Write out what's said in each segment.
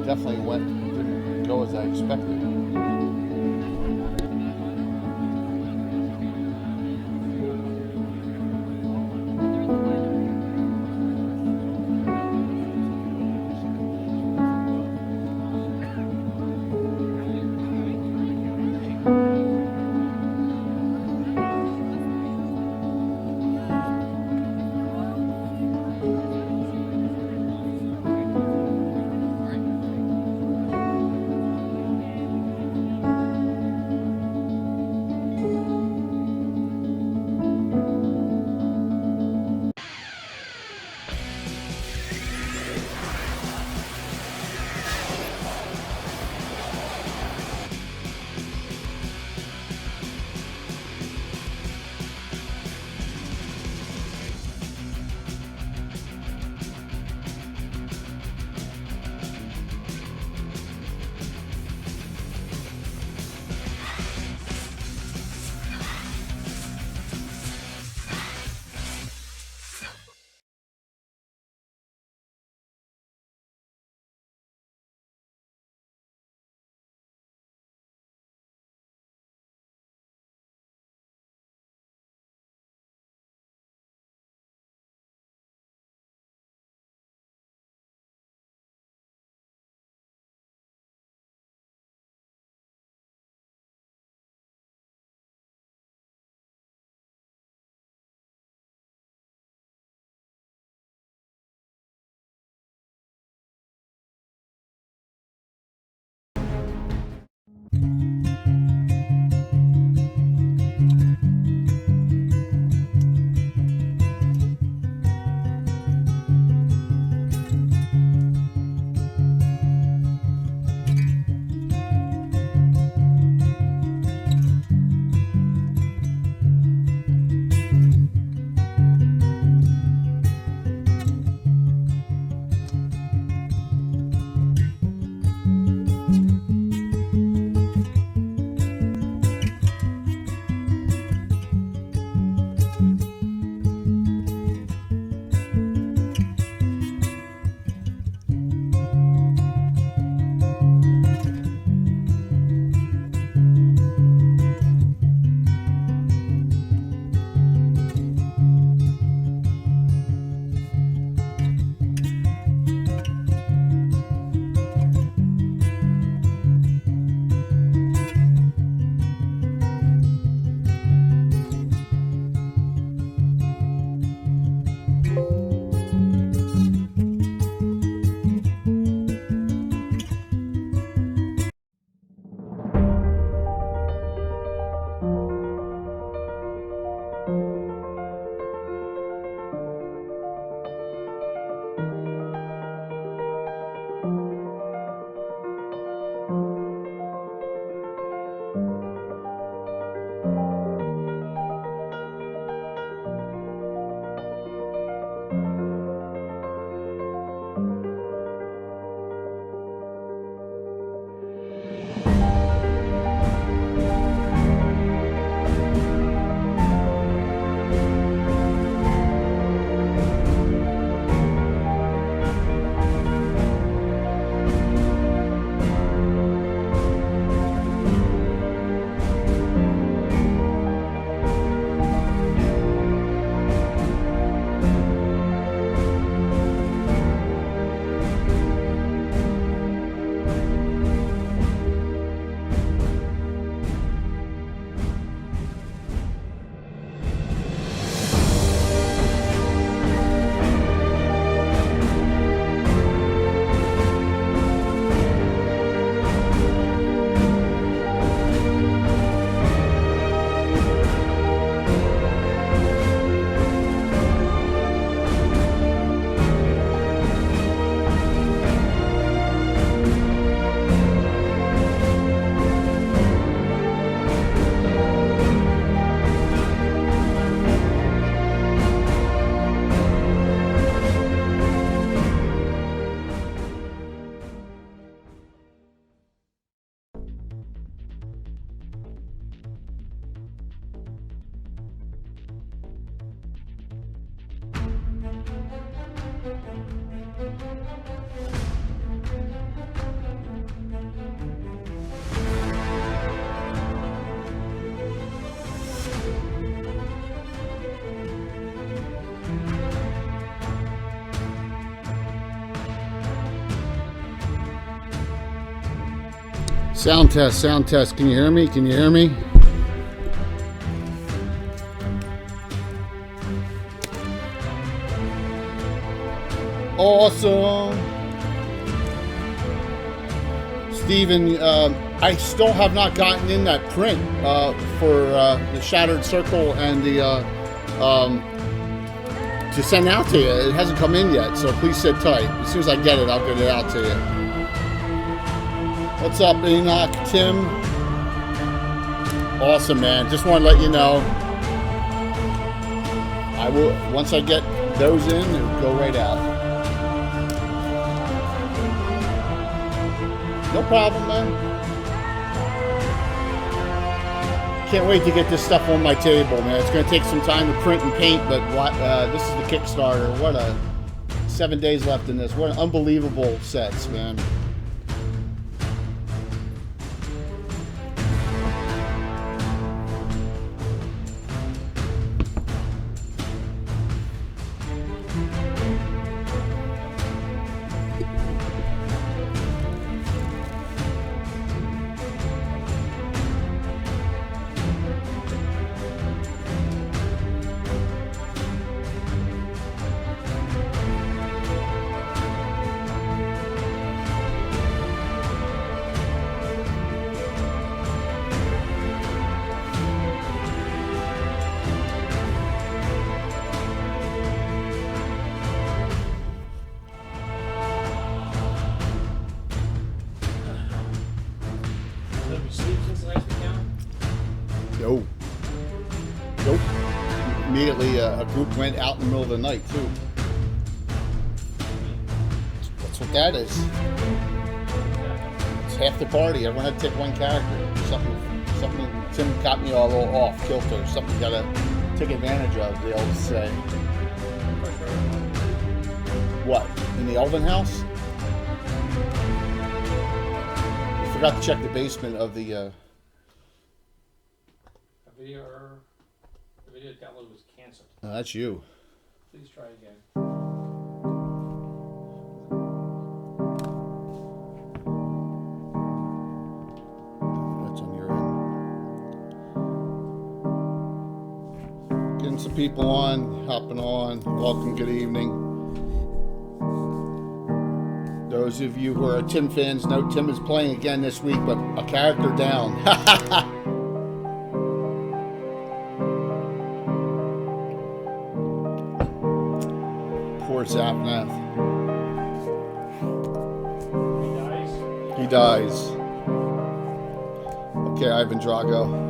definitely didn't go as I expected. Sound test, sound test. Can you hear me? Can you hear me? Awesome. Steven, I still have not gotten in that print for the Shattered Circle and the to send out to you. It hasn't come in yet, so please sit tight. As soon as I get it, I'll get it out to you. What's up, Enoch? Tim? Awesome, man. Just want to let you know. I will, once I get those in, it'll go right out. No problem, man. Can't wait to get this stuff on my table, man. It's going to take some time to print and paint, but this is the Kickstarter. What 7 days left in this. What an unbelievable sets, man. No. Nope. Immediately, a group went out in the middle of the night, too. That's what that is. It's half the party. Everyone had to take one character. Something Tim got me all off kilter. Something you gotta take advantage of, they always say. What? In the Elven House? I forgot to check the basement of the, The video download was canceled. Oh, that's you. Please try again. That's on your end. Getting some people on, hopping on. Welcome, good evening. Those of you who are Tim fans know Tim is playing again this week, but a character down. Poor Zapnath. He dies. Okay, Ivan Drago.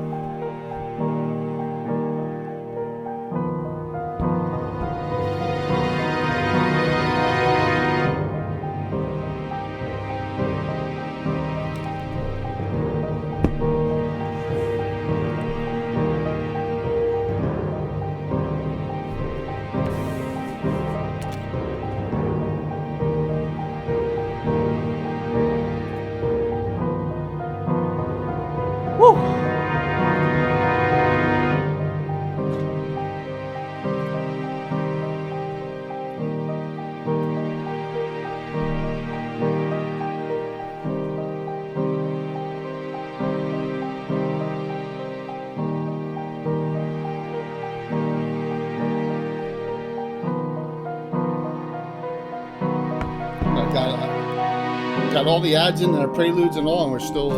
Got all the ads in there, preludes and all, and we're still.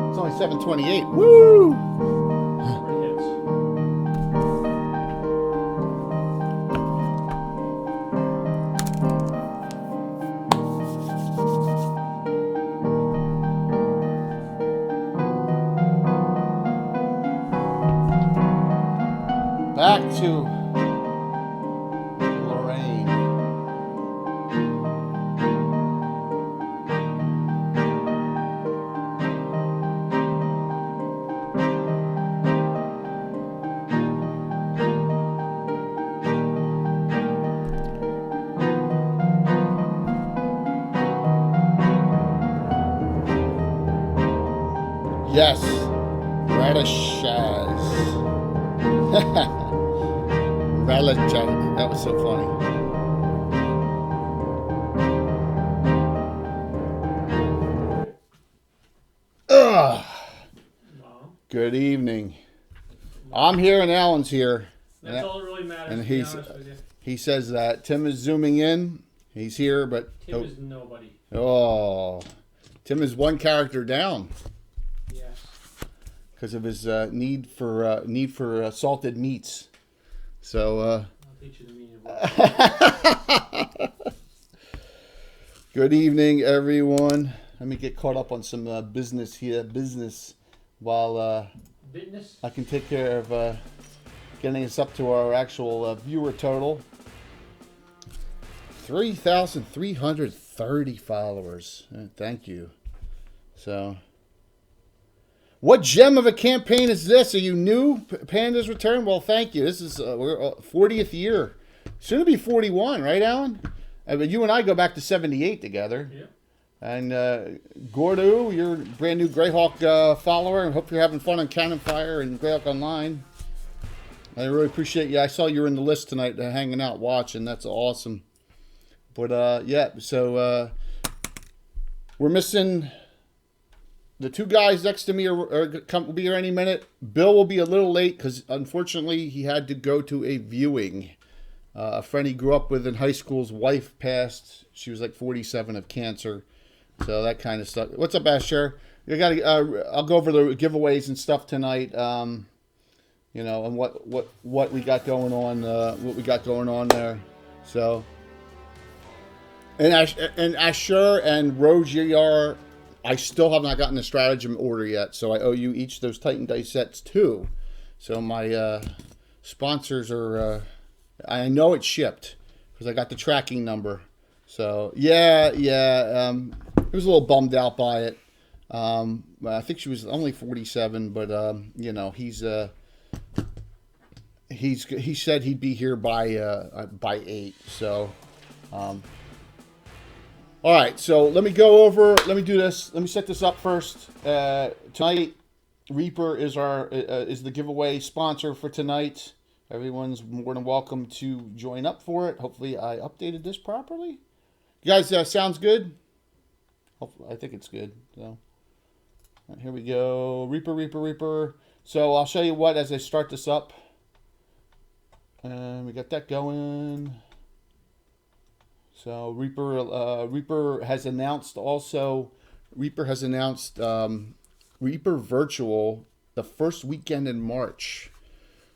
It's only 7:28. Woo! Back to Lorraine. Yes, Radishaz. Radishaz. That was so funny. Good evening. I'm here and Alan's here. That's all that really matters. And to be he's- honest with you. He says that Tim is zooming in. He's here, but Tim is nobody. oh, Tim is one character down Yes. because of his need for salted meats. So I'll teach you the meaning of it. good evening, everyone. Let me get caught up on some business here. While Business. I can take care of getting us up to our actual viewer total. 3,330 followers. Thank you. So, what gem of a campaign is this? Are you new? Panda's Return? Well, thank you. This is we're 40th year. Soon to be 41, right, Alan? But you and I go back to 78 together. Yeah. And Gordo, you're a brand new Greyhawk follower. I hope you're having fun on Cannon Fire and Greyhawk Online. I really appreciate you. I saw you were in the list tonight, hanging out, watching. That's awesome. But yeah, so we're missing the two guys next to me will be here any minute. Bill will be a little late because unfortunately he had to go to a viewing. A friend he grew up with in high school's wife passed. She was like 47 of cancer. So that kind of stuff. What's up, Asher? You got to. I'll go over the giveaways and stuff tonight. And what we got going on. What we got going on there. So. And Asher and Rogier, I still have not gotten the stratagem order yet, so I owe you each of those Titan dice sets too. So my sponsors are. I know it's shipped because I got the tracking number. So yeah. I was a little bummed out by it. I think she was only 47, but he said he'd be here by 8. So. All right, so let me do this. Let me set this up first. Tonight, Reaper is the giveaway sponsor for tonight. Everyone's more than welcome to join up for it. Hopefully, I updated this properly. You guys, sounds good? Hopefully, I think it's good. So, all right, here we go. Reaper. So I'll show you what as I start this up. And we got that going. So Reaper has announced Reaper Virtual the first weekend in March.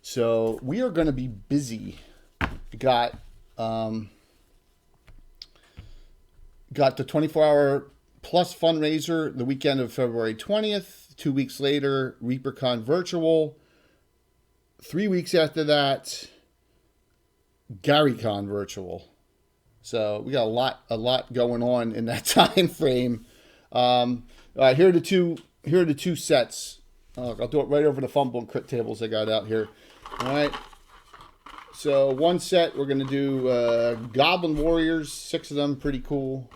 So we are going to be busy. Got the 24-hour plus fundraiser the weekend of February 20th. 2 weeks later, ReaperCon Virtual. 3 weeks after that, GaryCon Virtual. So we got a lot going on in that time frame. All right, here are the two sets. I'll do it right over the fumble and crit tables I got out here. All right. So one set we're gonna do Goblin Warriors, 6 of them, pretty cool.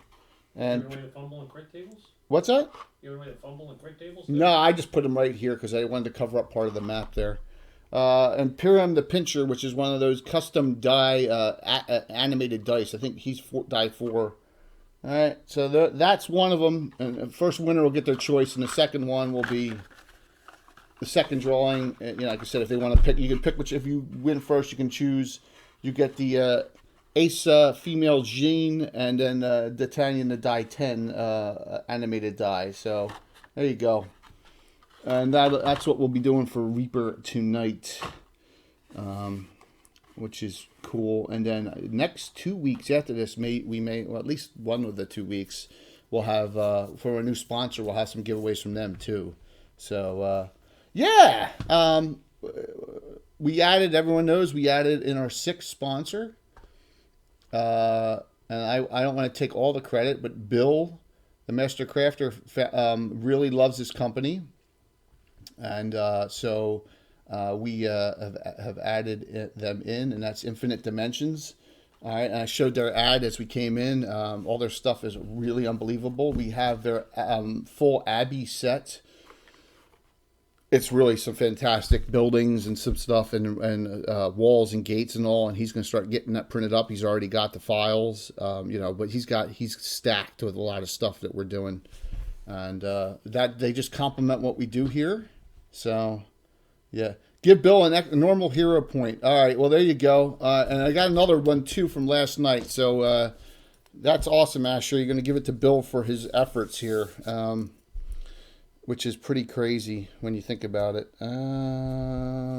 And you ever made a fumble and crit tables? What's that? You ever made a fumble and crit tables? No, I just put them right here because I wanted to cover up part of the map there. And Pyram the Pincher, which is one of those custom die animated dice. I think he's die 4. All right, so that's one of them. And the first winner will get their choice, and the second one will be the second drawing. Like I said, if they want to pick, you can pick which. If you win first, you can choose. You get the Ace female Jean, and then D'Artagnan the die 10 animated die. So there you go. And that's what we'll be doing for Reaper tonight, which is cool. And then next 2 weeks after this, at least one of the 2 weeks, we'll have, for a new sponsor, we'll have some giveaways from them too. So, yeah. Everyone knows we added in our 6th sponsor. And I don't want to take all the credit, but Bill, the Master Crafter, really loves this company. And so we have added them in, and that's Infinite Dimensions. All right, and I showed their ad as we came in. All their stuff is really unbelievable. We have their full Abbey set. It's really some fantastic buildings and some stuff, and walls and gates and all. And he's going to start getting that printed up. He's already got the files, but he's stacked with a lot of stuff that we're doing. And that they just complement what we do here. So, yeah. Give Bill a normal hero point. All right, well, there you go. And I got another one, too, from last night. So, that's awesome, Asher. You're going to give it to Bill for his efforts here, which is pretty crazy when you think about it.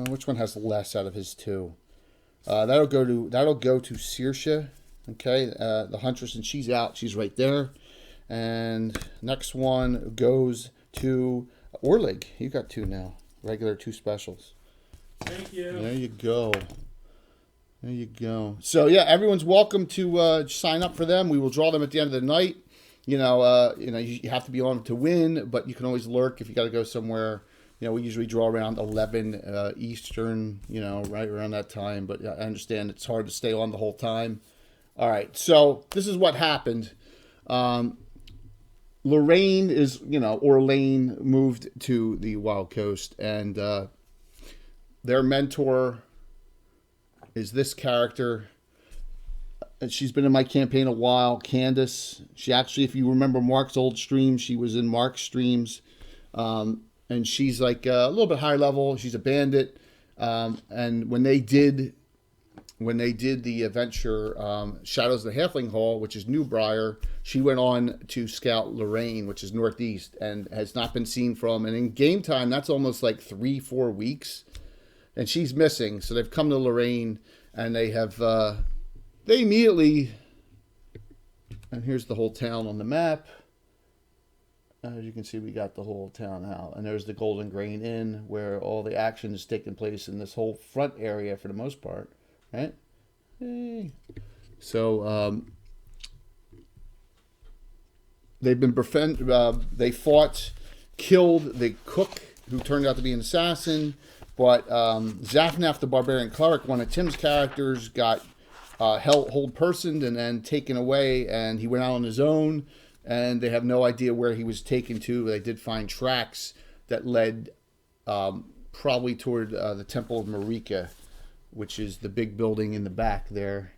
Which one has less out of his two? That'll go to Saoirse. Okay, the Huntress, and she's out. She's right there. And next one goes to Orlig. You got two now. Regular, two specials. Thank you. There you go. There you go. So yeah, everyone's welcome to sign up for them. We will draw them at the end of the night. You have to be on to win, but you can always lurk if you got to go somewhere. We usually draw around 11 Eastern. Right around that time. But I understand it's hard to stay on the whole time. All right. So this is what happened. Lorraine Orlane moved to the Wild Coast, and their mentor is this character. And she's been in my campaign a while, Candace. She actually, if you remember Mark's old stream, she was in Mark's streams. And she's like a little bit higher level. She's a bandit. And when they did the adventure Shadows of the Halfling Hall, which is Newbriar, she went on to scout Lorraine, which is northeast, and has not been seen from. And in game time, that's almost like 3-4 weeks. And she's missing. So they've come to Lorraine, and they have... They immediately, and here's the whole town on the map. As you can see, we got the whole town out. And there's the Golden Grain Inn, where all the action is taking place in this whole front area for the most part. Right? Hey. So, they've been they fought, killed the cook, who turned out to be an assassin. But Zafnaf, the Barbarian Cleric, one of Tim's characters, got... hold personed and then taken away, and he went out on his own, and they have no idea where he was taken to. They did find tracks that led probably toward the Temple of Marika, which is the big building in the back there.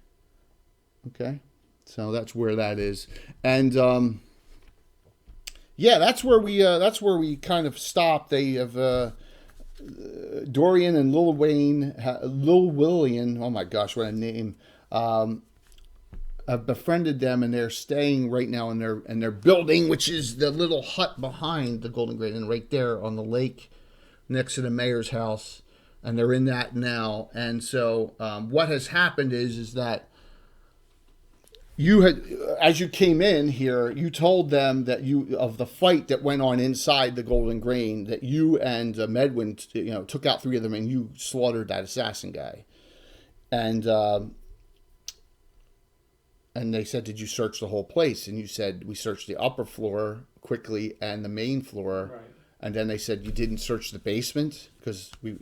Okay, so that's where that is, and that's where we kind of stopped. They have Dorian and Lil Willian. Oh my gosh, what a name! I've befriended them, and they're staying right now in their building, which is the little hut behind the Golden Gate Inn, right there on the lake next to the mayor's house, and they're in that now. And so what has happened is that you had, as you came in here, you told them that of the fight that went on inside the Golden Grain, that you and Medwin took out 3 of them, and you slaughtered that assassin guy. And they said, did you search the whole place? And you said, we searched the upper floor quickly and the main floor. Right. And then they said, you didn't search the basement because you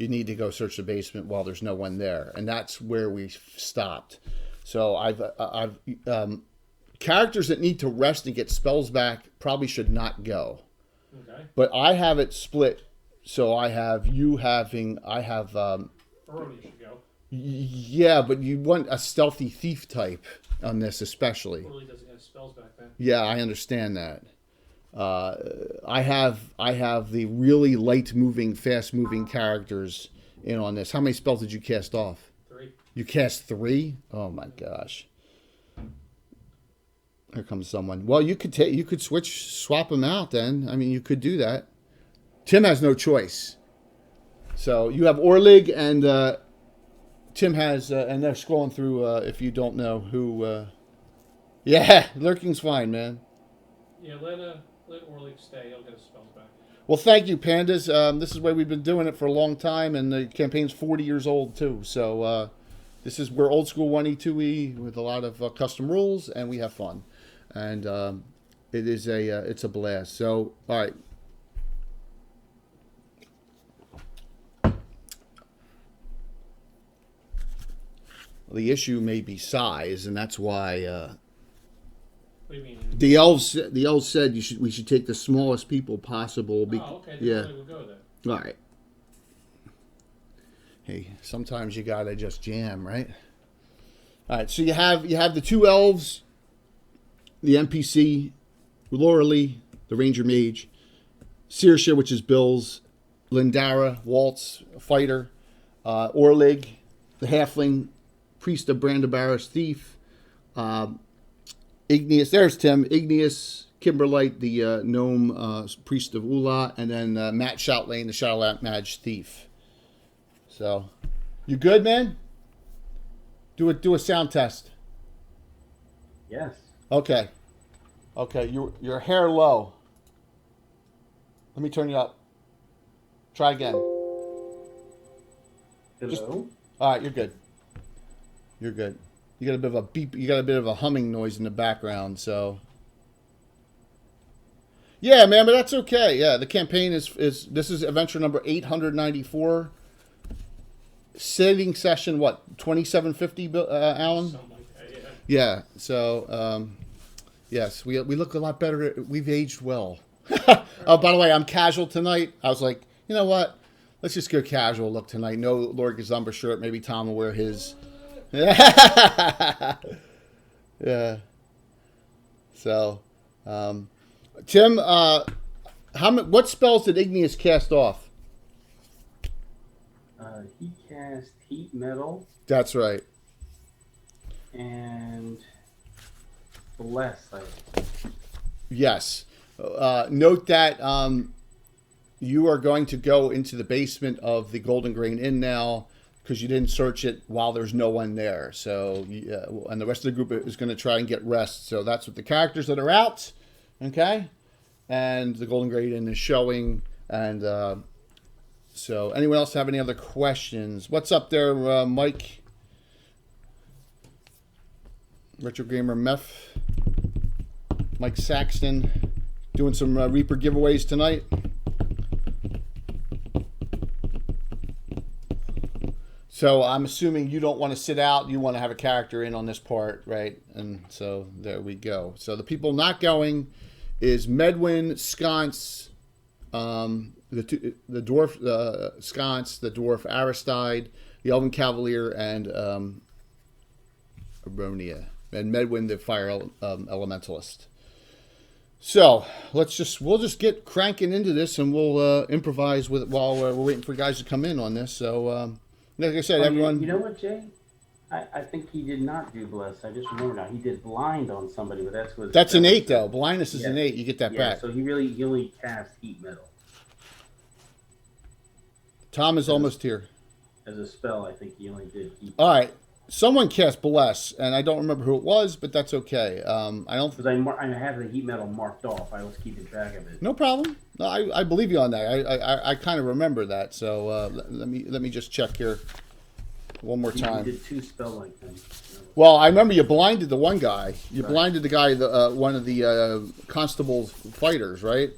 need to go search the basement while there's no one there. And that's where we stopped. So I've characters that need to rest and get spells back probably should not go. Okay. But I have it split. So I have Early should go. Yeah, but you want a stealthy thief type on this, especially. Early doesn't have spells back then. Yeah, I understand that. I have the really light moving, fast moving characters in on this. How many spells did you cast off? 3. You cast 3? Oh my gosh! Here comes someone. Well, you could swap them out. Then I mean, you could do that. Tim has no choice. So you have Orlig and. Tim has, and they're scrolling through, if you don't know who, lurking's fine, man. Yeah, let Orlig stay. He'll get his spells back. Well, thank you, Pandas. This is the way we've been doing it for a long time, and the campaign's 40 years old, too. So we're old school 1E2E with a lot of custom rules, and we have fun. And it's a blast. So, all right. The issue may be size, and that's why what do you mean? the elves said we should take the smallest people possible. Okay. Yeah. We'll go there. All right. Hey, sometimes you gotta just jam, right? All right. So you have the 2 elves, the NPC, Laura Lee, the Ranger Mage, Saoirse, which is Bill's Lindara, Waltz, Fighter, Orlig, the Halfling, Priest of Brandabarus, Thief, Igneous, there's Tim, Igneous, Kimberlite, the Gnome, Priest of Ula, and then Matt Shoutlane, the Shadowland Mage, Thief. So, you good, man? Do a sound test. Yes. Okay. Okay, your hair low. Let me turn you up. Try again. Hello? All right, you're good. You're good. You got a bit of a beep. You got a bit of a humming noise in the background. So, yeah, man, but that's okay. Yeah, the campaign is this is adventure number 894. Sitting session, what, 2750, Alan? Something like that, yeah. Yeah. So, yes, we look a lot better. We've aged well. Oh, by the way, I'm casual tonight. I was like, you know what? Let's just go casual look tonight. No Lord Gazumba shirt. Maybe Tom will wear his. Yeah. So, Tim, what spells did Igneous cast off? He cast Heat Metal That's right. and Bless, I think. Yes. Note that you are going to go into the basement of the Golden Grain Inn now because you didn't search it while there's no one there. So, and the rest of the group is going to try and get rest. So that's what the characters that are out, okay? And the Golden Grain Inn is showing. And so, anyone else have any other questions? What's up there, Mike? Retro Gamer Meth. Mike Saxton. Doing some Reaper giveaways tonight. So I'm assuming you don't want to sit out. You want to have a character in on this part, right? And so there we go. So the people not going is Medwin, Sconce, the dwarf Sconce, the dwarf Aristide, the Elven Cavalier, and Aronia, and Medwin, the fire elementalist. So we'll just get cranking into this, and we'll improvise with it while we're waiting for guys to come in on this. So, like I said, everyone. You know what, Jay? I think he did not do Bless. I just remember now. He did Blind on somebody, but that's an 8 though. Blindness is an 8. You get that back. So he only cast Heat Metal. Tom is almost here. As a spell, I think he only did Heat. All right. Someone cast Bless, and I don't remember who it was, but that's okay. I don't. Because I have the Heat Metal marked off. I was keeping track of it. No problem. No, I believe you on that. I kind of remember that. So let me just check here one more time. You did 2 spell like them. Well, I remember you blinded the one guy. You blinded the guy, one of the constable's fighters, right?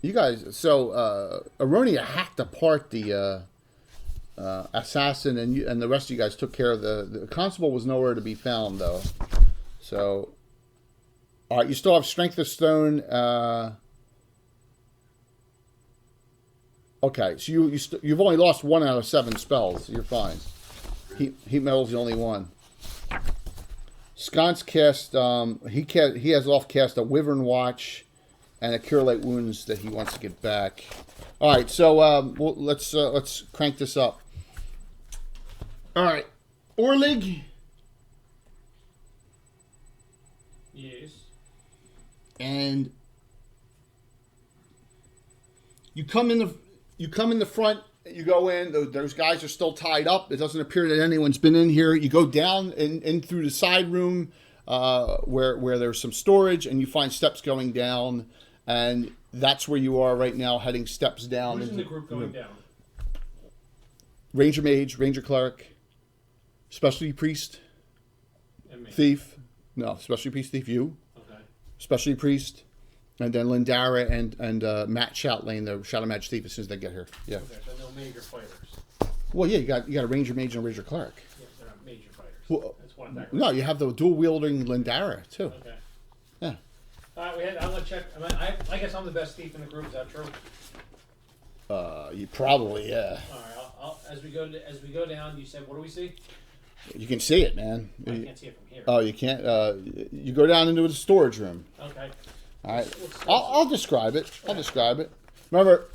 You guys. So Aronia hacked apart the. Assassin and the rest of you guys took care of the constable was nowhere to be found though. So, all right, you still have Strength of Stone. Okay, so you've only lost 1 out of 7 spells. You're fine. Heat Metal's the only one. Sconce cast. He has off cast a Wyvern Watch and a Cure Light Wounds that he wants to get back. All right, so let's crank this up. All right, Orlig. Yes. And you come in the front. You go in. Those guys are still tied up. It doesn't appear that anyone's been in here. You go down in through the side room where there's some storage, and you find steps going down, and that's where you are right now, heading steps down. Who's in the group going down? Ranger Mage, Ranger Cleric, Specialty Priest, And me. Thief. No, Specialty Priest, Thief, you. Okay. Specialty Priest, and then Lindara and Matt Shoutlane, the Shadow Mage Thief, as soon as they get here. Yeah. Okay, so no major fighters. Well, yeah, you got a Ranger Mage and a Ranger Cleric. Yeah, they're not major fighters. Well, That's one attack. no, you have the dual wielding Lindara too. Okay. Yeah. All right, I'm gonna check. I guess I'm the best thief in the group. Is that true? You probably, yeah. All right. I'll, as we go down, you said, what do we see? You can see it, man. I can't see it from here. Oh, you can't. You go down into the storage room. Okay. All right. I'll describe it. I'll describe it. Remember,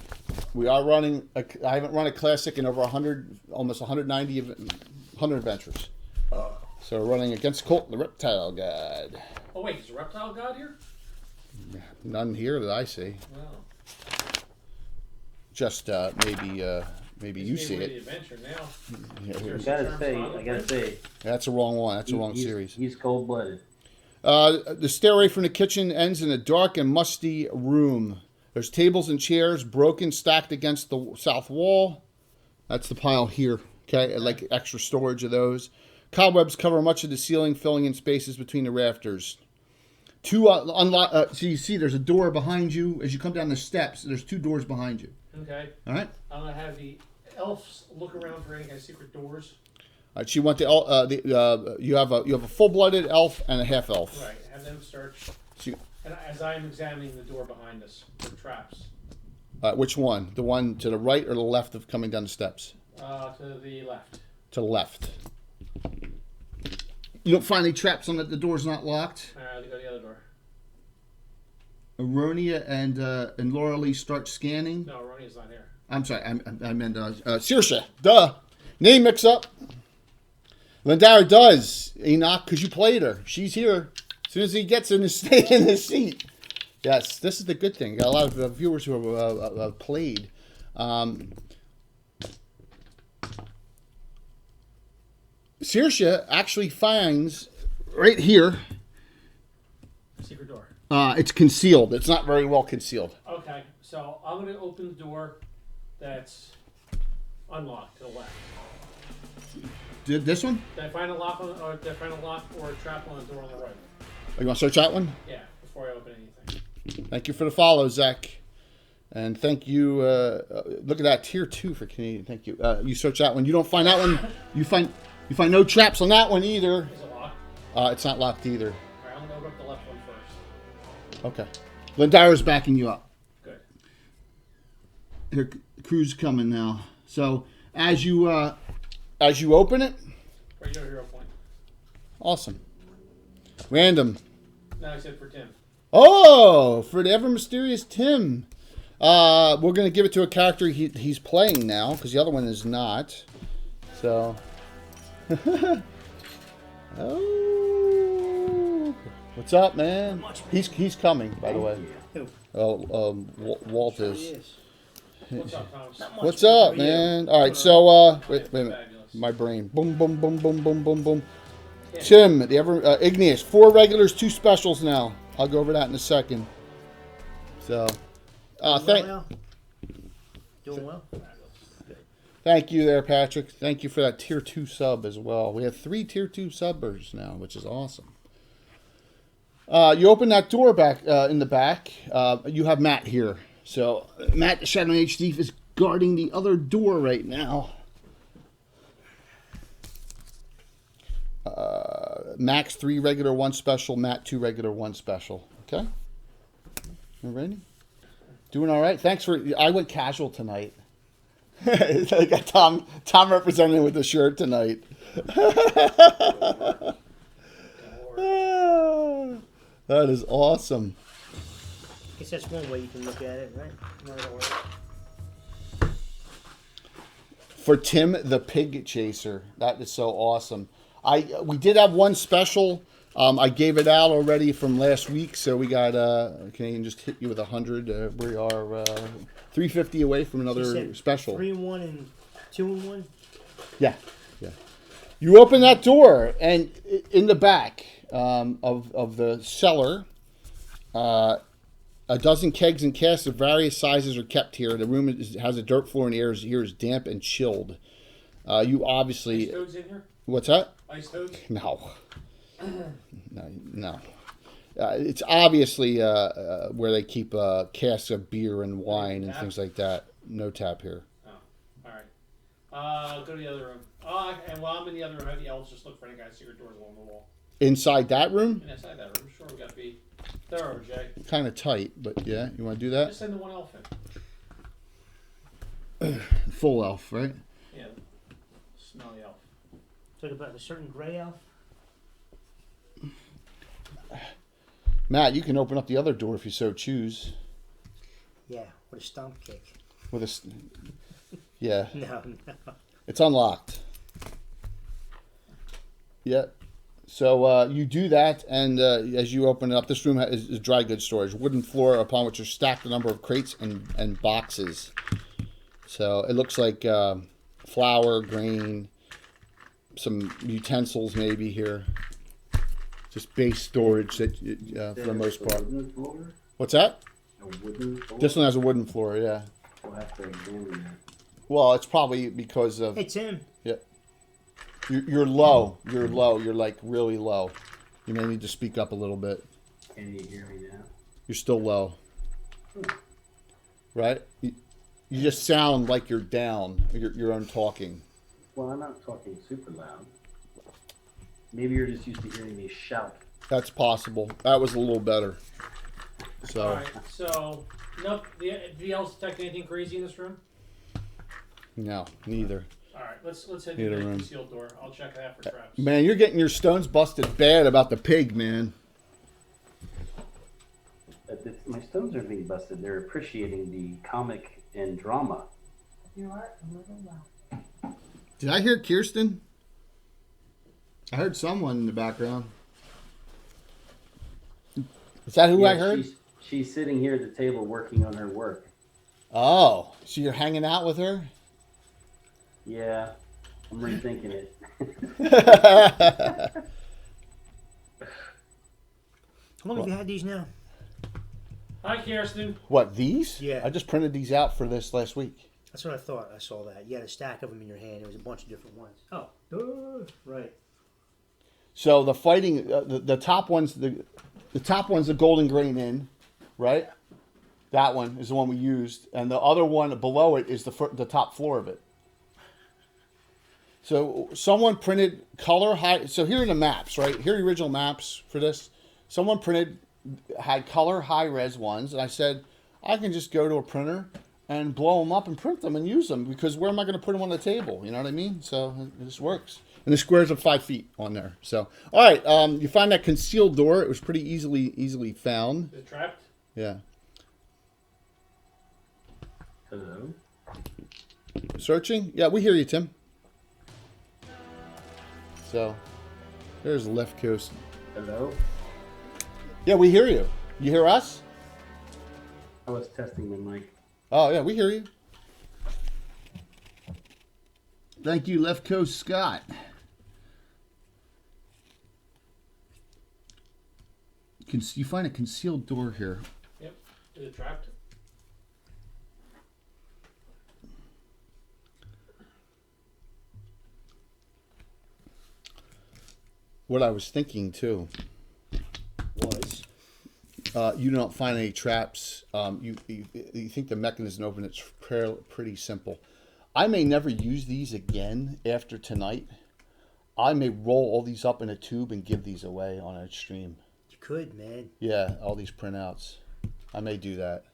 We are running. I haven't run a classic in over 100, almost 190, 100 adventures. So we're running against Colt, the Reptile God. Oh wait, is a Reptile God here? None here that I see. No. Just maybe you see The it. adventure now. Yeah, I here's- gotta say, that's the wrong one. That's the wrong series. He's cold-blooded. The stairway from the kitchen ends in a dark and musty room. There's tables and chairs broken, stacked against the south wall. That's the pile here. Okay, like extra storage of those. Cobwebs cover much of the ceiling, filling in spaces between the rafters. So you see there's a door behind you. As you come down the steps, there's 2 doors behind you. Okay. All right? I'm gonna have the elves look around for any kind of secret doors. All right, so you want you have a full-blooded elf and a half elf. Right. Have them search. So you- And as I'm examining the door behind us for traps. which one? The one to the right or the left of coming down the steps? To the left. To the left. You don't find any traps on it. The door's not locked. They go to the other door. Aronia and Laura Lee start scanning. No, Ronnie's not here. I'm sorry, I meant Saoirse. Duh. Name mix up. Lindara does, Enoch, because you played her. She's here. As soon as he gets in his seat. Yes, this is the good thing. Got a lot of viewers who have played. Saoirse actually finds right here. Secret door. It's concealed. It's not very well concealed. Okay, so I'm going to open the door that's unlocked to the left. Did this one? Did I find a lock or a trap on the door on the right? Oh, you want to search that one? Yeah, before I open anything. Thank you for the follow, Zach. And thank you. Look at that, tier 2 for Canadian. Thank you. You search that one. You don't find that one. You find no traps on that one either. Is it locked? It's not locked either. All right, I'm going to open up the left one first. Okay. Lindara's backing you up. Good. Her crew's coming now. So as you open it, Where's your hero point? awesome. Random. No, I said for Tim. Oh, for the ever mysterious Tim. We're going to give it to a character he's playing now because the other one is not. So. Oh, what's up, man? He's coming, by the way. Walt is. What's up, Thomas? What's up, man? All right, so wait a minute. Fabulous. My brain. Boom, boom, boom, boom, boom, boom, boom. Tim, the ever Igneous, 4 regulars, 2 specials now. I'll go over that in a second. So, Doing well. thank you there, Patrick. Thank you for that tier 2 sub as well. We have 3 tier 2 subbers now, which is awesome. You open that door back in the back. You have Matt here. So Matt, the Shadow Age Thief, is guarding the other door right now. Max 3 regular, 1 special. Matt 2 regular, 1 special. Okay. You ready? Doing all right. Thanks for. I went casual tonight. I got Tom representing with the shirt tonight. That is awesome. I guess that's one way you can look at it, right? Another way. For Tim, the pig chaser. That is so awesome. We did have 1 special. I gave it out already from last week, so we got. Can just hit you with 100? We are 350 away from another special. 3-1 and 2-1. Yeah. You open that door, and in the back of the cellar, a dozen kegs and casks of various sizes are kept here. The room has a dirt floor, and the air here is damp and chilled. You obviously. Ice toads in here? What's that? Ice toads? No. No. It's obviously where they keep casks of beer and wine and things like that. No tap here. Oh, all right. Go to the other room. And while I'm in the other room, have the elves just look for any kind of secret doors along the wall. Inside that room? And inside that room, sure, we got to be thorough, Jay. Kind of tight, but yeah. You want to do that? Just send the 1 elf in. Full elf, right? Yeah, smelly elf. Talk about a certain gray elf. Matt, you can open up the other door if you so choose. Yeah, with a stomp kick. with yeah, No. it's unlocked. Yeah. So you do that, and as you open it up, this room is dry goods storage. Wooden floor upon which are stacked a number of crates and boxes. So it looks like flour, grain, some utensils maybe here. Just base storage that for the most part. What's that? A wooden floor? This one has a wooden floor, yeah. We'll have to examine that. Well, it's probably because of... Hey, Tim. Yeah. You're low. You're low. You're like really low. You may need to speak up a little bit. Can you hear me now? You're still low. Right? You just sound like you're down. Your own talking. Well, I'm not talking super loud. Maybe you're just used to hearing me shout. That's possible. That was a little better. So. All right. So, no, the else detect anything crazy in this room? No, neither. All right. Let's hit Neither the room. concealed door. I'll check that for traps. Man, you're getting your stones busted bad about the pig, man. My stones are being busted. They're appreciating the comic and drama. You are a little loud. Did I hear Kirsten? I heard someone in the background. Is that who I heard? She's sitting here at the table working on her work. Oh, so you're hanging out with her? Yeah, I'm rethinking it. How long have you had these now? Hi, Kirsten. What, these? Yeah. I just printed these out for this last week. That's what I thought. I saw that. You had a stack of them in your hand. There was a bunch of different ones. Oh, right. So the fighting, the top one's the top one's the Golden Grain Inn, right? That one is the one we used, and the other one below it is the top floor of it. So someone printed color high. So here are the maps, right? Here are the original maps for this. Someone had color high res ones, and I said I can just go to a printer and blow them up and print them and use them, because where am I going to put them on the table? You know what I mean? So it just works. And the squares are 5 feet on there. So, all right, you find that concealed door. It was pretty easily found. Is it trapped? Yeah. Hello? Searching? Yeah, we hear you, Tim. So, there's the left coast. Hello? Yeah, we hear you. You hear us? I was testing the mic. Oh, yeah, we hear you. Thank you, Left Coast Scott. You find a concealed door here. Yep. Is it trapped? What I was thinking, too, Was. you don't find any traps. You think the mechanism to open it's pretty simple. I may never use these again after tonight. I may roll all these up in a tube and give these away on a stream. You could, man. Yeah, all these printouts. I may do that.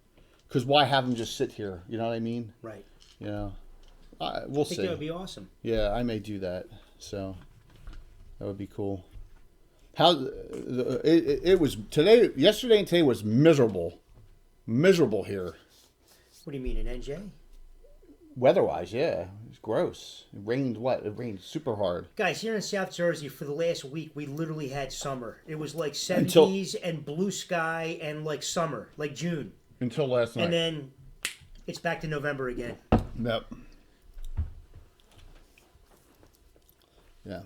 Because why have them just sit here? You know what I mean? Right. You know, we'll I think see. that would be awesome. Yeah, I may do that. So that would be cool. It was today, yesterday and today was miserable here. What do you mean, an NJ? Weather-wise, yeah, it was gross. It rained what? It rained super hard. Guys, here in South Jersey, for the last week, we literally had summer. It was like 70s and blue sky and like summer, like June. Until last night. And then it's back to November again. Yep. Yeah.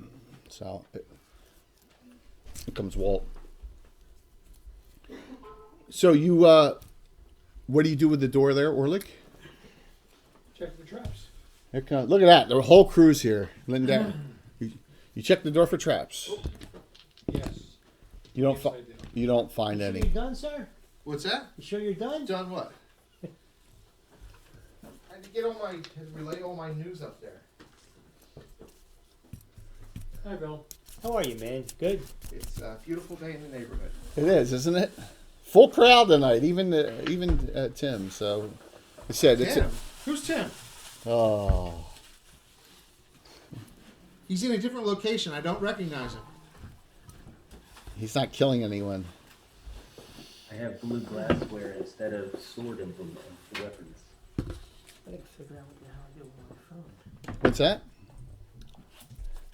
So here comes Walt. So you, what do you do with the door there, Orlick? Check for traps. Look at that. The whole crew's here. Linda, you check the door for traps. Yes. You don't. Yes, I do. You don't find You any. sure you're done, sir? What's that? You sure you're done? Done what? I had to get relay all my news up there. Hi, Bill. How are you, man? Good? It's a beautiful day in the neighborhood. It is, isn't it? Full crowd tonight. Even Tim. So I said it's. Tim? Who's Tim? Oh. He's in a different location. I don't recognize him. He's not killing anyone. I have blue glassware instead of sword weapons. I gotta figure out what the hell I do with my phone. What's that?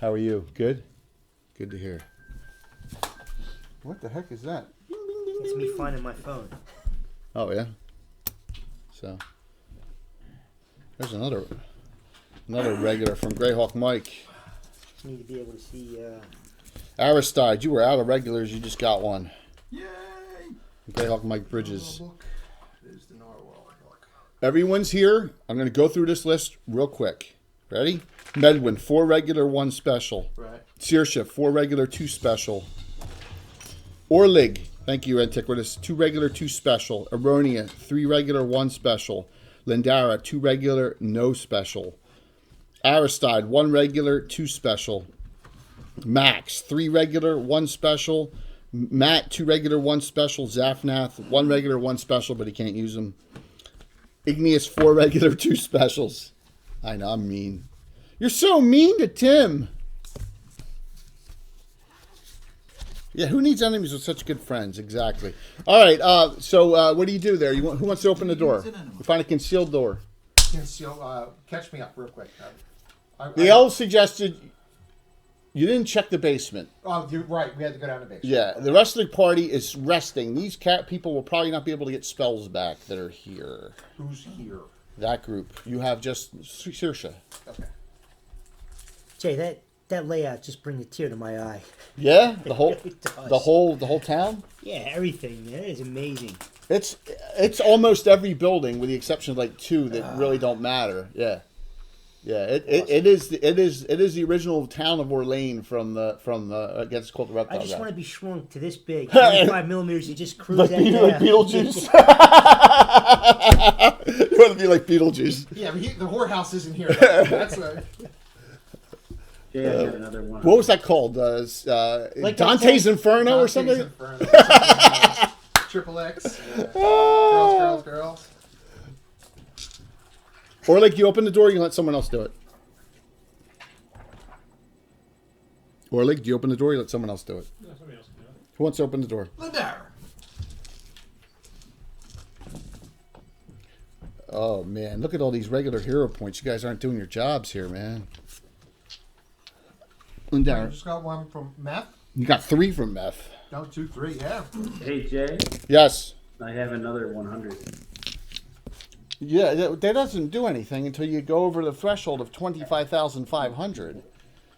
How are you? Good? Good to hear. What the heck is that? It's me finding my phone. Oh, yeah? So, there's another regular from Greyhawk Mike. Need to be able to see. Aristide, you were out of regulars. You just got one. Yay! Greyhawk Mike Bridges. There's the narwhal book. Everyone's here. I'm going to go through this list real quick. Ready? Medwin, 4 regular, 1 special. Right. Saoirse, 4 regular, 2 special. Orlig, thank you, Antiquitous, 2 regular, 2 special. Aronia, 3 regular, 1 special. Lindara, 2 regular, no special. Aristide, 1 regular, 2 special. Max, 3 regular, 1 special. Matt, 2 regular, 1 special. Zafnath, 1 regular, 1 special, but he can't use them. Igneous, 4 regular, 2 specials. I know, I'm mean. You're so mean to Tim. Yeah, who needs enemies with such good friends? Exactly. All right, so what do you do there? Who wants to open the door? You find a concealed door. Catch me up real quick. The elves suggested you didn't check the basement. Oh, you're right. We had to go down the basement. Yeah, the rest of the party is resting. These cat people will probably not be able to get spells back that are here. Who's here? That group. You have just Saoirse. Okay. Jay, that layout just brings a tear to my eye. Yeah, the whole, It does. the whole town. Yeah, everything. Man, it is amazing. It's almost every building with the exception of like 2 that really don't matter. Yeah, yeah. It is the original town of Orlane from the Against Cult of Reptile. I just guy. want to be shrunk to this big. 25 millimeters, you just cruise Like, that like down. Beetlejuice. You want to be like Beetlejuice. Yeah, but the whorehouse isn't here. That's a... Jay, I got another one. What was that called? Like Dante's Inferno or Dante's something? Inferno. Triple X. Girls. Or like you open the door, you can let someone else do it. Or like, do you open the door, you let someone else do it? No, somebody else can do it. Who wants to open the door? Lindar. Oh man, look at all these regular hero points. You guys aren't doing your jobs here, man. I Lindar, just got one from Meth. you got 3 from Meth. No, 2, 3, yeah. Hey, Jay, Yes. I have another 100. Yeah, that doesn't do anything until you go over the threshold of 25,500.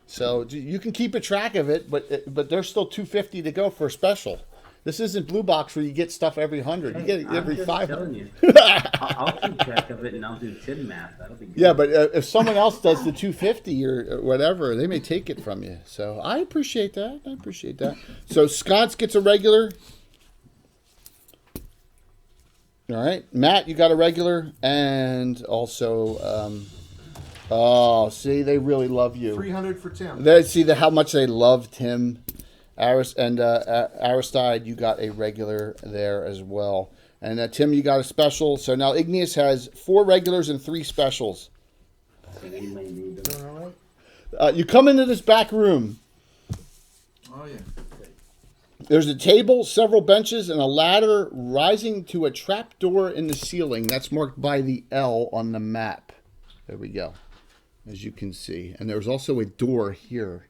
So you can keep a track of it, but there's still 250 to go for a special. This isn't Blue Box where you get stuff every 100. You get it every 500. I'll keep track of it and I'll do Tim math. That'll be good. Yeah, but if someone else does the 250 or whatever, they may take it from you. So I appreciate that. So Sconce gets a regular. All right, Matt, you got a regular, and also, oh, see, they really love you. 300 for Tim. They see how much they loved him. Aristide, you got a regular there as well. And Tim, you got a special. So now Igneous has 4 regulars and 3 specials. So we may need them. Doing all right? You come into this back room. Oh, yeah. There's a table, several benches, and a ladder rising to a trap door in the ceiling. That's marked by the L on the map. There we go, as you can see. And there's also a door here.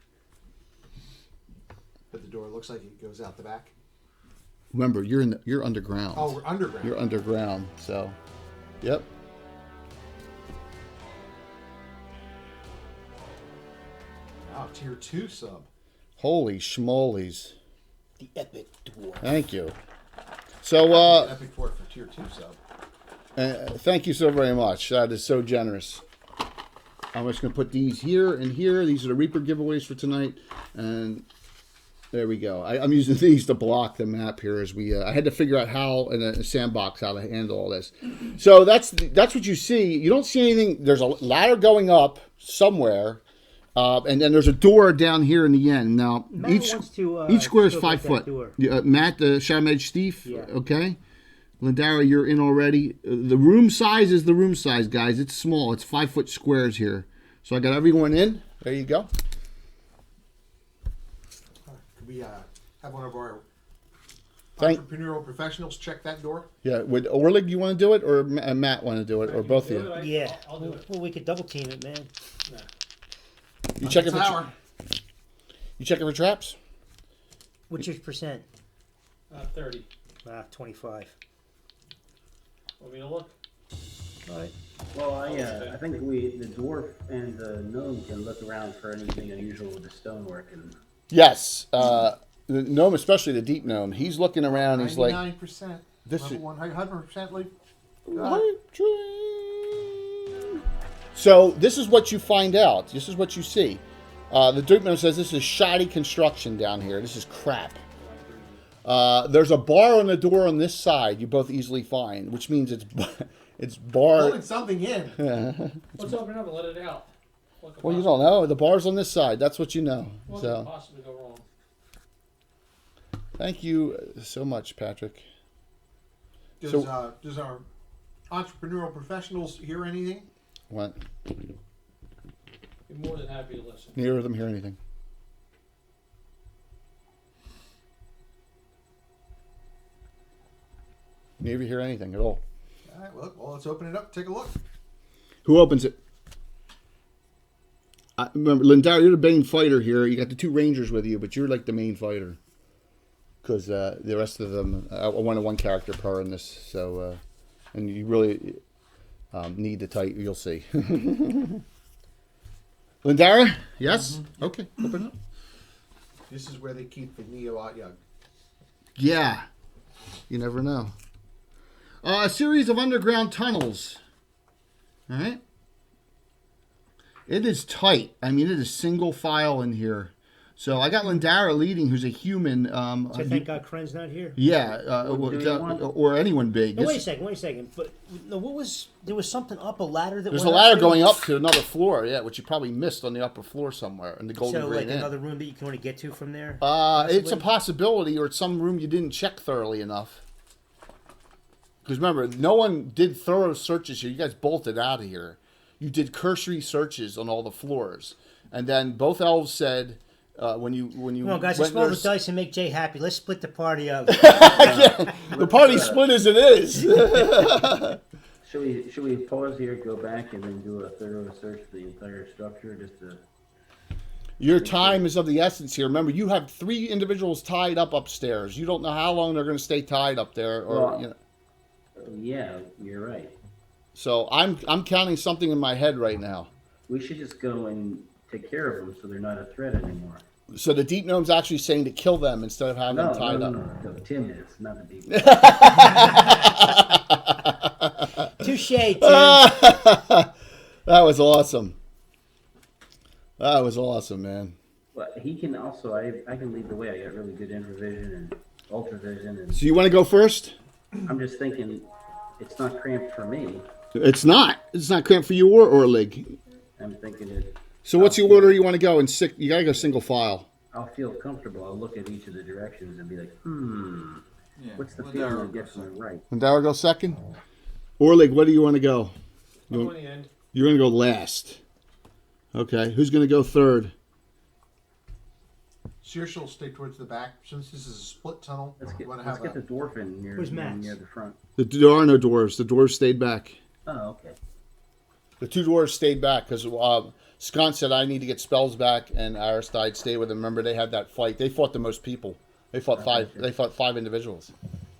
But the door looks like it goes out the back. Remember, you're underground. Oh, we're underground. You're underground, so, yep. Wow, tier 2 sub. Holy schmolies. The epic dwarf. Thank you. So, Epic for tier 2 sub. thank you so very much. That is so generous. I'm just going to put these here and here. These are the Reaper giveaways for tonight. And there we go. I'm using these to block the map here as we. I had to figure out how in a sandbox how to handle all this. So that's what you see. You don't see anything. There's a ladder going up somewhere, and then there's a door down here in the end. Now Matt each wants to, each square is still 5 get that foot. door. Matt, the Shamage thief. Yeah. Okay. Lindara, you're in already. The room size is the room size, guys. It's small. It's 5 foot squares here. So I got everyone in. There you go. Could we have one of our Entrepreneurial professionals, check that door. Yeah, would Orlig you want to do it, or Matt want to do it, or both of you? Yeah. I'll do it. Well, we could double team it, man. Nah. You checking for Tower. you checking for traps? What's your percent? 30. 25. Want me to look? All right. Well, I think the dwarf and the gnome can look around for anything unusual with the stonework and. Yes, the gnome, especially the deep gnome. He's looking around. He's like 99%. this. Level 100% leave. So this is what you find out. This is what you see. The deep gnome says this is shoddy construction down here. This is crap. There's a bar on the door on this side. You both easily find, which means it's bar. Holding something in. Let's open it up and let it out. What could Well, you possibly- don't know. The bar's on this side. That's what you know. What could So possibly go wrong? thank you so much, Patrick. Does So- our entrepreneurial professionals hear anything? What? Be more than happy to listen. Neither of them hear anything. Neither of you hear anything at all. All right, well, let's open it up. Take a look. Who opens it? I remember, Lindar, you're the main fighter here. You got the two rangers with you, but you're like the main fighter. Because the rest of them, I wanted one character per in this, so and you really need the tight. You'll see. Lindara, yes, okay, open up. This is where they keep the Neo-Yug. Yeah, you never know. A series of underground tunnels. All right. It is tight. I mean, it is single file in here. So I got Lindara leading, who's a human. So thank God Kren's not here. Yeah, or anyone big. No, wait a second. But no, there was something up a ladder that There's a went ladder to? going up to another floor, yeah, which you probably missed on the upper floor somewhere in the Golden So Green like Inn. another room that you can only get to from there. It's a possibility, or it's some room you didn't check thoroughly enough. Because remember, no one did thorough searches here. You guys bolted out of here. You did cursory searches on all the floors, and then both elves said when you Come on, guys, let's roll the dice and make Jay happy. Let's split the party up. the party split as it is. Should we pause here, go back, and then do a thorough search for the entire structure, just to? Your time is of the essence here. Remember, you have 3 individuals tied up upstairs. You don't know how long they're going to stay tied up there, or Well, you know. Yeah, you're right. So I'm counting something in my head right now. We should just go and take care of them so they're not a threat anymore. So the deep gnome's actually saying to kill them instead of having them tied up. No, Tim is, not the deep. Touche, Tim. That was awesome. That was awesome, man. But he can also, I can lead the way. I got really good infravision and ultravision, and So you want to go first? I'm just thinking it's not cramped for me. It's not. It's not cramped for you or Orlig. I'm thinking it. So what's the order you want to go in? You gotta go single file. I'll feel comfortable. I'll look at each of the directions and be like, Yeah. what's the feeling I get from the right? And Dara go second. Orlig, what do you want to go? I'm on the end. You're gonna go last. Okay. Who's gonna go third? Saoirse will stay towards the back. Since this is a split tunnel, Let's get, you want to let's have get the dwarf in near, Where's Max? near the front. There are no dwarves. The dwarves stayed back. Oh, okay. The 2 dwarves stayed back because Scott said I need to get spells back, and Aristide stayed with him. Remember, they had that fight. They fought the most people. They fought 5. They fought 5 individuals.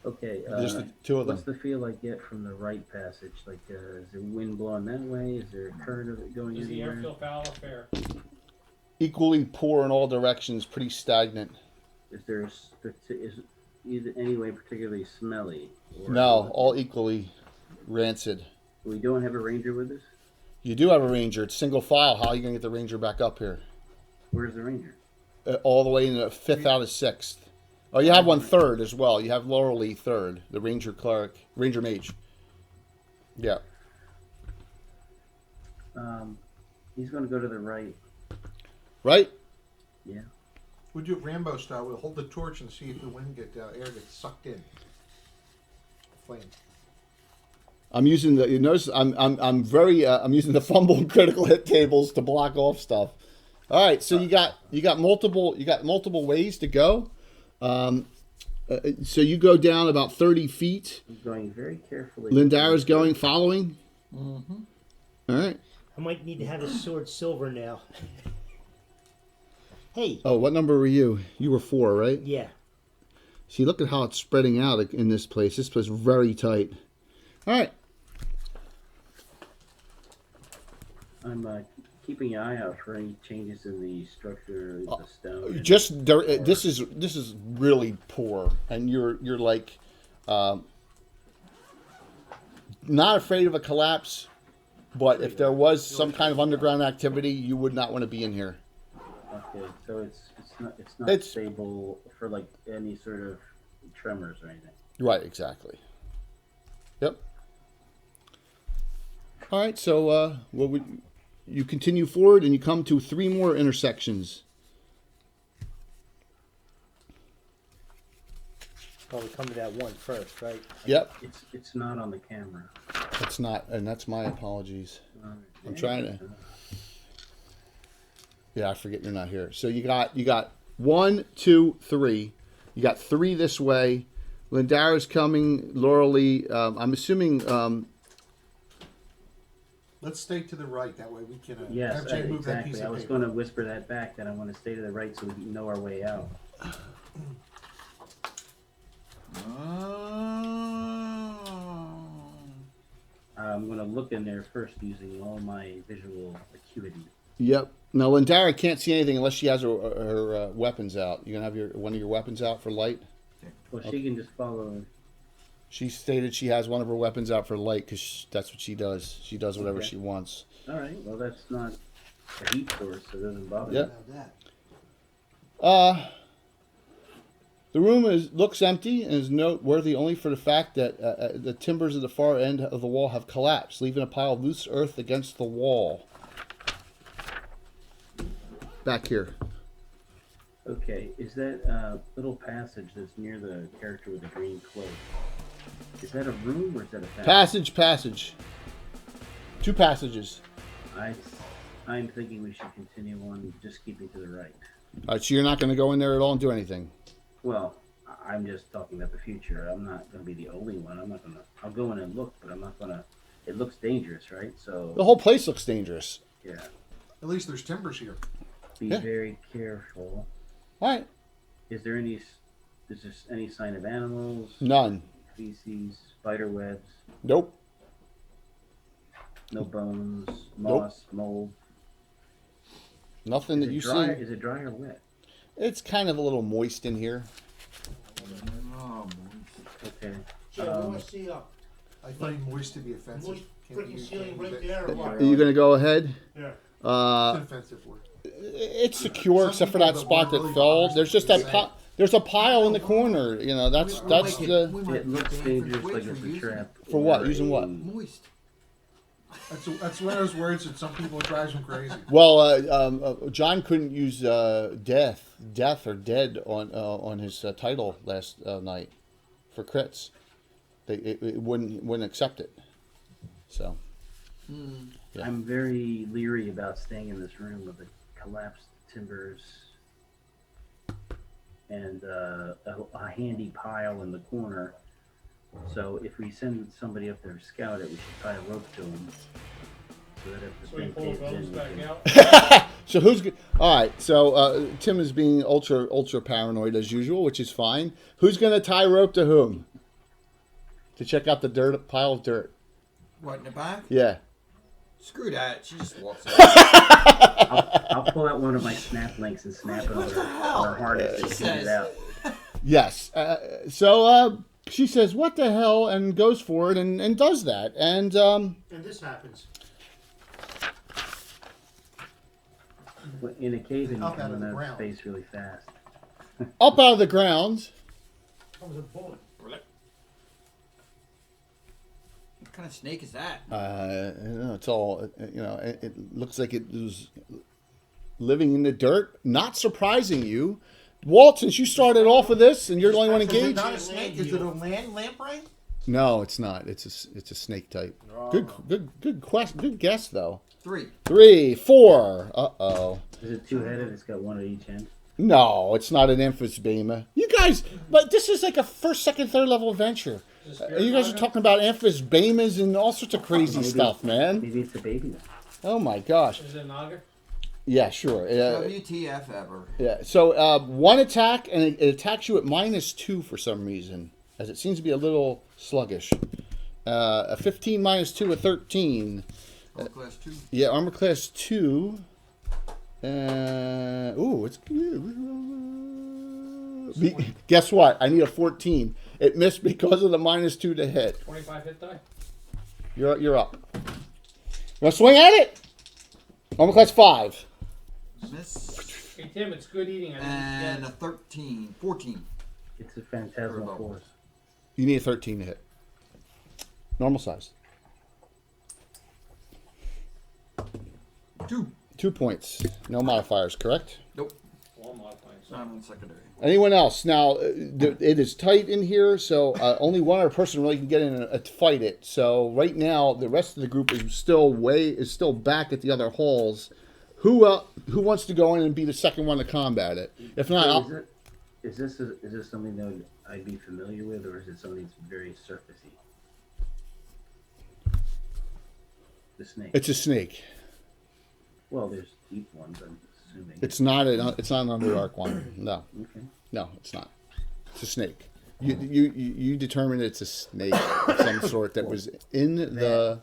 Okay. Just the 2 of them. What's the feel I get from the right passage? Like, is there wind blowing that way? Is there a current of it going Does the air anywhere? feel foul or fair? Equally poor in all directions. Pretty stagnant. Is there is either any way particularly smelly? Or No, all equally rancid. We don't have a ranger with us. You do have a ranger. It's single file. How are you gonna get the ranger back up here? Where's the ranger? All the way in the 5th out of 6th. Oh, you have one third as well. You have Laurel Lee third, the ranger cleric, ranger mage. Yeah. He's going to go to the right. Right? Yeah. We'll do it Rambo style. We'll hold the torch and see if the wind air gets sucked in. Flame. I'm using the. You notice I'm using the fumble and critical hit tables to block off stuff. All right, so you got multiple ways to go. So you go down about 30 feet. I'm going very carefully. Lindara's going, following. Mm-hmm. All right. I might need to have his sword silver now. Hey. Oh, what number were you? You were 4, right? Yeah. See, look at how it's spreading out in this place. This place is very tight. All right. I'm keeping an eye out for any changes in the structure of the stone. Just this is really poor, and you're like not afraid of a collapse, but if there was some kind of underground activity, you would not want to be in here. Okay, so it's not stable for like any sort of tremors or anything. Right, exactly. Yep. All right, so you continue forward and you come to 3 more intersections. Probably come to that one first, right? Yep. It's not on the camera. It's not, and that's my apologies. I'm trying to. Yeah, I forget you're not here. So you got 1, 2, 3. You got 3 this way. Lindara's coming. Laurel Lee. I'm assuming. Let's stay to the right. That way we can Yes, have Jay move that piece exactly. I of was paper. going to whisper that back, that I want to stay to the right so we can know our way out. I'm going to look in there first using all my visual acuity. Yep. Now Lindara can't see anything unless she has her weapons out. You gonna have one of your weapons out for light? Well, she can just follow. She stated she has one of her weapons out for light because that's what she does. She does whatever Okay. she wants. All right. Well, that's not a heat source, so it doesn't bother Yep. me. The room looks empty and is noteworthy only for the fact that the timbers at the far end of the wall have collapsed, leaving a pile of loose earth against the wall. Back here. Okay. Is that little passage that's near the character with the green cloak? Is that a room or is that a passage? Passage. 2 passages. I'm thinking we should continue on, just keeping to the right. All right, so you're not going to go in there at all and do anything? Well, I'm just talking about the future. I'm not going to be the only one. I'm not going to. I'll go in and look, but I'm not going to. It looks dangerous, right? So. The whole place looks dangerous. Yeah. At least there's timbers here. Be Yeah. very careful. All right. Is there any sign of animals? None. Feces, spider webs, Nope. no bones, moss, mold. Nothing that you dry, see. Is it dry or wet? It's kind of a little moist in here. Okay. Jay, what do I see up? I find moist to be offensive. Moist Can't freaking use- ceiling can't right use there, that. or what? Are you going to go ahead? Yeah. It's an offensive word. It's secure Some except for people that that spot were that really fell. honest There's just would that say- there's a pile in the corner. You know, that's the It looks dangerous, like it's a trap. For what? or Using what? Moist. That's one of those words that some people drives them crazy. Well, John couldn't use death or dead on his title last night for crits. It wouldn't accept it. So. Yeah. I'm very leery about staying in this room with the collapsed timbers and a handy pile in the corner. So if we send somebody up there to scout it, we should tie a rope to them. So that if the So we thing pull caves the bones in, we back can... out. So all right? So Tim is being ultra paranoid as usual, which is fine. Who's going to tie rope to whom? To check out the pile of dirt. What, in the back? Yeah. Screw that. She just walks out. I'll pull out one of my snap links and snap it on her harness and get it out. Yes. So she says, "What the hell?" and goes for it and does that. And And this happens. In a cave, and you Up out come of in the that ground. space really fast. up out of the ground. Comes a bullet. What kind of snake is that? It's all it looks like it was living in the dirt. Not surprising you, Walt. Since you started off with this, and you're the only one Is it engaged. not a snake? Is it a land lamprey? No, it's not. It's a snake type. Good question. Good guess though. 3. 3, 4. Uh-oh. Is it two-headed? It's got one at each end. No, it's not an Amphisbaema. You guys, but this is like a first, second, third level adventure. Is it Spirit You guys are Naga? talking about Amphisbaemas and all sorts of crazy stuff, man. Maybe it's a baby then. Oh my gosh. Is it Naga? Yeah, sure. WTF ever. Yeah. So one attack, and it attacks you at -2 for some reason, as it seems to be a little sluggish. A 15 -2, a 13. Class 2. Yeah, armor class 2. Ooh, it's good. Guess what? I need a 14. It missed because of the -2 to hit. 25 hit die? You're up. You want to swing at it? Armor class 5. Miss. Hey, Tim, it's good eating. I And didn't a 13. 14. It's a phantasmal Very force. You need a 13 to hit. Normal size. 2. 2 points. No modifiers, correct? Nope. Well, I'm modifying. So. I'm on secondary. Anyone else? Now, it is tight in here, so only one other person really can get in to fight it. So right now, the rest of the group is still back at the other halls. Who wants to go in and be the second one to combat it? If not, I'll, Is this something that I'd be familiar with, or is it something that's very surfacey? The snake. it's a snake. Well, there's deep ones, I'm assuming. It's not an Underdark one. No, Okay. no, it's not. It's a snake. You determined it's a snake of some sort that was in the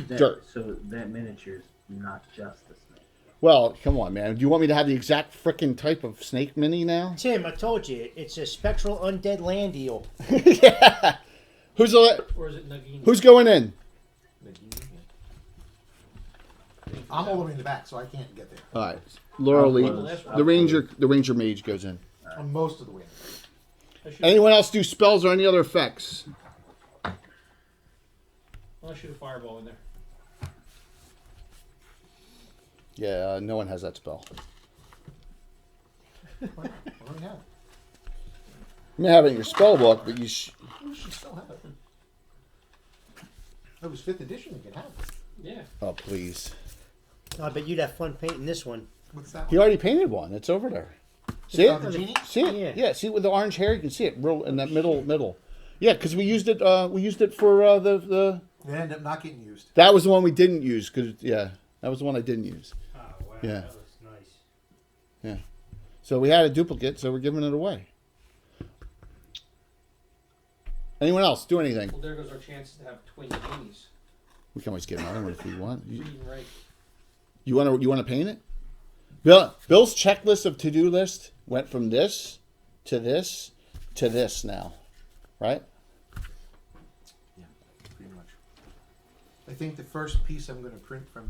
dirt. So that miniature's not just a snake. Well, come on, man. Do you want me to have the exact frickin' type of snake mini now? Tim, I told you, it's a spectral undead land eel. Yeah. Or is it Nagini? Who's going in? Nagini? I'm all the way in the back, so I can't get there. All right, Laura Lee, close. the ranger mage goes in. I'm most of the way. I shoot, Anyone else do spells or any other effects? I'll shoot a fireball in there. Yeah, no one has that spell. Why not? Why don't we have it? You may have it in your spell book, but We should still have it. It was 5th edition. We could have it. Yeah. Oh, please. I bet you'd have fun painting this one. What's that He one? already painted one. It's over there. See Oh, it? the genie? See it? Yeah. Yeah. See it with the orange hair? You can see it real in that middle. Yeah, because we used it. We used it for the. It ended up not getting used. That was the one we didn't use. Cause that was the one I didn't use. Oh, wow. Yeah. That looks nice. Yeah. So we had a duplicate, so we're giving it away. Anyone else do anything? Well, there goes our chances to have twin minis. We can always get another one if we want. Read and write. You want to paint it? Bill's checklist of to-do list went from this to this to this now, right? Yeah, pretty much. I think the first piece I'm going to print from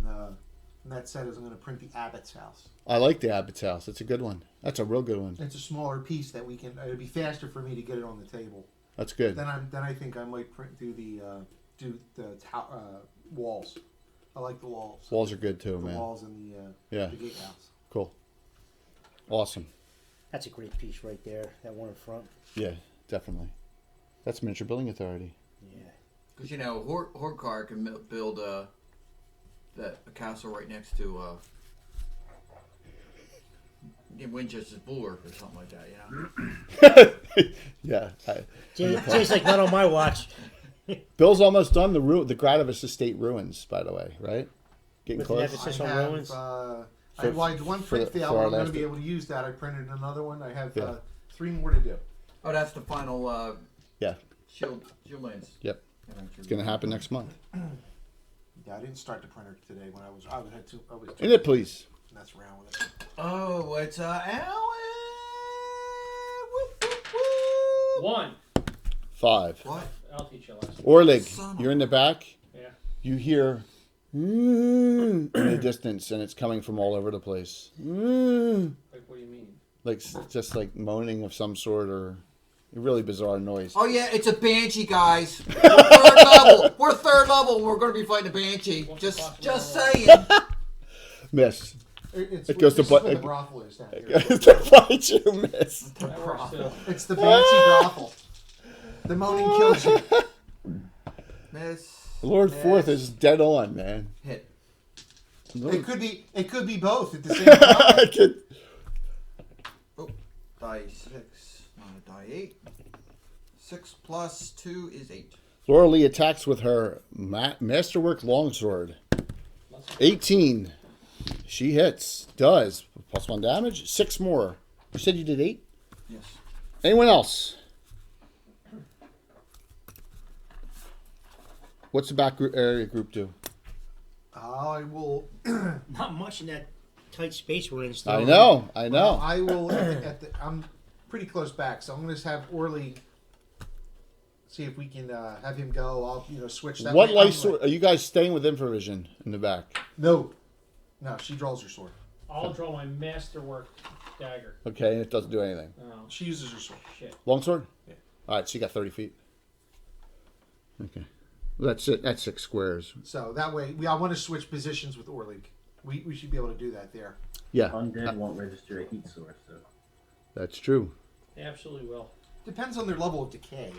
that set is I'm going to print the Abbot's house. I like the Abbot's house. It's a good one. That's a real good one. It's a smaller piece that we can. It'll be faster for me to get it on the table. That's good. Then I think I might do the walls. I like the walls. Walls are good too, The man. walls in Yeah, the gatehouse. cool. Awesome. That's a great piece right there. That one in front. Yeah, definitely. That's Miniature Building Authority. Yeah. Because, Hordcar can build a castle right next to Winchester's Bulwark or something like that, Yeah. Jay's like, not on my watch. Bill's almost done the Gradivus Estate ruins, by the way, right? Getting With close. emphasis on I have, ruins? I For- had one for print the- fail. for our I'm going to last- be able to use that. I printed another one. I have Yeah. 3 more to do. Oh, that's the final Yeah. Shield Lands. Yep. adventure. It's going to happen next month. Yeah, I didn't start the printer today when I was too In it, please. mess around with it. Oh, it's Alan! Woo, woo, woo. 1. 5. What? I'll teach you a lesson. Orlig, Son of you're in the back. Yeah. You hear in the distance, and it's coming from all over the place. Like, what do you mean? Like just like moaning of some sort, or a really bizarre noise. Oh yeah, it's a banshee, guys. We're third level. We're third level. And we're going to be fighting a banshee. Just saying. Miss. It's It goes to this is where butt- the brothel is down here. To fight you, miss. That works too. It's the fancy brothel. The moaning kills you. Miss. Lord Miss. Fourth is dead on, man. Hit. It could be both at the same time. I could- Die 6, not a die 8. 6 plus 2 is 8. Laura Lee attacks with her Masterwork Longsword. 18. She hits. Does. +1 damage. 6 more. You said you did 8? Yes. Anyone else? What's the back area group do? I will. Not much in that tight space we're in. Still. I know. Well, I will. I'm pretty close back, so I'm going to have Orly. See if we can have him go. I'll switch that. What way. light sword? Are you guys staying with Infravision in the back? No, she draws her sword. I'll draw my masterwork dagger. Okay, and it doesn't do anything. Oh, She uses her sword. shit. Longsword? Yeah. All right, so you got 30 feet. Okay. Well, that's it. That's 6 squares. So that way, I want to switch positions with Orly. We should be able to do that there. Yeah, Undead won't register a heat source, so. that's true. They absolutely will. Depends on their level of decay.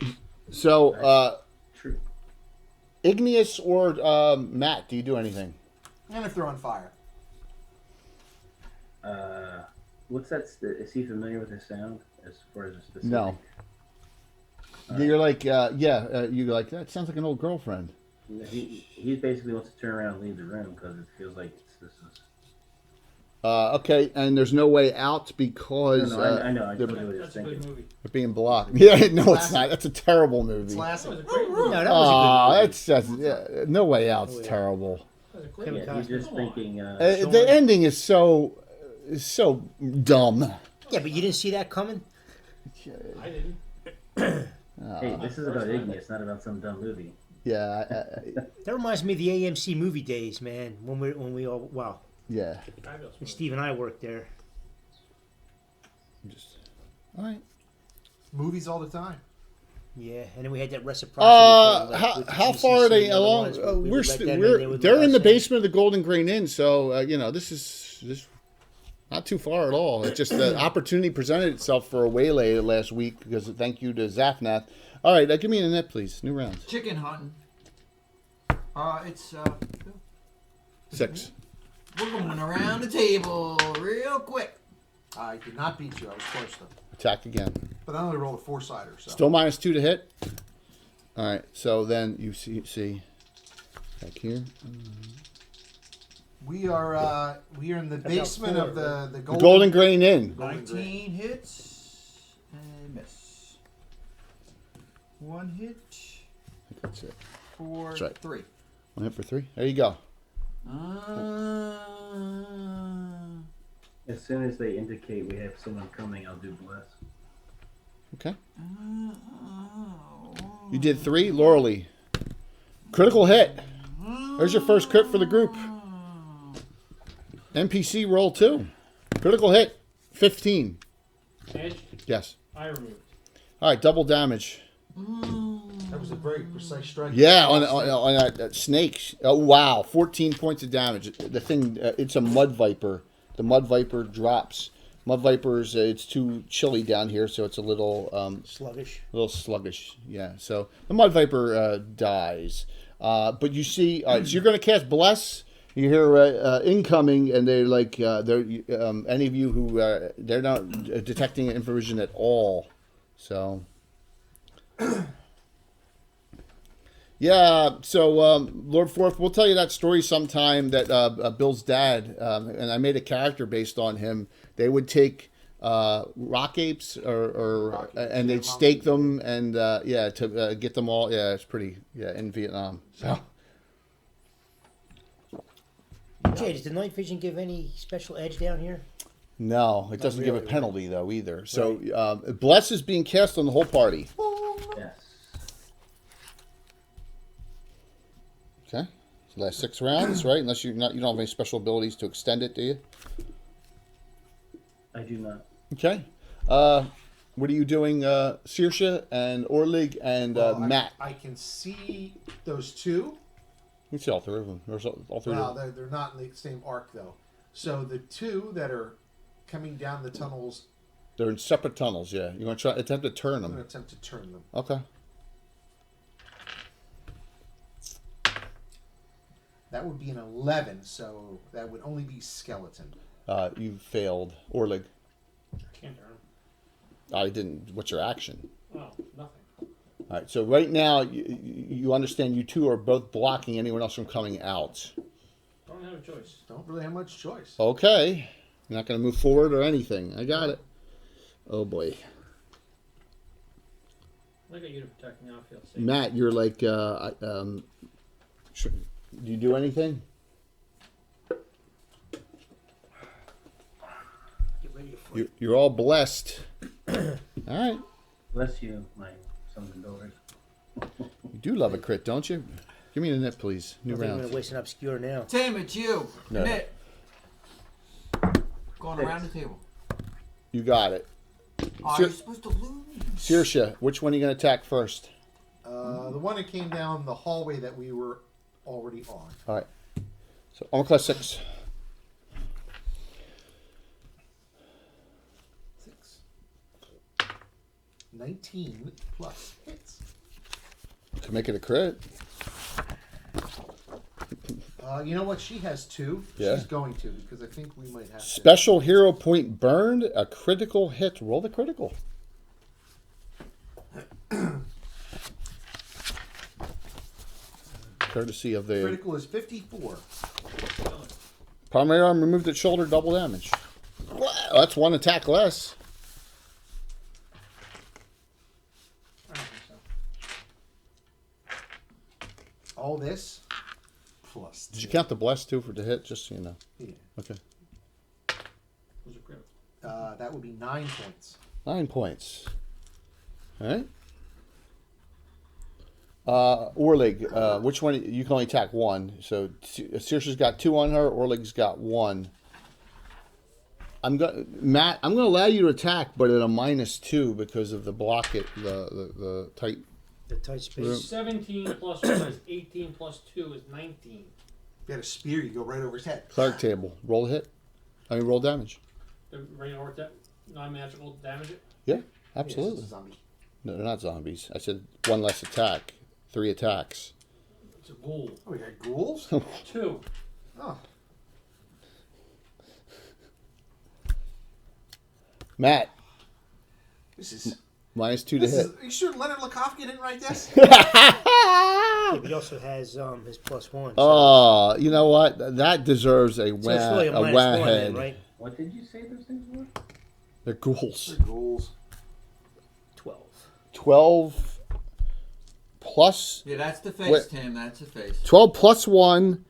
So, True. Igneous or Matt, do you do anything? And if they're on fire. What's that? Is he familiar with the sound as far as a specific? No. You're like, you're like, that sounds like an old girlfriend. He basically wants to turn around and leave the room because it feels like this is. Okay, and there's no way out because I know. I they're, totally was That's a thinking. good movie. they're being blocked. Yeah, no, it's not. That's a terrible movie. It's That last. was a great movie. No, that Oh, was that's no way out's Oh, yeah. terrible. That was a great Yeah, movie. you're just Come on. thinking. The ending is so dumb. a good. Yeah, but you didn't see that coming. I didn't. Hey, this is about Igneous, not about some dumb movie. Yeah, That reminds me of the AMC movie days, man. When we all yeah. Fabulous when movie. Steve and I worked there. Just all right. Movies all the time. Yeah, and then we had that reciprocity. thing, like, with the How far are GCC they and other along? ones, we would We're let them in, they would they're let in the us basement of the Golden Grain Inn, so this is not too far at all. It's just the opportunity presented itself for a waylay last week because thank you to Zafnath. All right, give me a net, please. New round. Chicken hunting. It's 6. we're going around the table real quick. I did not beat you. I was close though. Attack again. But I only rolled a 4-sider. So. Still -2 to hit. All right, so then you see back here. We are in the basement of the Golden Grain Inn. 19 hits and miss. 1 hit. I think that's it. 4, That's right. 3. 1 hit for 3. There you go. As soon as they indicate we have someone coming, I'll do bless. Okay. You did 3, Lauralee. Critical hit. There's your first crit for the group. NPC roll 2. Critical hit. 15. Edge, Yes. I removed. All right, double damage. That was a very precise strike. Yeah, on that snake. Oh, wow. 14 points of damage. The thing, it's a mud viper. The mud viper drops. Mud vipers, it's too chilly down here, so it's a little Sluggish. sluggish. Yeah, so the mud viper dies. But you see, so you're going to cast Bless. You hear incoming, and they're like, any of you who they're not detecting infravision at all. So, yeah. So Lord Forth, we'll tell you that story sometime. That Bill's dad, and I made a character based on him. They would take rock apes, and they'd stake them, and to get them all. Yeah, it's pretty. Yeah, in Vietnam. So. Jay, does the night vision give any special edge down here? No, it doesn't give a really, penalty though either. So Bless is being cast on the whole party. Yes. Okay, so last 6 rounds, right? Unless you don't have any special abilities to extend it, do you? I do not. Okay. What are you doing, Saoirse and Orlig and Matt? I can see those two. You can see all 3 of them. There's all 3 Well, of them. they're not in the same arc though. So the 2 that are coming down the tunnels, They're in separate tunnels. Yeah, you're gonna attempt to turn I'm going to them. attempt to turn them. Okay. That would be an 11, so that would only be skeleton. You failed, Orlig. Can't turn him. I didn't. What's your action? Oh, nothing. All right. So right now, you understand you two are both blocking anyone else from coming out. Don't have a choice. Don't really have much choice. Okay. You're not going to move forward or anything. I got it. Oh boy. I got you to protect me. I feel safe. Matt, you're like, do you do anything? Get ready for You're all blessed. All right. Bless you, my sons and daughters. You do love a crit, don't you? Give me the net, please. New I think I'm round. gonna waste an obscure now. Tim, it's you. No. Nick. Going around the table. You got it. Oh, Sure. you're supposed to lose. Saoirse, which one are you going to attack first? The one that came down the hallway that we were already on. All right. So armor class 6. 6. 19 plus hits. To make it a crit. You know what? She has 2. Yeah. She's going to, because I think we might have to. Special hero point burned. A critical hit. Roll the critical. Courtesy of the Critical is 54. primary arm removed at shoulder, double damage. Wow, that's one attack less. I don't think so. All this plus. Did you count the bless too for the hit? Just so you know. Yeah. Okay. Those are critical. That would be 9 points. 9 points. All right. Orlig, which one? You can only attack one. So Saoirse's got 2 on her. Orlig's got 1. Matt, I'm gonna allow you to attack, but at a -2 because of the block it, the tight. The tight space. 17 plus 1 is 18 plus 2 is 19. If you had a spear, you go right over his head. Cleric table. Roll a hit. Roll damage. The rain or that non-magical damage it. Yeah, Yes, absolutely. it's a zombie. No, they're not zombies. I said 1 less attack. 3 attacks. It's a ghoul. Oh, we got ghouls? 2. Oh. Matt, This is. -2 to This hit. is. Are you sure Leonard Lakofsky didn't write this? Yeah, he also has his +1. So, Oh, you know what? That deserves a so it's really a wah -1 head. then, right? What did you say those things were? They're ghouls. They're ghouls. 12. 12 plus Yeah, that's the face, Wait. Tim. That's the face. 12 plus 1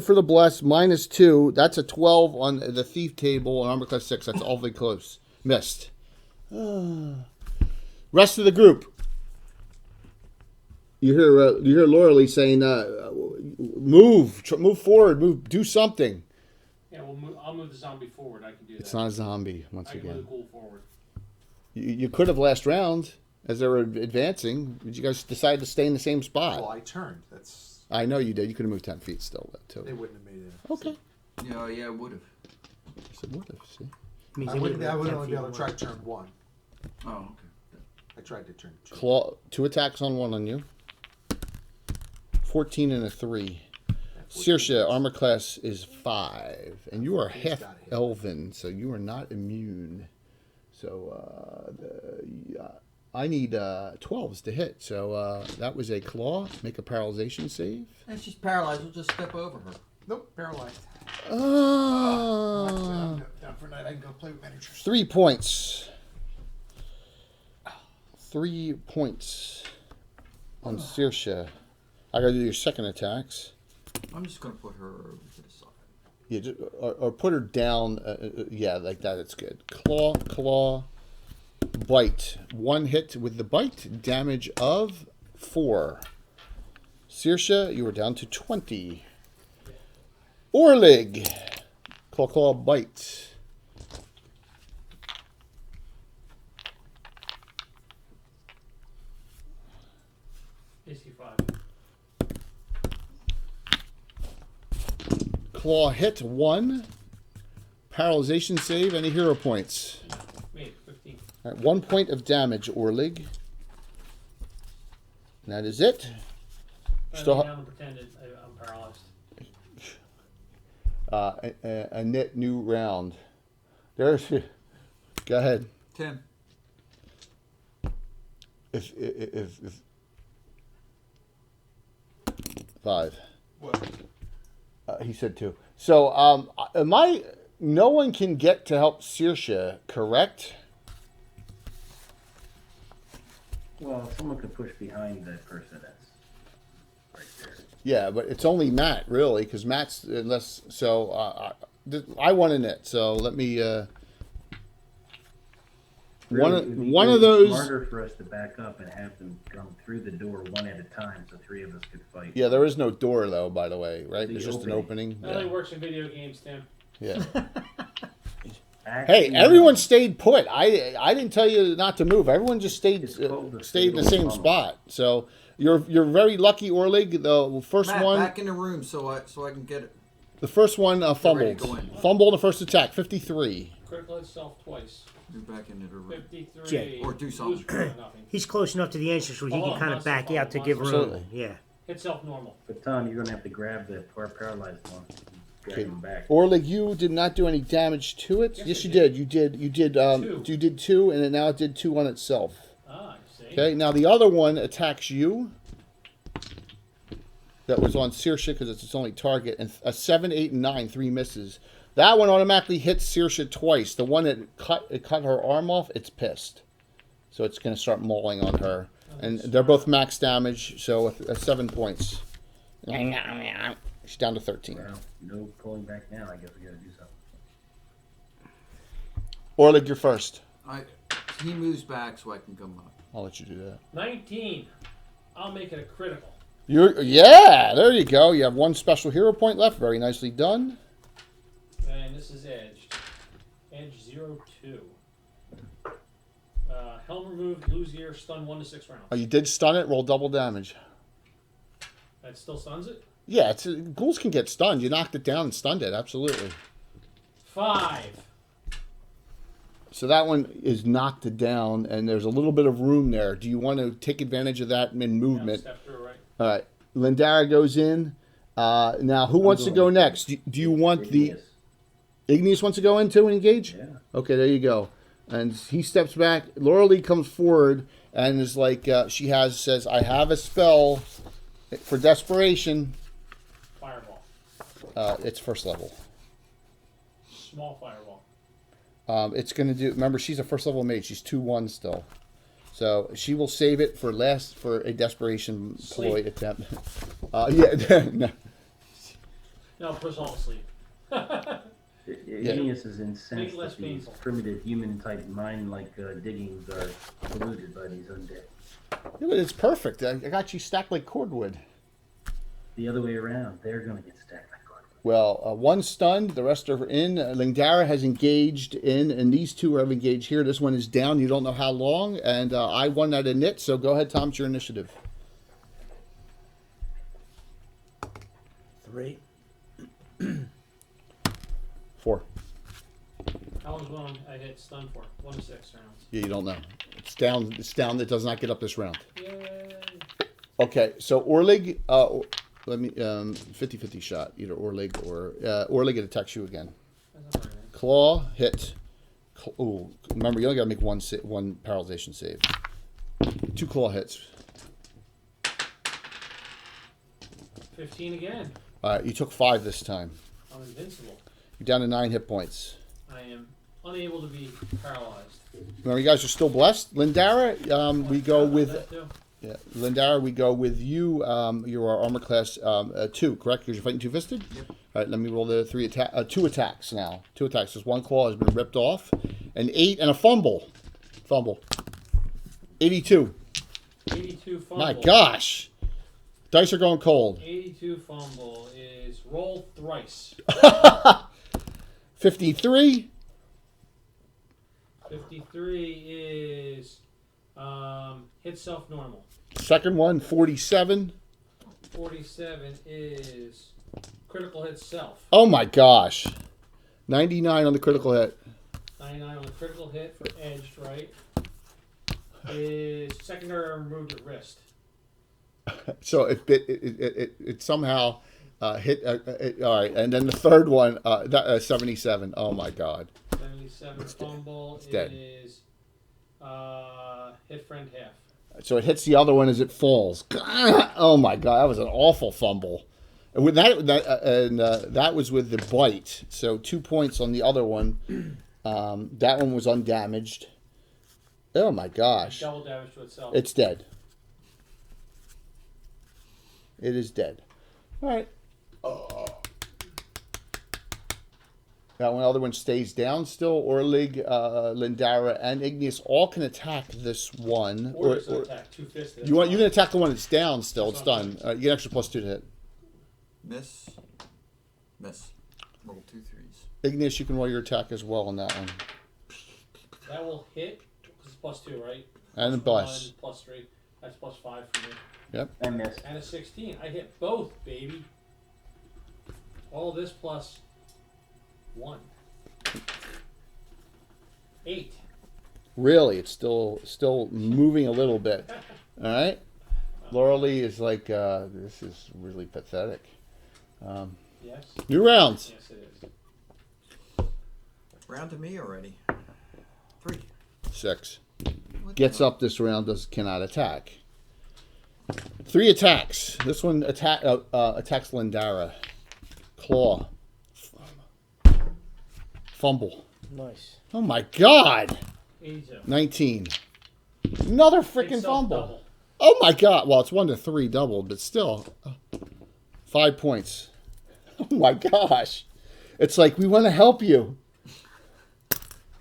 for the bless, -2. That's a 12 on the thief table on armor class 6. That's awfully close. Missed. Rest of the group. You hear Laura Lee saying, "Move forward, do something." Yeah, I'll move the zombie forward. I can do that. It's not a zombie once I can move the again. ghoul forward. You could have last round as they were advancing, but you guys decided to stay in the same spot. Well, I turned. That's. I know you did. You could have moved 10 feet still, too. They wouldn't have made it. Okay. Yeah, it would have. Yes, it would have, see? Means I they wouldn't. would've I would been only 10 be able feet to try away. turn 1. Oh, okay. I tried to turn 2. Claw, 2 attacks on 1 on you. 14 and a 3. Saoirse, armor class is 5, and you are He's half got it. elven, so you are not immune. So I need 12s to hit. So that was a claw. Make a paralyzation save. And she's paralyzed. We'll just step over her. Nope, paralyzed. Oh, I'm down for a night. I can go play with miniatures. 3 points. 3 points on Saoirse. I gotta do your second attacks. I'm just going to put her over to the side. Yeah, or put her down. Yeah, like that. It's good. Claw, bite. 1 hit with the bite. Damage of 4. Saoirse, you are down to 20. Orlig, claw, bite. AC 5. Claw hit 1. Paralyzation save. Any hero points? Made 15. All right, 1 point of damage, Orlig. And that is it. Still I'm down and pretended I'm paralyzed. a net new round. There's. Go ahead. Tim, if 5. What? He said 2. So, am I? No one can get to help Saoirse, correct? Well, someone could push behind that person that's right there. Yeah, but it's only Matt, really, because Matt's unless. So, I want in it. So let me. One of those. It's smarter for us to back up and have them come through the door one at a time, so 3 of us could fight. Yeah, there is no door though. By the way, right? The There's just an opening. That only works in video games, Tim. Yeah. Actually, Hey, everyone stayed put. I didn't tell you not to move. Everyone just stayed It's called the stayed in the fatal same funnel. spot. So you're very lucky, Orlig. The first Matt, one, back in the room so I can get it. the first one ready to fumbled. go in. Fumbled the first attack. 53. Critical itself twice. Move back into the room. 53. Jay. Or do something. Lose for nothing. He's close enough to the entrance where he Oh, can kind of must back follow, out to must give room. Absolutely. Yeah. Hit self normal. But Tom, you're gonna have to grab the paralyzed one and drag Okay. him back. Orlig, you did not do any damage to it. Yes, Yes, I you did. did. You did. You did. Two. You did 2, and then now it did 2 on itself. Ah, I see. Okay. Now the other one attacks you. That was on Saoirse because it's its only target, and a 7, 8, and 9, 3 misses. That one automatically hits Saoirse twice. The one that cut her arm off, it's pissed, so it's going to start mauling on her, and they're both max damage. So 7 points. She's down to 13. Well, no pulling back now. I guess we gotta do something. Orlig, you're first. He moves back so I can come up. I'll let you do that. 19. I'll make it a critical. Yeah, there you go. You have 1 special hero point left. Very nicely done. And this is edged. Edge 02. Helm removed, lose gear, stun 1 to 6 rounds. Oh, you did stun it. Roll double damage. That still stuns it? Yeah, ghouls can get stunned. You knocked it down and stunned it. Absolutely. 5. So that one is knocked down, and there's a little bit of room there. Do you want to take advantage of that in Yeah, movement? step through, right? All right. Lindara goes in. Now, who wants to go next? Do you want the... Igneous. Igneous wants to go in too and engage? Yeah. Okay, there you go. And he steps back. Laura Lee comes forward and is like, says, I have a spell for desperation. Fireball. It's first level. Small fireball. It's going to do, remember, she's a first level mage. She's 2-1 still. So she will save it for a desperation ploy Sleep. attempt. Yeah, no. No, push all asleep. Igneous is incensed less that these painful. primitive human-type mind-like diggings are polluted by these undead. Yeah, but it's perfect. I got you stacked like cordwood. The other way around, they're gonna get stacked like cardboard. Well, 1 stunned, the rest are in. Lingdara has engaged in, and these 2 have engaged here. This one is down. You don't know how long, and I won that init, so go ahead, Tom, it's your initiative. 3. 4. How was one I hit stun for? 1 to 6 rounds. Yeah, you don't know. It's down. It's down. It does not get up this round. Yay. Okay, so Orlig, let me 50-50 shot, either Orlig or Orlig. It attacks you again. That's not very nice. Claw hit. Oh, remember you only got to make one paralyzation save. 2 claw hits. 15 again. You took 5 this time. I'm invincible. You're down to 9 hit points. I am unable to be paralyzed. Remember, you guys are still blessed. Lindara, we go with That too. yeah, Lindara. We go with you. You are armor class 2, correct? Because you're fighting 2-fisted. Yep. All right, let me roll the 2 attacks now. 2 attacks. Just 1 claw has been ripped off. An 8 and a fumble. 82. 82 fumble. My gosh. Dice are going cold. 82 fumble is roll thrice. 53. 53 is hit self normal. Second one, 47. 47 is critical hit self. Oh my gosh. 99 on the critical hit. 99 on the critical hit for edged, right? Is secondary removed at wrist. So it somehow hit. All right, and then the third one, 77. Oh my God. 77 fumble dead. is hit friend half. So it hits the other one as it falls. Oh my god, that was an awful fumble. And with that was with the bite. So 2 points on the other one. That one was undamaged. Oh my gosh. Double damage to itself. It's dead. It is dead. All right. That one, other one stays down still. Orlig, Lindara, and Igneous all can attack this one. Or just attack 2 fists. You can attack the one that's down still. It's done. You get extra +2 to hit. Miss. Roll 2 3s. Igneous, you can roll your attack as well on that one. That will hit. It's +2, right? And a bless. +3. That's +5 for me. Yep. I miss. And a 16. I hit both, baby. All this +1. 8. Really, it's still moving a little bit. All right. Laura Lee is like, this is really pathetic. Yes. New rounds. Yes, it is. Round to me already. 3. 6. What Gets the- up this round, cannot attack. 3 attacks. This one attacks Lindara. Claw. Fumble. Nice. Oh my god. 82. 19. Another freaking Itself fumble. double. Oh my god. Well, it's 1 to 3 doubled, but still. 5 points. Oh my gosh. It's like, we want to help you.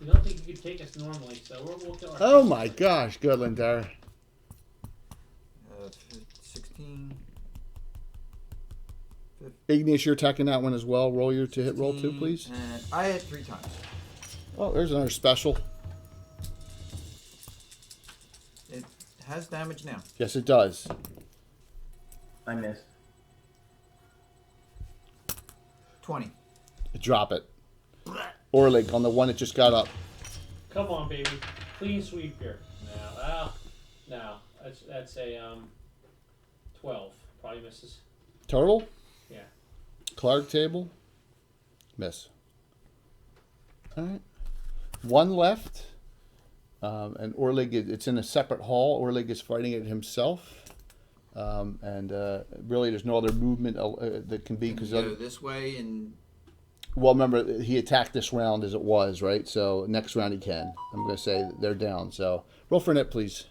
You don't think you could take us normally, so we'll kill our Oh my gosh. Good, Lindara. 16. Igneous, you're attacking that one as well. Roll your to hit roll 2, please. And I hit 3 times. Oh, there's another special. It has damage now. Yes, it does. I missed. 20. Drop it. Orlig on the one that just got up. Come on, baby. Clean sweep here. No. That's a 12. Probably misses. Total? Yeah. Clark table? Miss. Alright. 1 left. And Orlig, it's in a separate hall. Orlig is fighting it himself. Really, there's no other movement that can be. Can Because you go this way and well, remember, he attacked this round as it was, right? So next round he can. I'm going to say they're down. So roll for Annette, please.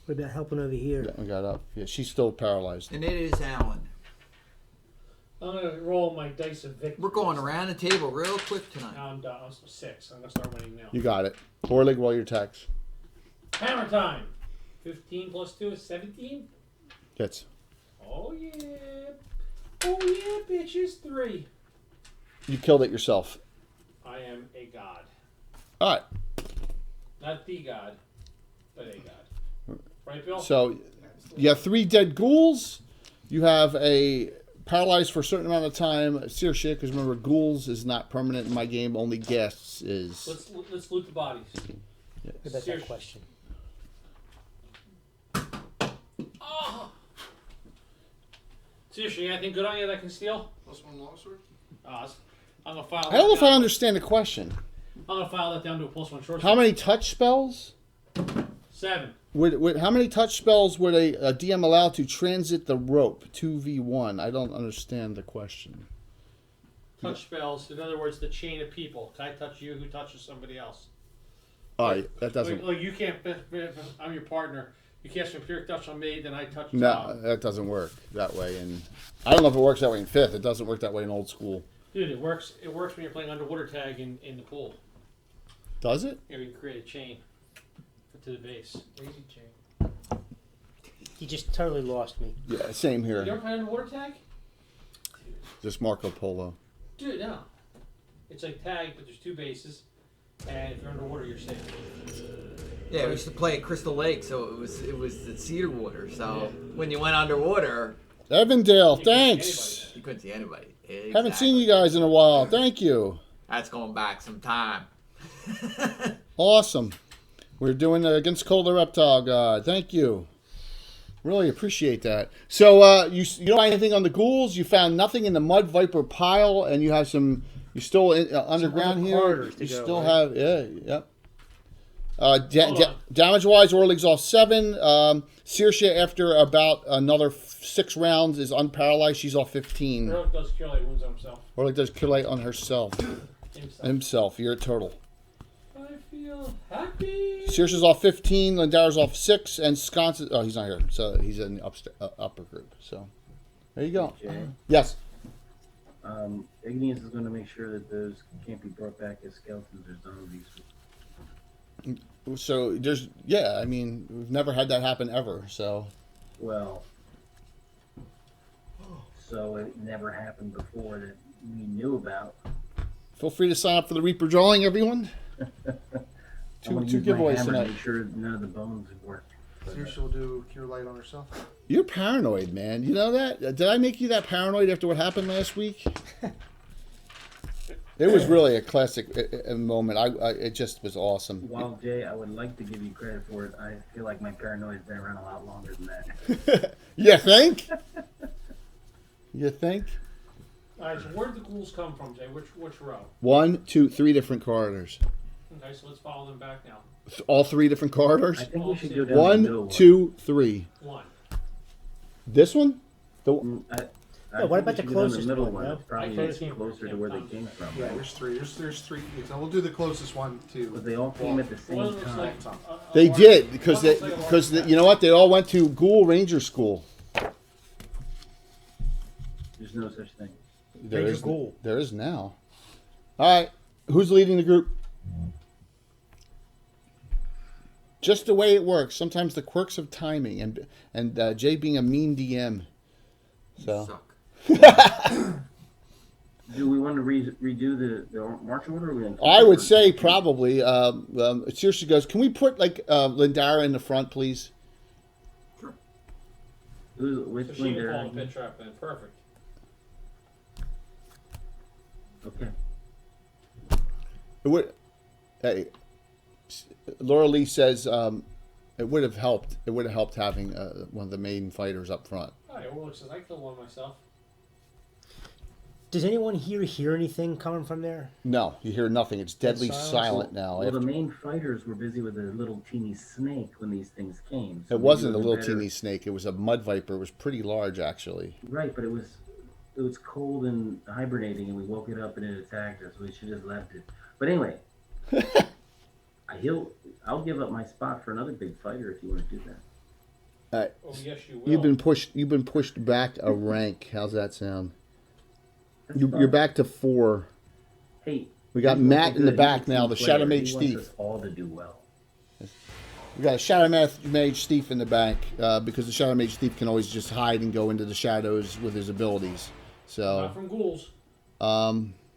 What about helping over here? I got up. Yeah, she's still paralyzed. it is Alan. I'm gonna roll my dice of victory. We're going around the table real quick tonight. Now I'm done. I'm 6. I'm gonna start winning now. You got it. Orlig, roll your attacks. Hammer time. 15 plus 2 is 17. Hits. Oh yeah. Oh yeah, bitches. 3. You killed it yourself. I am a god. All right. Not the god, but a god. Right, Bill? So you have 3 dead ghouls. You have a paralyzed for a certain amount of time. Seer shit, because remember, ghouls is not permanent in my game. Only guests is. Let's loot the bodies. What about Seriously. that question? Oh! Seriously, anything good on you that I can steal? +1 longsword? I'm gonna file. I don't know if that I down. understand the question. I'm gonna file that down to a +1 short. How many touch spells? 7. How many touch spells would a DM allow to transit the rope? 2v1. I don't understand the question. Touch spells. In other words, the chain of people. Can I touch you? Who touches somebody else? All right, that doesn't. Like you can't. I'm your partner. You cast a pure touch on me, then I touch you. No, that doesn't work that way. And I don't know if it works that way in 5th. It doesn't work that way in old school. Dude, it works. It works when you're playing underwater tag in the pool. Does it? Here, you can create a chain to the base. Lazy chain. You just totally lost me. Yeah, same You ever here. play underwater tag? Just Marco Polo. Dude, no. It's like tag, but there's 2 bases, and if you're underwater, you're safe. Yeah, we used to play at Crystal Lake, so it was the cedar water. So when you went underwater, Evandale, You couldn't see thanks. you couldn't see anybody. Haven't seen you guys in a while. Thank you. That's going back some time. Awesome. We're doing against Cold the Reptile God. Thank you. Really appreciate that. So you don't find anything on the ghouls. You found nothing in the Mud Viper pile, and you have some. You're still underground other here. corridors to You go, still right? have yep. Hold on. Damage-wise, Orlig's off 7. Saoirse, after about another 6 rounds, is unparalyzed. She's off 15. Greyhawk does cure light wounds on himself. Orlig does kill light on herself. Himself. You're a turtle. I feel happy. Saoirse's off 15. Lindara's off 6. And Sconce is... Oh, he's not here. So he's in the upper group. So there you go. Jay, Yes. Igneous is going to make sure that those can't be brought back as skeletons or zombies. So there's... Yeah, I mean, we've never had that happen ever. So... Well, so it never happened before that we knew about. Feel free to sign up for the Reaper drawing, everyone. I'm Two gonna use my giveaways hammer to tonight. make sure none of the bones have worked. Seriously, will do cure light on herself. You're paranoid, man. You know that? Did I make you that paranoid after what happened last week? It was really a classic moment. It just was awesome. While Jay, I would like to give you credit for it. I feel like my paranoia's been around a lot longer than that. You think? You think? All right, so where'd the ghouls come from, Jay? Which row? 1, 2, 3 different corridors. Okay, so let's follow them back now. All 3 different corridors? I think we should go down the middle 1, 2, 3. 1. This one? one. Yeah, what about think the we should go down closest middle one, one? no? It's probably I think closer to where they came from. Yeah, there's 3. There's 3. So we'll do the closest one to. But they all came at the One same looks time. like They large- did because one looks like a large cat. you know what? They all went to Ghoul Ranger School. There's no such thing. Ranger Ghoul. There is now. All right, who's leading the group? Just the way it works. Sometimes the quirks of timing and Jay being a mean DM. So Suck. Do we want to redo the march order? Or we gonna keep I it would first? say probably. Seriously goes. Can we put like Lindara in the front, please? Sure. Which So she one can fall there? in pit trap then. Perfect. Okay. It would. Hey, Laura Lee says it would have helped. It would have helped having one of the main fighters up front. All right, Orlick says I killed one myself. Does anyone here hear anything coming from there? No, you hear nothing. It's deadly Silence. silent now. Well, the main fighters were busy with a little teeny snake when these things came. So It wasn't a maybe little better- teeny snake. It was a mud viper. It was pretty large, actually. Right, but it was cold and hibernating, and we woke it up and it attacked us. We should have left it. But anyway, I'll give up my spot for another big fighter if you want to do that. Oh yes, you will. You've been pushed. You've been pushed back a rank. How's that sound? That's You're fine. back to 4. Hey, We got he's Matt looking in the good. back He's a now, team the player. Shadow He Mage wants Steve. us all to do well. We got a Shadow Mage Steve in the back because the Shadow Mage Steve can always just hide and go into the shadows with his abilities. So Not from ghouls.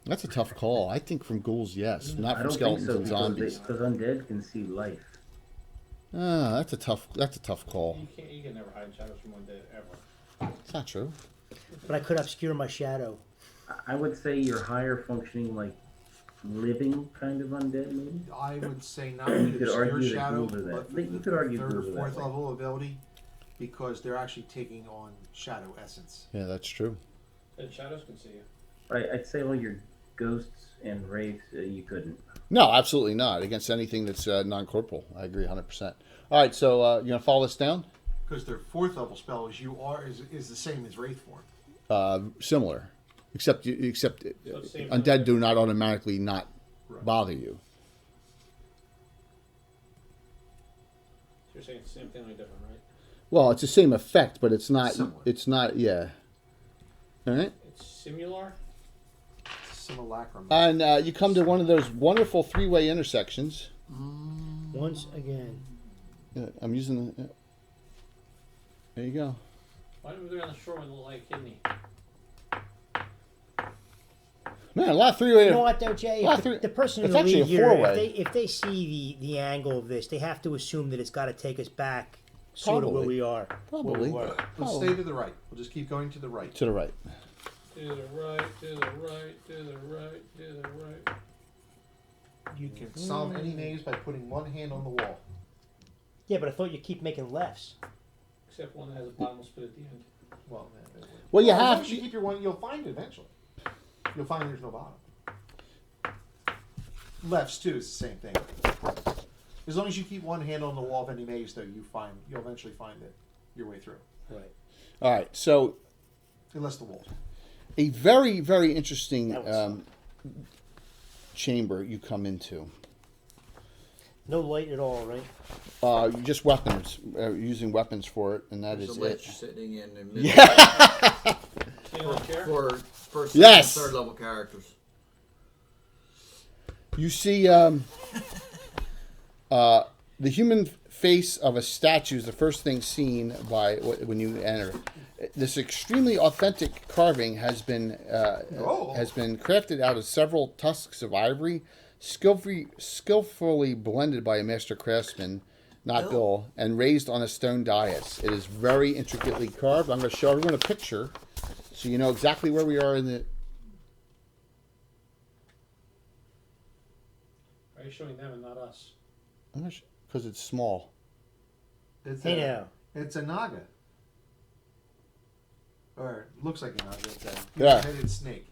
that's a tough call. I think from ghouls, yes, not I from don't think skeletons so and because zombies. because undead can see life. That's a tough call. You can never hide shadows from one dead ever. It's not true. But I could obscure my shadow. I would say you're higher functioning, like living kind of undead, maybe. I would say not only You could obscure argue that shadow, ghouls are that. but But you the could argue third or ghouls are that fourth way. level ability, because they're actually taking on shadow essence. Yeah, that's true. Dead shadows can see you. I'd say all your ghosts and wraiths, you couldn't. No, absolutely not. Against anything that's non-corporal. I agree 100%. All right, so you going to follow this down? Because their fourth level spell is the same as Wraith form. Similar. Except it's the same undead thing. do not automatically not Right. bother you. So you're saying it's the same thing, only different, right? Well, it's the same effect, but it's not. Similar. It's not. Yeah. All right. It's similar. Simulacrum. And you come to one of those wonderful 3-way intersections. Once again. I'm using the. There you go. Why did we go down the shore with a little like kidney? Man, a lot of 3-way. You know what though, Jay? Well, If the person in it's the actually lead a here, 4-way. if they see the angle of this, they have to assume that it's got to take us back sort of where Probably. we are. Probably. Where we were. We'll stay to the right. We'll just keep going to the right. To the right. To the right, to the right, to the right, to the right. You can solve any names by putting one hand on the wall. Yeah, but I thought you keep making lefts. Except one that has a bottomless pit at the end. Well, Well, you as long have. as you keep your one, you'll find it eventually. You'll find there's no bottom. Lefts too is the same thing. As long as you keep one hand on the wall of any maze, though, you'll eventually find it your way through. Right. All right, so Unless the walls. a very, very interesting That was- chamber you come into. No light at all, right? Just weapons, using weapons for it, and that There's is a lich it. sitting in the middle Sitting on a chair? for first, second, Yes! third level characters. You see the human face of a statue is the first thing seen when you enter. This extremely authentic carving has been crafted out of several tusks of ivory, skillfully blended by a master craftsman, not Bill, and raised on a stone dais. It is very intricately carved. I'm going to show everyone a picture so you know exactly where we are in the. Why are you showing them and not us? Because it's small. It's Hey now. It's a naga. Or looks like a naga. It's a Yeah. headed snake.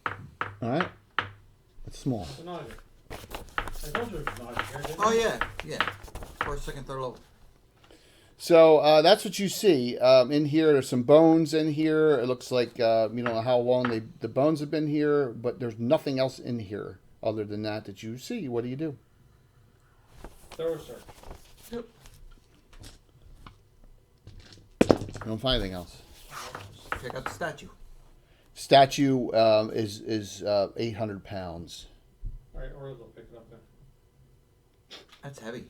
All right, it's small. It's an auger. I told you it was an auger here, didn't Oh I? yeah. First, second, third level. So that's what you see in here. There's some bones in here. It looks like you don't know how long the bones have been here, but there's nothing else in here other than that you see. What do you do? Thorough search. You don't find anything else. Check out the statue. Statue is 800 pounds. Alright, or they'll pick it up then. That's heavy.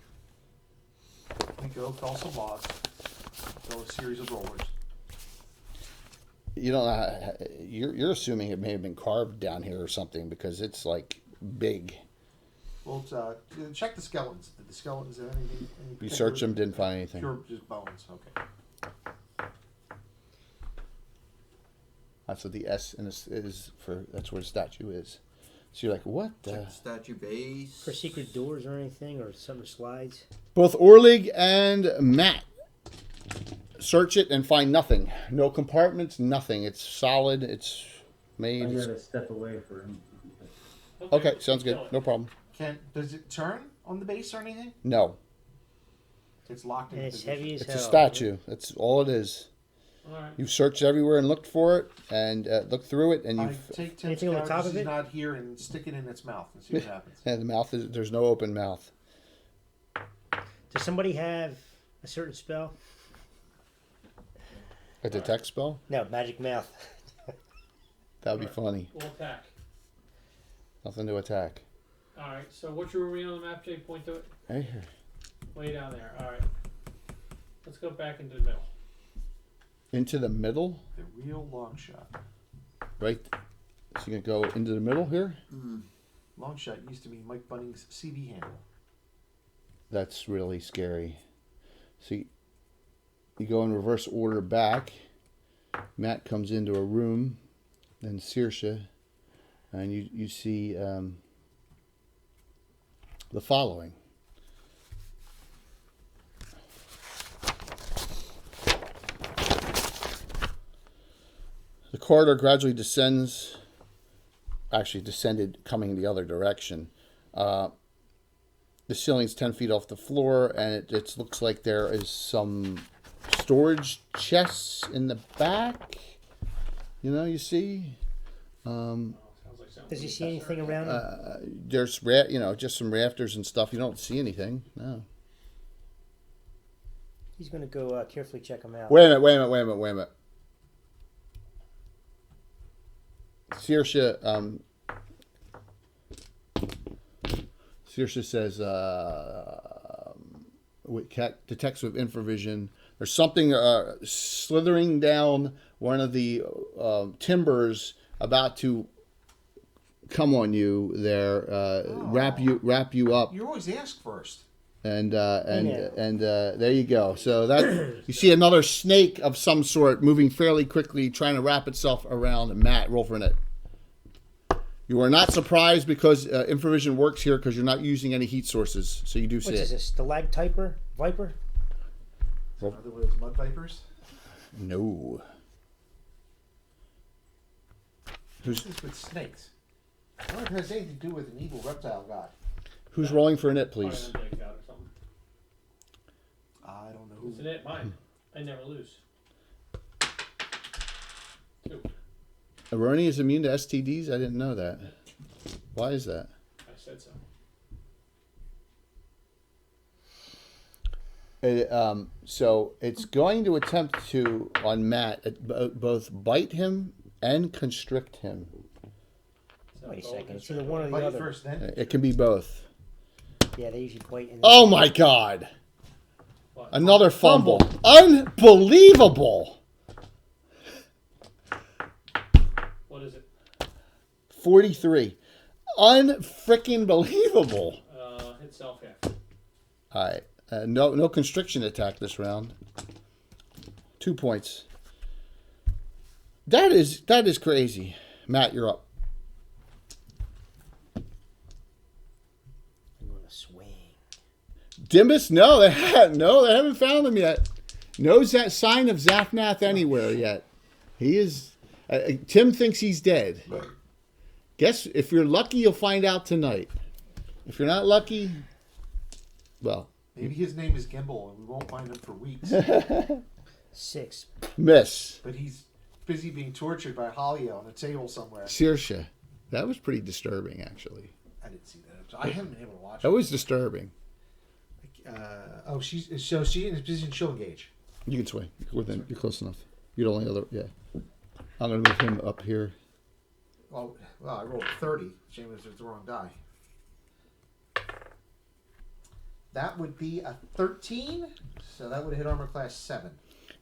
We go, call some logs. Go a series of rollers. You don't know. You're assuming it may have been carved down here or something because it's like big. Well, check the skeletons. Did the skeletons have anything? You searched them, didn't find anything. Pure just bones. Okay. That's what the S in this is for. That's where the statue is. So you're like, what? Check the statue base. For secret doors or anything, or some slides? Both Orlig and Matt search it and find nothing. No compartments, nothing. It's solid. It's made. I gotta step away for him. Okay, sounds good. No problem. Does it turn on the base or anything? No, It's locked in. And it's position. heavy as it's hell. a statue. That's all it is. Alright. You've searched everywhere and looked for it and looked through it, and I you've. take 10 Anything on the top characters of he's it? not here and stick it in its mouth and see what happens. And the mouth is. There's no open mouth. Does somebody have a certain spell? A detect spell? No, magic mouth. That would be funny. We'll attack. Nothing to attack. Alright, so what you were reading on the map, Jay? Point to it. Right here. Way down there. Alright. Let's go back into the middle. Into the middle, The real long shot. right? So you can go into the middle here. Long shot used to be Mike Bunning's CB handle. That's really scary. See, you go in reverse order back. Matt comes into a room, then Saoirse, and you see the following. The corridor gradually descended coming the other direction. The ceiling's 10 feet off the floor, and it looks like there is some storage chests in the back. You see? Sounds like something. Does he see anything around him? There's, just some rafters and stuff. You don't see anything. No. He's going to go carefully check him out. Wait a minute. Saoirse says, detects with infravision. There's something slithering down one of the timbers about to come on you there, wrap you up. You always ask first. And there you go. So that you see another snake of some sort moving fairly quickly, trying to wrap itself around Matt. Roll for it. You are not surprised because infravision works here because you're not using any heat sources, so you do see What is it. this? Stalactiper? Viper? Another one of those mud vipers. No. Who's this with snakes? What has anything to do with an evil reptile god? Who's rolling for a nit, Probably please? an breakout or something. I don't know who. Isn't it mine? I never lose. 2. Aroni is immune to STDs? I didn't know that. Why is that? I said so. So it's going to attempt to, on Matt, both bite him and constrict him. Is that Wait a gold second. It's constrictor? either one or the Bite other. first, then. It can be both. Yeah, they usually bite in. Oh my God! What? Another fumble. Unbelievable! What is it? 43. Unfreaking believable. Hit self half. All right. No constriction attack this round. 2 points. That is crazy. Matt, you're up. I'm gonna swing. Dimbus? No, they haven't found him yet. No sign of Zaphnath anywhere yet. He is. Tim thinks he's dead. Guess if you're lucky, you'll find out tonight. If you're not lucky, well, Maybe his name is Gimbal, and we won't find him for weeks. 6. miss. But he's busy being tortured by Holly on a table somewhere. Saoirse. That was pretty disturbing, actually. I didn't see that. I haven't been able to watch That it. was disturbing. She is busy. She'll engage. You can swing. You're close enough. You're the only other. Yeah. I'm gonna move him up here. Well, I rolled 30. Shame it's the wrong die. That would be a 13. So that would have hit armor class 7.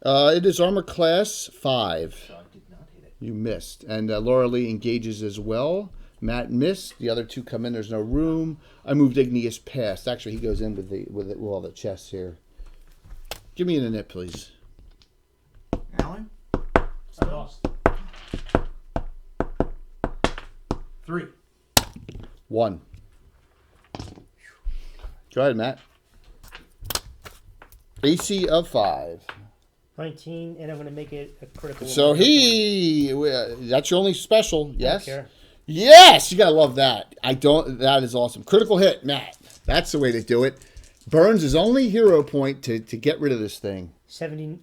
It is armor class 5. So I did not hit it. You missed. And Laura Lee engages as well. Matt missed. The other two come in. There's no room. I moved Igneous past. Actually, he goes in with all the chests here. Give me an init, please. Alan? I lost. 3. 1. Go ahead, Matt. AC of 5. 19, and I'm gonna make it a critical. So that's your only special, yes? Care. Yes, you gotta love that. That is awesome. Critical hit, Matt. That's the way to do it. Burns his only hero point to get rid of this thing. 79.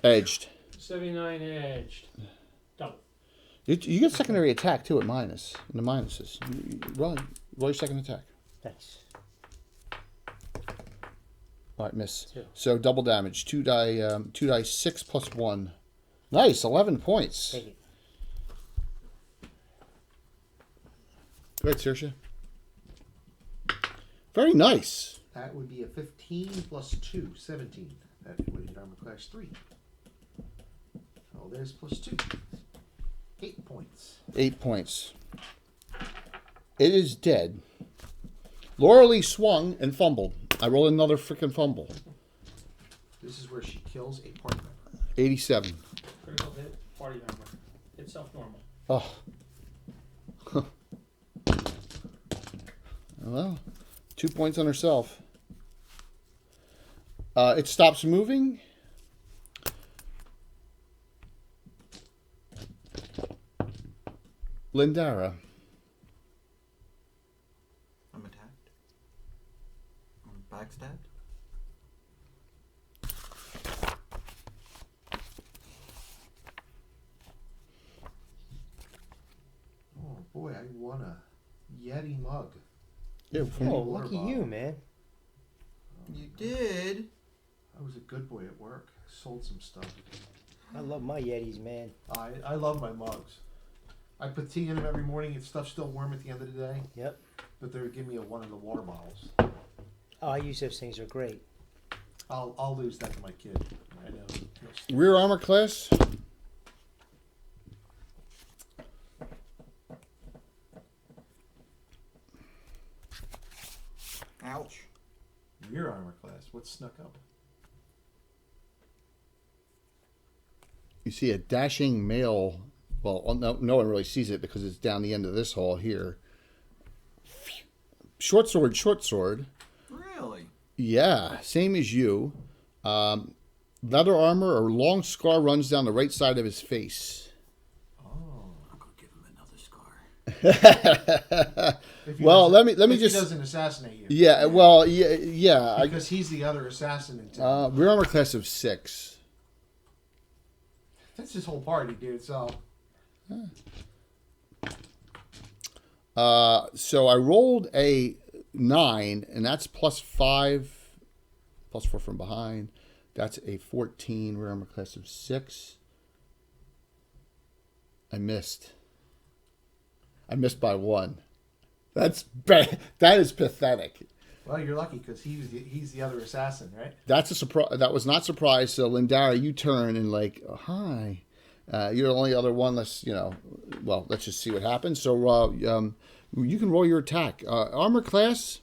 Edged. 79 edged. Double. You get secondary attack too at minus. In the minuses. Roll your second attack. Thanks. All right, miss. 2. So double damage. 2 die 6 plus 1. Nice, 11 points. Take it. Go ahead, Saoirse. Very nice. That would be a 15 plus 2, 17. That would hit armor class 3. Oh, there's plus 2. 8 points. 8 points. It is dead. Laura Lee swung and fumbled. I rolled another freaking fumble. This is where she kills a party member. 87. Critical hit. Party member. Hit self normal. Oh. Well, 2 points on herself. It stops moving. Lindara. I'm attacked. I'm backstabbed. Oh boy, I won a Yeti mug. Yeah, Oh, Water lucky bottle. you, man. You did. I was a good boy at work. Sold some stuff. I love my Yetis, man. I love my mugs. I put tea in them every morning. It's stuff's still warm at the end of the day. Yep. But they would give me one of the water bottles. Oh, I use those things. They're great. I'll lose that to my kid. I know. Rear armor class. Ouch. Rear armor class. What snuck up? You see a dashing male. Well, no one really sees it because it's down the end of this hall here. Short sword. Really? Yeah, same as you. Leather armor or long scar runs down the right side of his face. Oh. I'll go give him another scar. If he Well, let doesn't- me if just. he doesn't assassinate you. Yeah. Well. Yeah. Because he's the other assassin in town. We're armor class of 6. That's his whole party, dude. So So I rolled a 9, and that's +5, +4 from behind. That's a 14. We're armor class of 6. I missed. I missed by 1. That's bad. That is pathetic. well, you're lucky because he's the other assassin, right? That's a surprise. That was not surprise. So Lindara, you turn and like, oh, hi. You're the only other one. Let's let's just see what happens. So you can roll your attack. Armor class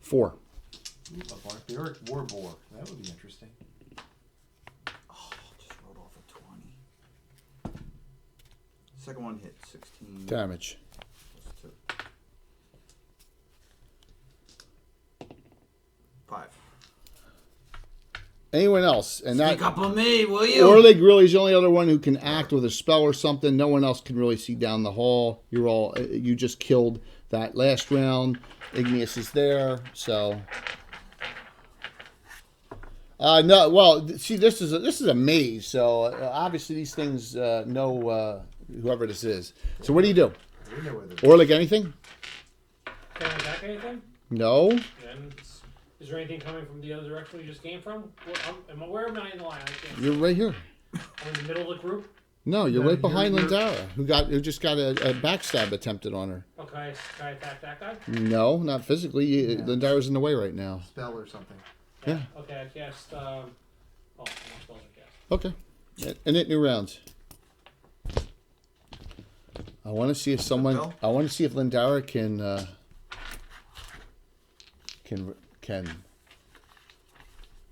4. Ooh, a barbaric war boar. That would be interesting. Oh, just rolled off a 20. Second one hit 16. Damage. Plus 2. 5. Anyone else? And Sneak that up on me, will you? Orlig really is the only other one who can act with a spell or something. No one else can really see down the hall. You just killed that last round. Igneous is there, so. No, well, see, this is a maze, so obviously these things know whoever this is. So what do you do? We know where they're Orlig, anything? Can I attack anything? No. Then is there anything coming from the other direction we just came from? Where am I in the line? I can't. You're right here. I'm in the middle of the group. No, you're No, right behind you're- Lindara, who just got a backstab attempted on her. Okay, can I attack that guy? No, not physically. Yeah. Lindara's in the way right now. spell or something. Yeah. Okay, I cast. Oh, my spells are cast. Okay. And it new rounds. I want to see if someone. Bill? I want to see if Lindara can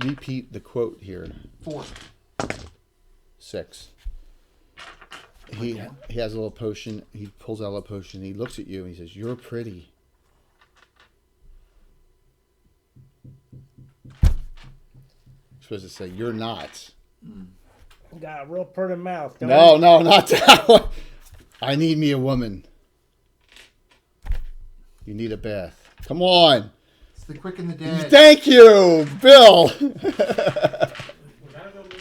repeat the quote here. 4. 6. He has a little potion. He pulls out a little potion. He looks at you and he says, "You're pretty." You're supposed to say, "You're not." You got a real pretty mouth. Don't No, you? no, not that one. I need me a woman. You need a bath. Come on. It's the quick and the dead. Thank you, Bill. Was that a real movie?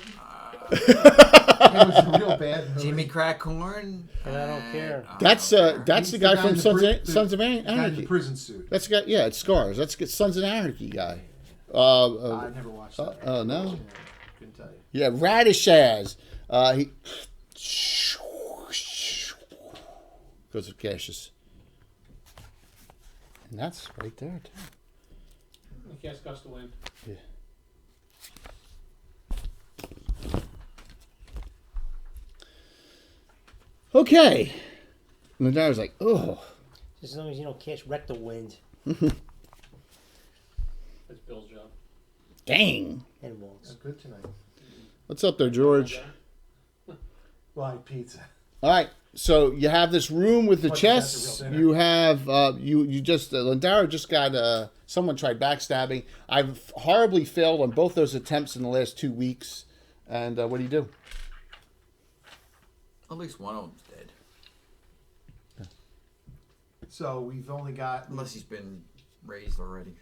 It was a real bad movie. Jimmy Crackhorn. And I don't care. That's the He's guy from in the Sons of guy in the Anarchy. prison suit. That's the guy. Yeah, it's Scars. That's the Sons of Anarchy guy. I never watched that. Oh no. Yeah, couldn't tell you. Yeah, Radishaz. He goes with Cassius. And that's right there, too. I cast Gust of Wind. Yeah. Okay. And the guy was like, oh. Just as long as you don't catch rectal wind That's Bill's job. Dang. and walls. That's good tonight. What's up there, George? Like pizza. All right. So you have this room with the Like that's chests. a real dinner. You have you just Lindara just got someone tried backstabbing. I've horribly failed on both those attempts in the last 2 weeks. And what do you do? At least one of them's dead. So we've only got. Unless he's been raised already.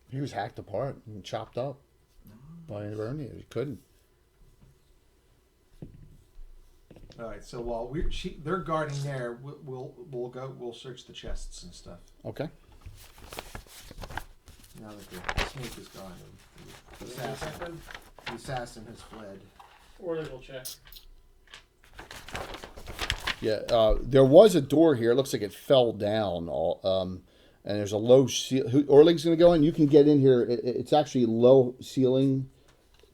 He was hacked apart and chopped up by Ernie. He couldn't. All right. So while they're guarding there, we'll search the chests and stuff. Okay. Now that the snake is gone, and the assassin has fled. Or they will check. Yeah. There was a door here. It looks like it fell down. And there's a low ceiling. Orlig's going to go in. You can get in here. It's actually low ceiling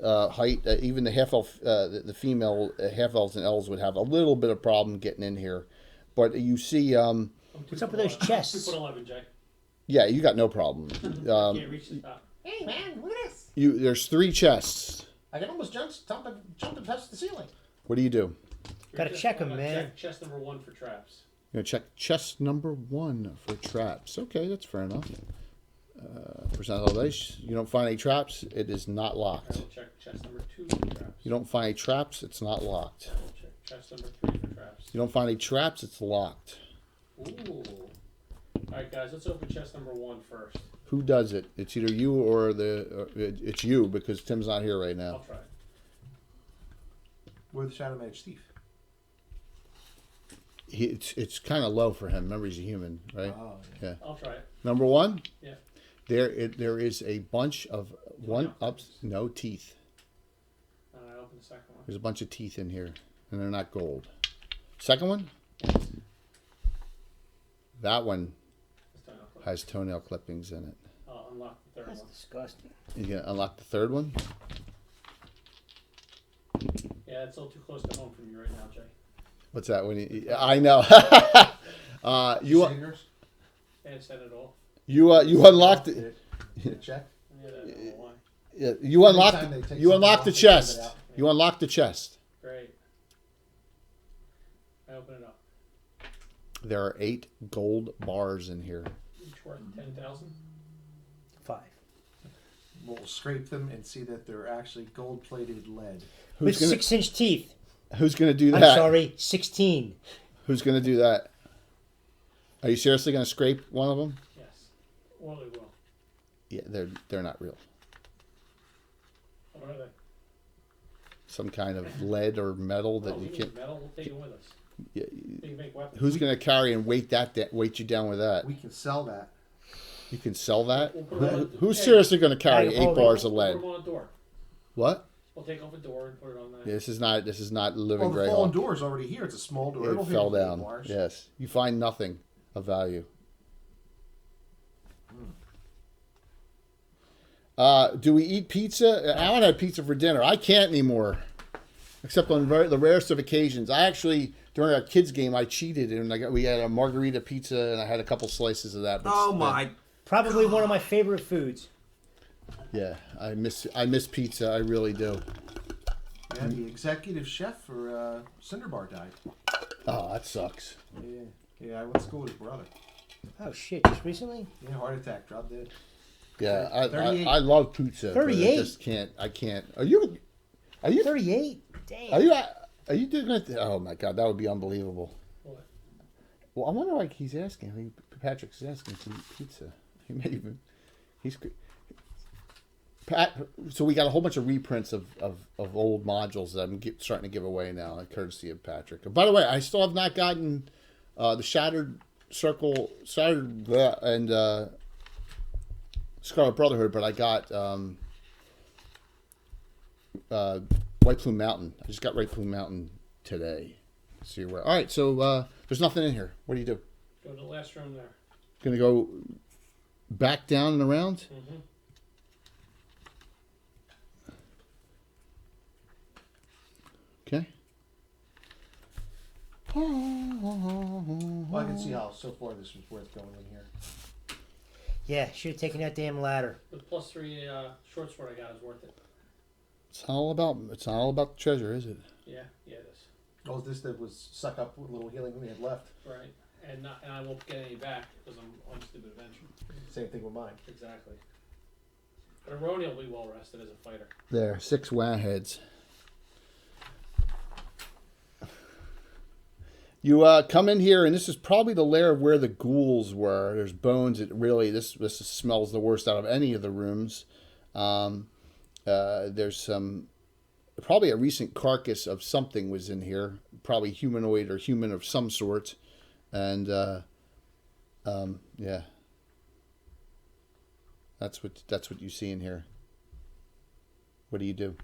height. Even the half elf, the female half elves and elves would have a little bit of problem getting in here. But you see, What's up with those chests? 2'11", Jay. yeah, you got no problem. Can't reach the top. Hey man, look at this! There's 3 chests. I can almost jump and touch the ceiling. What do you do? Gotta check 'em, man. Check chest number 1 for traps. You're going to check chest number 1 for traps. Okay, that's fair enough. Percent elevation. You don't find any traps, it is not I locked. will check chest number 2 for traps. You don't find any traps, it's not locked. I will check chest number 3 for traps. You don't find any traps, it's locked. Ooh. Alright, guys, let's open chest number 1 first. Who does it? It's either you or it's you because Tim's not here right I'll now. try it. We're the Shadow Mage Thief. It's kind of low for him. Remember, he's a human, right? Oh, Yeah. I'll try it. Number 1. Yeah. There is a bunch of no teeth. I open the second one. There's a bunch of teeth in here, and they're not gold. Second one. That one Let's turn off. has toenail clippings in it. I'll unlock the third That's one. disgusting. You gonna unlock the third one? Yeah, it's a little too close to home for me right now, Jay. What's that? I know. you see yours? And set it off. You unlocked it. Did it check? Yeah, I don't know why. Yeah, you unlocked. Anytime they take You something unlocked off, the they take it chest. out. You unlocked the chest. Great. I open it up. There are 8 gold bars in here. Each worth 10,000. 5. We'll scrape them and see that they're actually gold-plated lead. With Who's gonna 6-inch teeth. Who's gonna do I'm that? sorry, 16. Who's gonna do that? Are you seriously gonna scrape one of them? Yes. Well, we will. Yeah, they're not real. What are they? Some kind of lead or metal that Oh, you we can't. need metal. We'll take it with us. Yeah, We can make weapons. who's gonna carry and weight you down with that? We can sell that. You can sell that. We'll put it on the- Who's Hey, seriously gonna carry Hey, 8 hold bars of We'll lead? put them on a door. What? We'll take off a door and put it on that. Yeah, this is not living Well, the fallen Greyhawk. door is already here. It's a small door. It It'll fell hit the down. bars. Yes, you find nothing of value. Do we eat pizza? Alan had pizza for dinner. I can't anymore, except on the rarest of occasions. I actually, during our kids' game, I cheated and we had a margarita pizza and I had a couple slices of that. But Oh my! Probably one of my favorite foods. Yeah, I miss pizza. I really do. Yeah, the executive chef for Cinderbar died. Oh, that sucks. Yeah, I went to school with his brother. Oh shit, just recently? Yeah, heart attack, dropped dead. Yeah, 38. I love pizza. but 38? I just can't. I can't. Are you? 38? Damn. Are you doing it? Oh my god, that would be unbelievable. What? Well, I wonder why he's asking. Patrick's asking to eat pizza. He may even. So we got a whole bunch of reprints of old modules that I'm starting to give away now, courtesy of Patrick. By the way, I still have not gotten the Shattered Circle, and Scarlet Brotherhood, but I got White Plume Mountain. I just got White Plume Mountain today. See where? All right, so there's nothing in here. What do you do? Go to the last room there. Gonna go back down and around? Mm-hmm. Okay. Well, I can see how so far this was worth going in here. Yeah, should have taken that damn ladder. The +3 short sword I got is worth it. It's not all about the treasure, is it? Yeah, it is. Oh, this that was suck up what little healing we had left. Right. And I won't get any back because I'm on Stupid Adventure. Same thing with mine. Exactly. But Aroni will be well rested as a fighter. There, 6 heads. You come in here, and this is probably the lair of where the ghouls were. There's bones. This smells the worst out of any of the rooms. There's probably a recent carcass of something was in here, probably humanoid or human of some sort, and yeah, that's what you see in here. What do you do?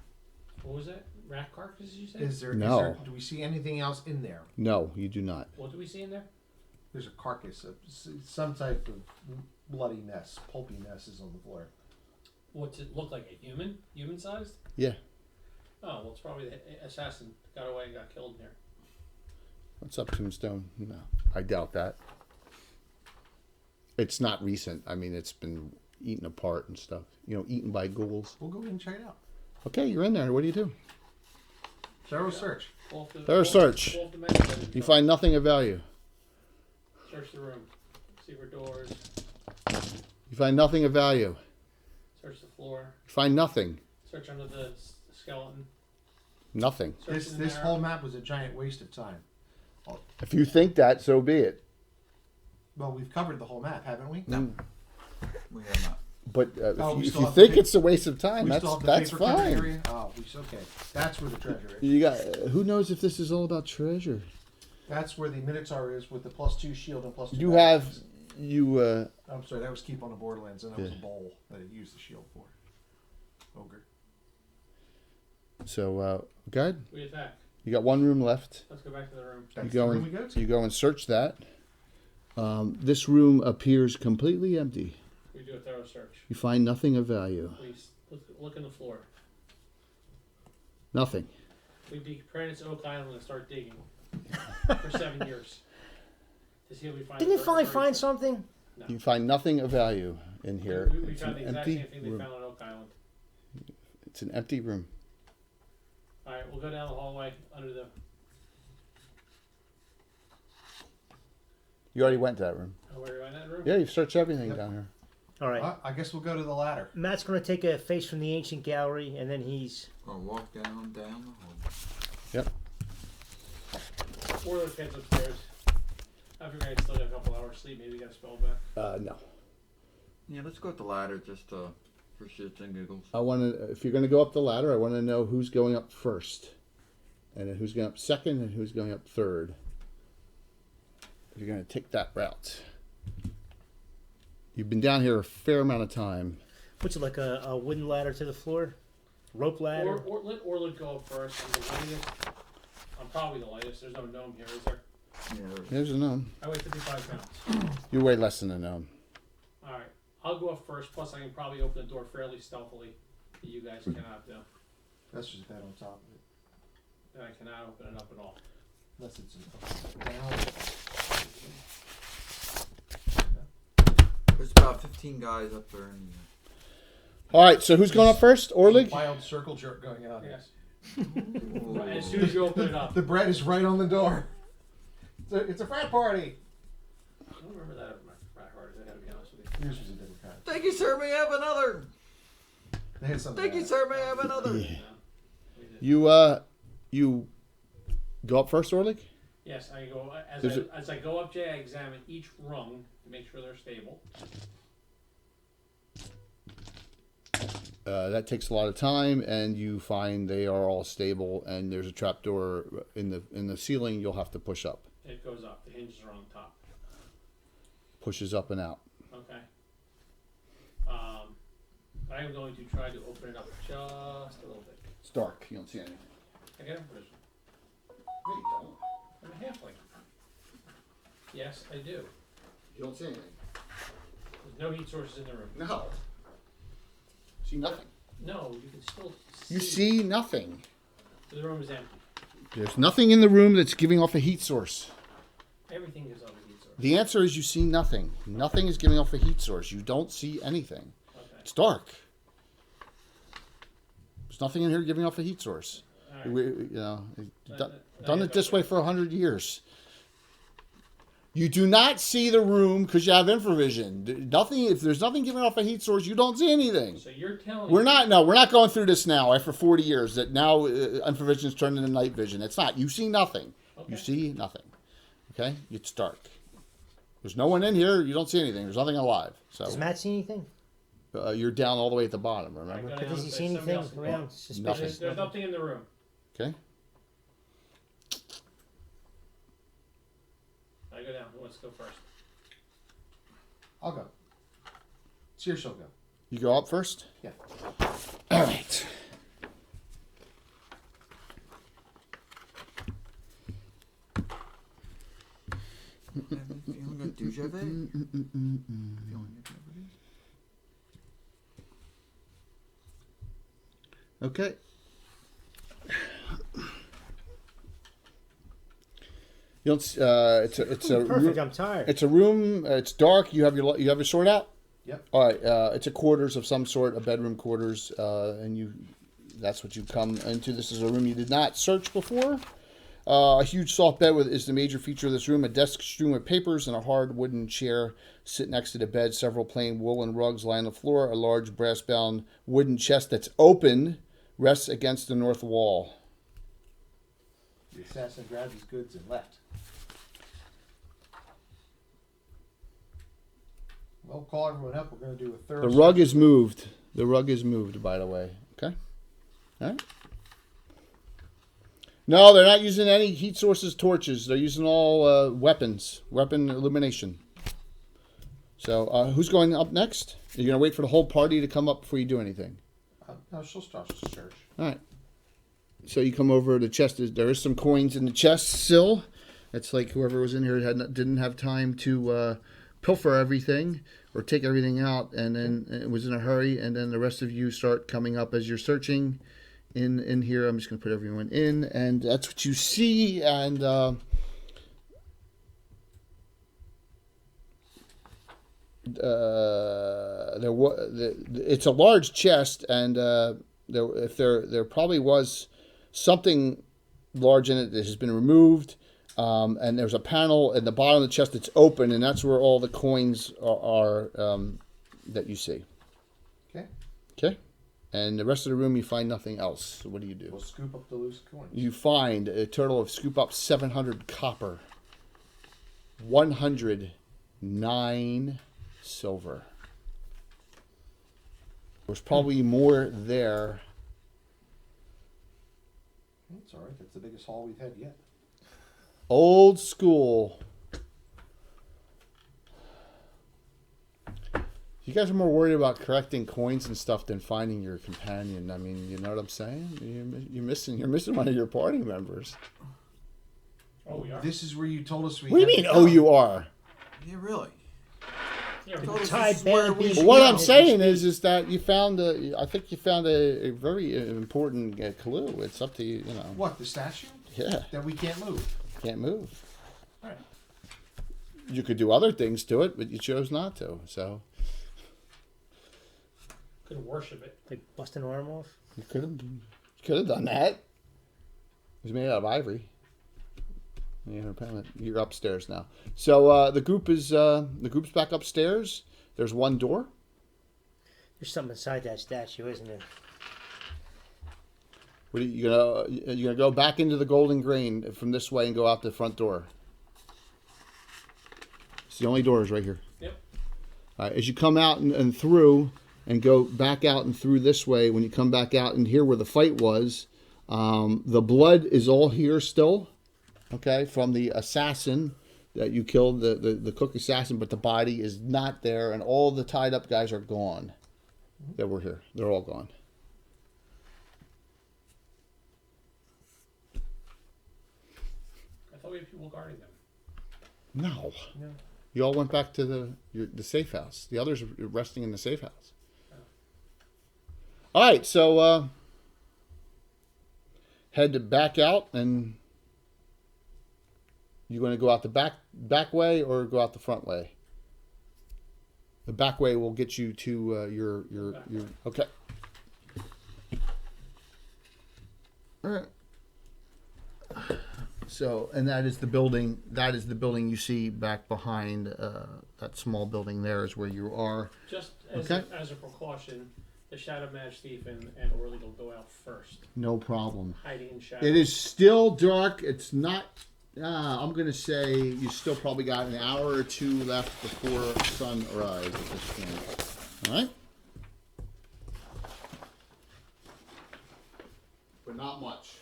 What was that? Rat carcass, you said? No. Do we see anything else in there? No, you do not. What do we see in there? There's a carcass of some type of bloody mess, pulpy mess is on the floor. What's it look like? A human? Human sized? Yeah. Oh, well, it's probably the assassin got away and got killed in here. What's up, Tombstone? No, I doubt that. It's not recent. I mean, it's been eaten apart and stuff. Eaten by ghouls. We'll go in and check it out. Okay, you're in there. What do you do? Thorough search. Thorough search. You find nothing of value. Search the room. Secret doors. You find nothing of value. Search the floor. You find nothing. Search under the skeleton. Nothing. Search This in the this mirror. whole map was a giant waste of time. If you think that, so be it. Well, we've covered the whole map, haven't we? No. We have not. But Oh, we if still you have the think pa- it's a waste of time, We that's still have the that's paper cutter fine. area? Oh, okay. That's where the treasure is. You got. Who knows if this is all about treasure? That's where the Minotaur is with the +2 shield and +2. You have batteries. you. I'm sorry, that was Keep on the Borderlands, and that was a Yeah. bowl that it used the shield for. Ogre. So good. We attack. You got one room left. Let's go back to the room. That's You go the room and we go to. you go and search that. This room appears completely empty. We do a thorough search. You find nothing of value. Please look in the floor. Nothing. We'd be preparing to Oak Island and start digging for 7 years to see if we find. Didn't you the finally third find treasure. something? No. You find nothing of value in here. We It's found an the exact empty same thing they room. found on Oak Island. It's an empty room. All right, we'll go down the hallway under the. You already went to that room. Oh, where are you in that room? Yeah, you've searched everything Yep. down here. All right. I guess we'll go to the ladder. Matt's going to take a face from the ancient gallery, and then he's. Gonna walk down the hall. Or those kids upstairs. I figure I still got a couple hours sleep. Maybe get a spell back. No. Yeah, let's go up the ladder just for shits and giggles. I want to. If you're going to go up the ladder, I want to know who's going up first, and then who's going up second, and who's going up third. If you're going to take that route. You've been down here a fair amount of time. What's it, like a wooden ladder to the floor? Rope ladder? Or let Orlid go up first. I'm the lightest. I'm probably the lightest. There's no gnome here, is there? Yeah. There's a gnome. I weigh 55 pounds. You weigh less than a gnome. All right, I'll go up first. Plus, I can probably open the door fairly stealthily that you guys cannot do. That's just that on top of it. And I cannot open it up at all. Unless it's down. There's about 15 guys up there. And, All right, so who's going up first? Orlig? Wild circle jerk going on. Yes. As soon as you open it up. The bread is right on the door. It's a frat party. I don't remember that at my frat parties. I gotta be honest with you. Yours was a different kind. Thank you, sir. May I have another? They had something. Thank you, else. sir. May I have another? No, we did. You go up first, Orlig? Yes, I go There's as I go up, Jay. I examine each rung to make sure they're stable. That takes a lot of time, and you find they are all stable. And there's a trapdoor in the ceiling. You'll have to push up. It goes up. The hinges are on top. Pushes up and out. Okay. I am going to try to open it up just a little bit. It's dark. You don't see anything. I get a vision. No, you don't. I'm a halfling. Yes, I do. You don't see anything. There's no heat sources in the room. No. See nothing. No, you can still see. You see nothing. The room is empty. There's nothing in the room that's giving off a heat source. Everything is on a heat source. The answer is you see nothing. Nothing is giving off a heat source. You don't see anything. Okay. It's dark. There's nothing in here giving off a heat source. All right. Done it this way for 100 years. You do not see the room because you have infravision. Nothing. If there's nothing giving off a heat source, you don't see anything. So you're telling We're me not. No, we're not going through this now. After 40 years, that now infravision is turned into night vision. It's not. You see nothing. Okay. You see nothing. Okay. It's dark. There's no one in here. You don't see anything. There's nothing alive. Does So Matt see anything? you're down all the way at the bottom. All Remember? right, But go does down he and see say somebody anything else can go. around? Suspicious? Nothing. There's nothing in the room. Okay. I go down. Who wants to go first? I'll go. Sears shall go. You go up first. Yeah. All right. Feeling a déjà vu? Feeling a déjà vu? Okay. You don't. It's a Perfect. room, I'm tired. it's a room. It's dark. You have your sword out. Yep. All right. It's a quarters of some sort, a bedroom quarters, and you. That's what you come into. This is a room you did not search before. A huge soft bed is the major feature of this room. A desk strewn with papers and a hard wooden chair sit next to the bed. Several plain woolen rugs lie on the floor. A large brass-bound wooden chest that's open rests against the north wall. The assassin grabbed his goods and left. I'll call everyone up. We're going to do a thorough. The rug is moved. The rug is moved, by the way. Okay? All right? No, they're not using any heat sources, torches. They're using all weapons, weapon illumination. So, who's going up next? Are you going to wait for the whole party to come up before you do anything? No, she'll start the search. All right. So you come over the chest. There is some coins in the chest still. It's like whoever was in here didn't have time to pilfer everything or take everything out, and then it was in a hurry. And then the rest of you start coming up as you're searching in here. I'm just going to put everyone in, and that's what you see. And it's a large chest, and there probably was something large in it that has been removed, and there's a panel at the bottom of the chest that's open, and that's where all the coins are that you see. Okay, and the rest of the room you find nothing else. So what do you do? We'll scoop up the loose coins. You find a total of scoop up 700 copper, 109 silver. There's probably more there. It's all right. That's the biggest haul we've had yet. Old school. You guys are more worried about collecting coins and stuff than finding your companion. I mean, you know what I'm saying? You're missing one of your party members. Oh, we are. This is where you told us we. What do you mean? Oh, you are. Yeah, really. Yeah, Told us Ty this is where Bailey- we- Well, what Yeah. I'm saying is that you found I think you found a very important clue. It's up to you. You know. What, the statue? Yeah. That we can't move. Can't move. All right. You could do other things to it, but you chose not to. So could worship it. Like bust an arm off. you could have done that. It was made out of ivory. Yeah, you're upstairs now. So the group's back upstairs. There's one door. There's something inside that statue, isn't there? What are you gonna go back into the Golden Grain from this way and go out the front door? It's the only door is right here. Yep. All right, as you come out and through and go back out and through this way, when you come back out and here where the fight was, the blood is all here still. Okay, from the assassin that you killed, the cook assassin, but the body is not there, and all the tied up guys are gone that were here. They're all gone. I thought we had people guarding them. No. You all went back to the safe house. The others are resting in the safe house. All right, so head back out, and you going to go out the back way or go out the front way? The back way will get you to your okay. All right. So, and that is the building. That is the building you see back behind that small building. There is where you are. Just as, Okay. as a precaution, the Shadow Mage Thief and Orly will go out first, No problem. hiding in shadow. It is still dark. It's not. I'm gonna say you still probably got an hour or two left before sunrise at this point. All right. But not much.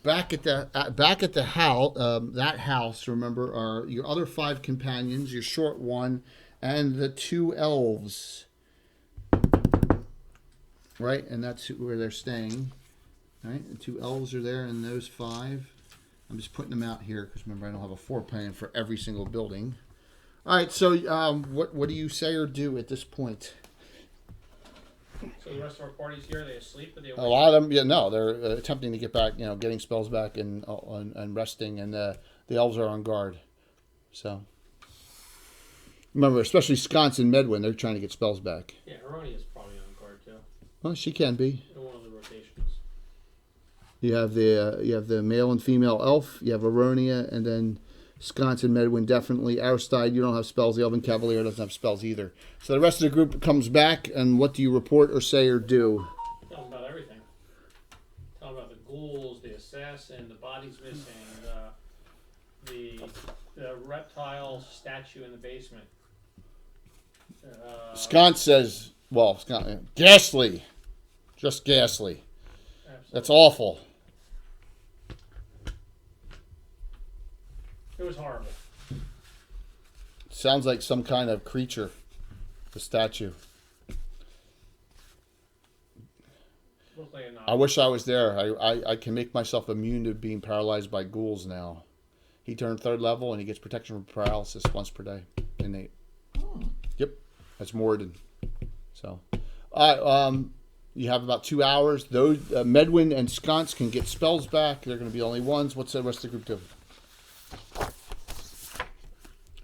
Back at the house, that house. Remember, are your other 5 companions, your short one, and the 2 elves. Right, and that's where they're staying. Right, the 2 elves are there, and those 5. I'm just putting them out here because remember I don't have a floor plan for every single building. All right, so what do you say or do at this point? So the rest of our party's here. Are they asleep? Are they A awake? lot of them, yeah, no, they're attempting to get back, getting spells back and resting, and the elves are on guard. So remember, especially Sconce and Medwin, they're trying to get spells back. Yeah, Heronia's probably on guard too. Well, she can be. In one of the rotations. You have the male and female elf. You have Aronia, and then Sconce and Medwin definitely. Aristide, you don't have spells. The Elven Cavalier doesn't have spells either. So the rest of the group comes back, and what do you report or say or do? Tell them about everything. Tell them about the ghouls, the assassin, the bodies missing, the reptile statue in the basement. Scott says, well, Scott, ghastly. Just ghastly. Absolutely. That's awful. It was horrible. Sounds like some kind of creature, the statue. Looked like a I novel. wish I was there. I can make myself immune to being paralyzed by ghouls now. He turned 3rd level and he gets protection from paralysis once per day. Innate. Yep. That's Morden. So, you have about 2 hours. Those Medwin and Sconce can get spells back. They're going to be the only ones. What's the rest of the group do?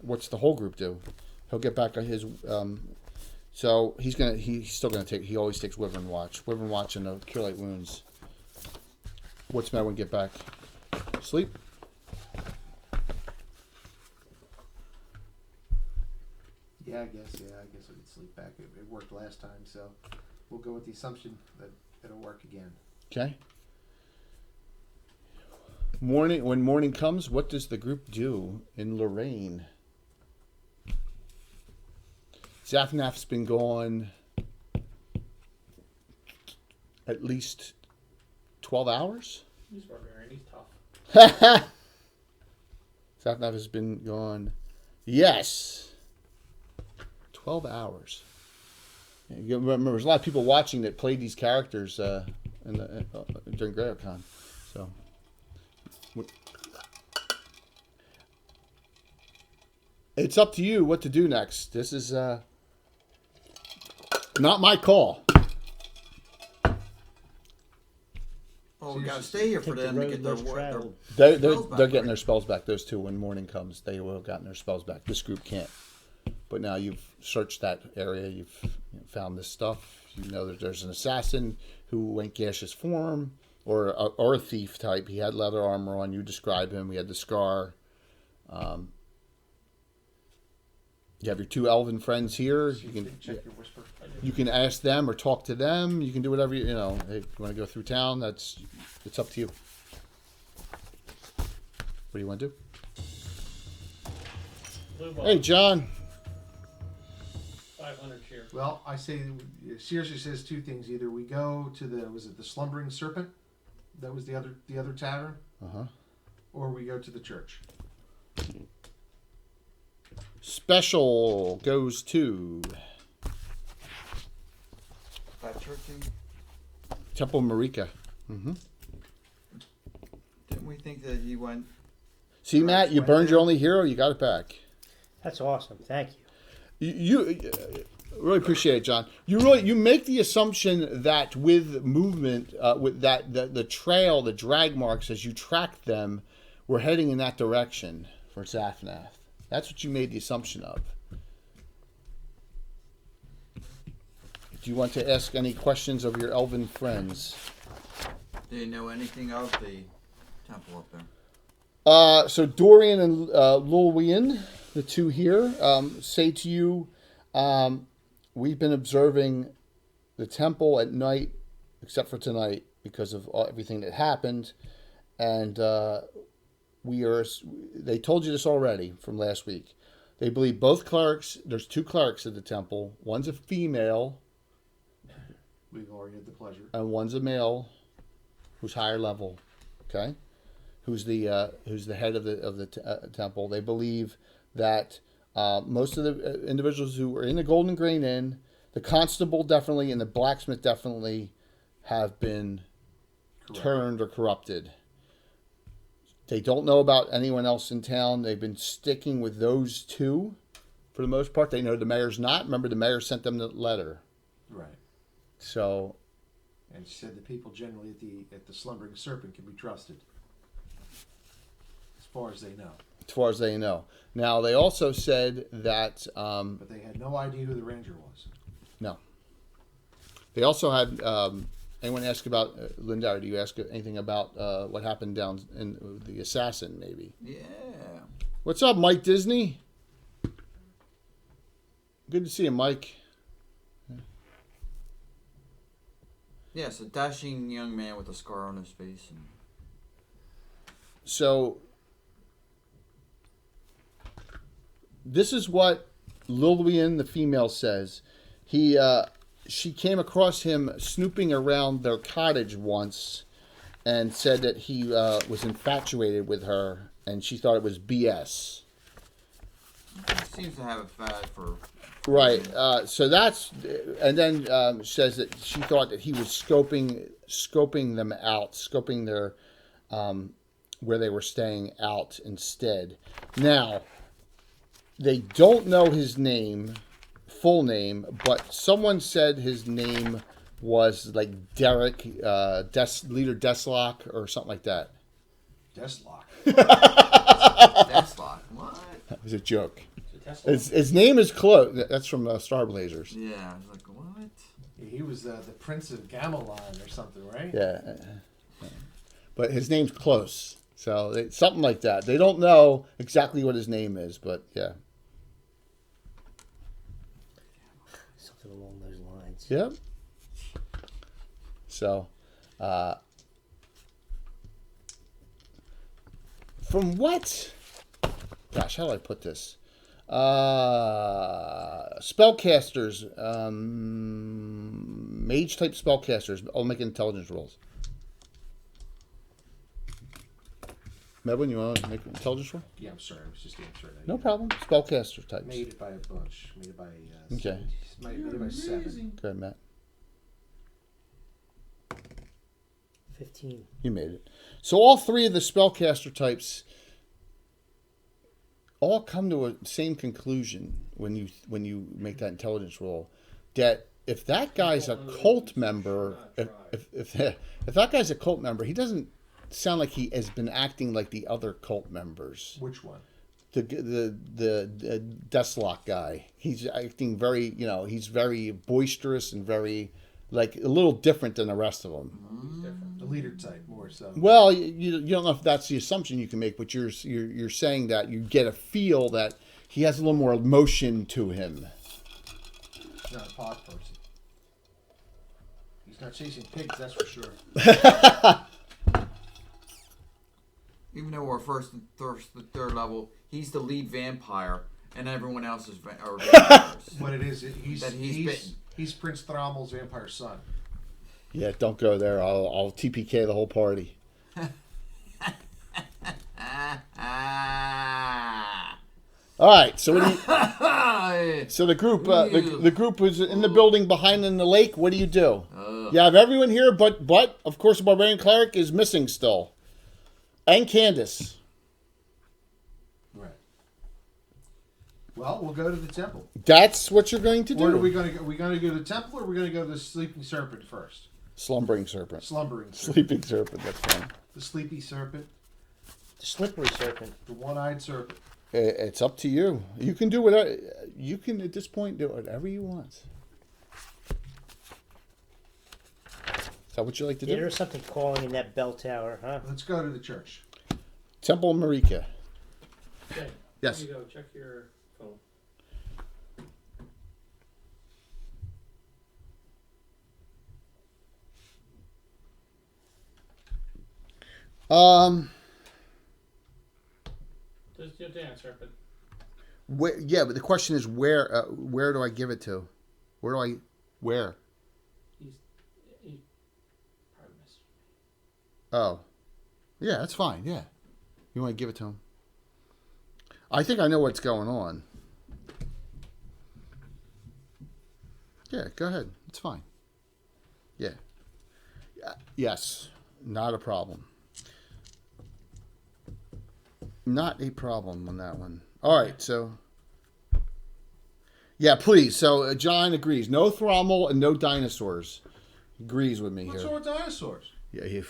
What's the whole group do? He'll get back on his. So he's still gonna take. He always takes Wyvern Watch. Wyvern Watch and the Cure Light Wounds. What's Medwin get back? Sleep. Yeah, I guess I could sleep back. It worked last time, so we'll go with the assumption that it'll work again. Okay. Morning. When morning comes, what does the group do in Lorraine? Zafnaf's been gone at least 12 hours. He's barbarian. He's tough. Zafnaf has been gone. Yes. 12 hours. You remember, there's a lot of people watching that played these characters during Greyhawk. So, it's up to you what to do next. This is not my call. Oh, we gotta stay here for Take the them to road get their less work. traveled. They're spells back, getting right? their spells back. Those two, when morning comes, they will have gotten their spells back. This group can't. But now you've searched that area. You've found this stuff. You know that there's an assassin who went gaseous form, or a thief type. He had leather armor on. You describe him. We had the scar. You have your 2 elven friends here. So You can check your whisper. you can ask them or talk to them. You can do whatever you know. Hey, you want to go through town? It's up to you. What do you want to do? Blue ball. Hey, John. 500 cheer. Well, I say seriously says 2 things. Either we go to the Slumbering Serpent, that was the other tavern, or we go to the church. Special goes to That churchy. Temple Marika. Didn't we think that he went? See, Matt, you burned your only hero. You got it back. That's awesome. Thank you. You really appreciate it, John. You make the assumption that with movement, with that the trail, the drag marks as you track them, we're heading in that direction for Zafnath. That's what you made the assumption of. Do you want to ask any questions of your elven friends? Do you know anything of the temple up there? So Dorian and Lulwian, the 2 here, say to you, we've been observing the temple at night, except for tonight, because of everything that happened, and they told you this already from last week. They believe both clerics, there's 2 clerics at the temple. One's a female, We've already had the pleasure. and one's a male, who's higher level. Okay, who's the head of the temple. They believe that most of the individuals who were in the Golden Grain Inn, the constable definitely, and the blacksmith definitely, have been turned or corrupted. They don't know about anyone else in town. They've been sticking with those 2 for the most part. They know the mayor's not. Remember, the mayor sent them the letter. Right. So, And she said the people generally at the Slumbering Serpent can be trusted, as far as they know. as far as they know. Now, they also said that But they had no idea who the ranger was. no. They also had anyone ask about Lindauer? Do you ask anything about what happened down in the assassin? Maybe. Yeah. What's up, Mike Disney? Good to see you, Mike. Yes, a dashing young man with a scar on his face. And So, this is what Lillian, the female, says. She came across him snooping around their cottage once and said that he was infatuated with her, and she thought it was BS. Seems to have a fad for. Right. So that's, and then says that she thought that he was scoping them out, scoping their where they were staying out instead. Now, they don't know his name, full name, but someone said his name was like Derek, Leader Deslock or something like that. Deslock. Deslock. What? That was a joke. Tesla. His name is close. That's from Star Blazers. Yeah, I was like, what? He was the Prince of Gamelon or something, right? Yeah. But his name's close. So something like that. They don't know exactly what his name is, but yeah. Something along those lines. Yep. So, from what? Gosh, how do I put this? Spellcasters, mage type spellcasters, all make intelligence rolls. Medwin, you want to make an intelligence roll? Yeah, I'm sorry. I was just answering that. No problem. Spellcaster types. Made it by a bunch. Made it by. Okay. Made it by 7. Go ahead, Matt. 15. You made it. So all three of the spellcaster types all come to a same conclusion when you make that intelligence roll, that if that guy's a cult member, if that guy's a cult member, he doesn't sound like he has been acting like the other cult members. Which one? The Deslock guy. He's acting very, he's very boisterous and very, like, a little different than the rest of them. The leader type, more so. Well, you don't know if that's the assumption you can make, but you're saying that you get a feel that he has a little more emotion to him. He's not a pod person. He's not chasing pigs, that's for sure. Even though we're first and third level, he's the lead vampire, and everyone else is are vampires. What it is, he's bitten. He's Prince Thromel's vampire son. Yeah, don't go there. I'll TPK the whole party. All right. So what do you? So the group, the group was in the building behind in the lake. What do? You have everyone here, but of course, the barbarian cleric is missing still, and Candace. Right. Well, we'll go to the temple. That's what you're going to do. Where are we going to go? Are we going to go to the temple, or are we going to go to the sleeping serpent first? Slumbering serpent. Slumbering serpent. Sleeping serpent. That's fine. The sleepy serpent. The slippery serpent. The one-eyed serpent. It's up to you. You can do whatever. You can at this point do whatever you want. Is that what you like to do? Yeah, there's something calling in that bell tower, huh? Let's go to the church. Temple Marika. Okay. Yes. Here you go. Check your phone. Just your answer, but Yeah, but the question is where do I give it to? Where? he's probably missed. Oh. Yeah, that's fine. Yeah. You want to give it to him? I think I know what's going on. Yeah, go ahead. It's fine. Yeah. Yes. Not a problem. Not a problem on that one. All right, so... Yeah, please. So, John agrees. No Thrommel and no dinosaurs. Agrees with me What's here. wrong with dinosaurs? Yeah, You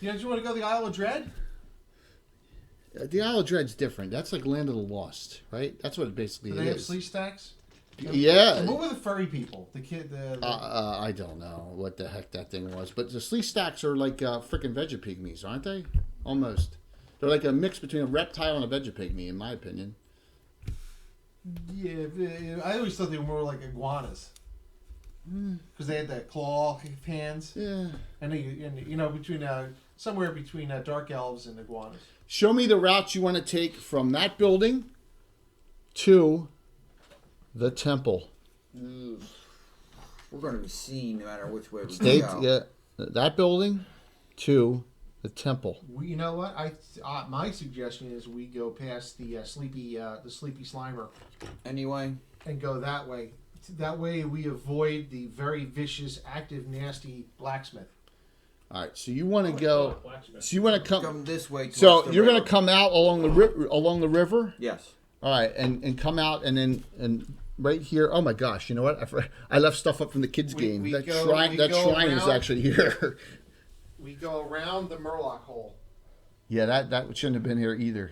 want to go to the Isle of Dread? the Isle of Dread's different. That's like Land of the Lost, right? That's what it basically Do they have is. sleeve stacks? Yeah. What were the furry people? The kid, I don't know what the heck that thing was, but the sleeve stacks are like freaking vegapygmies, aren't they? Almost. They're like a mix between a reptile and a vegapygmy, in my opinion. Yeah, I always thought they were more like iguanas. because they had the claw hands. Yeah. And between somewhere between dark elves and iguanas. Show me the routes you want to take from that building to the temple. We're going to be seen no matter which way we Stay, go. yeah, that building to the temple. You know what? My suggestion is we go past the sleepy Slimer Anyway, and go that way. That way we avoid the very vicious, active, nasty blacksmith. All right, so you want to go. So you want to come this way. So towards the you're going to river. come out along the river. Yes. All right, and come out and right here. Oh my gosh! You know what? I left stuff up from the kids' game. That shrine is actually here. We go around the Murloc hole. Yeah, that shouldn't have been here either.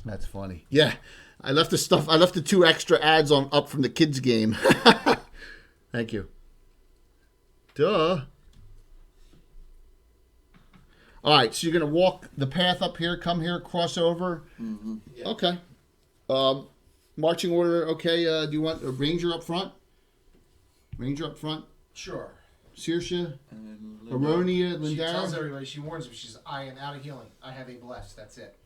That's funny. Yeah, I left the 2 extra ads up from the kids' game. Thank you. Duh. All right, so you're gonna walk the path up here, come here, cross over. Mm-hmm. Yeah. Okay. Marching order. Okay. Do you want a ranger up front? Ranger up front. Sure. Saoirse, And Aronia, She tells Lindara. everybody, she warns them, she's, I am out of healing. I have a bless. That's it.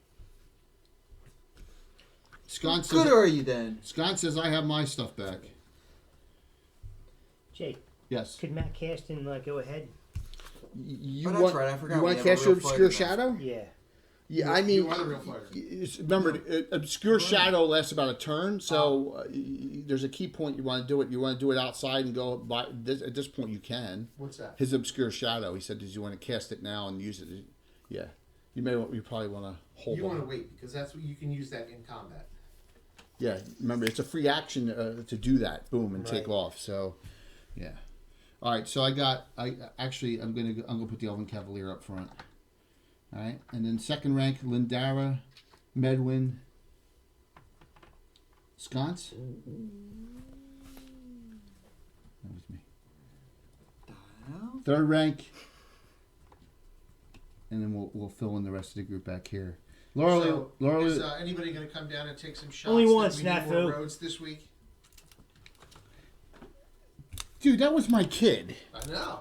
Scott Good says, are you then? Scott says I have my stuff back. Jake, Yes. could Matt Caston go ahead? You Oh, that's want, right, I forgot You we want have to a cast your real obscure fighter now. shadow? Yeah. Yeah, I mean, You are the real fighter. remember, obscure shadow lasts about a turn, so there's a key point you want to do it. You want to do it outside and go by. At this point, you can. What's that? His obscure shadow. He said, "Does you want to cast it now and use it?" Yeah, you probably want to hold. You on. want to wait because that's what you can use that in combat. Yeah, remember it's a free action to do that. Boom and take Right. off. So, yeah. All right, so I'm gonna put the Elven Cavalier up front. All right, and then second rank Lindara, Medwin, Sconce. That was me. Third rank, and then we'll fill in the rest of the group back here. Laurel, Is anybody going to come down and take some shots? Only one, that we need snafu. more roads this week. dude, that was my kid. I know.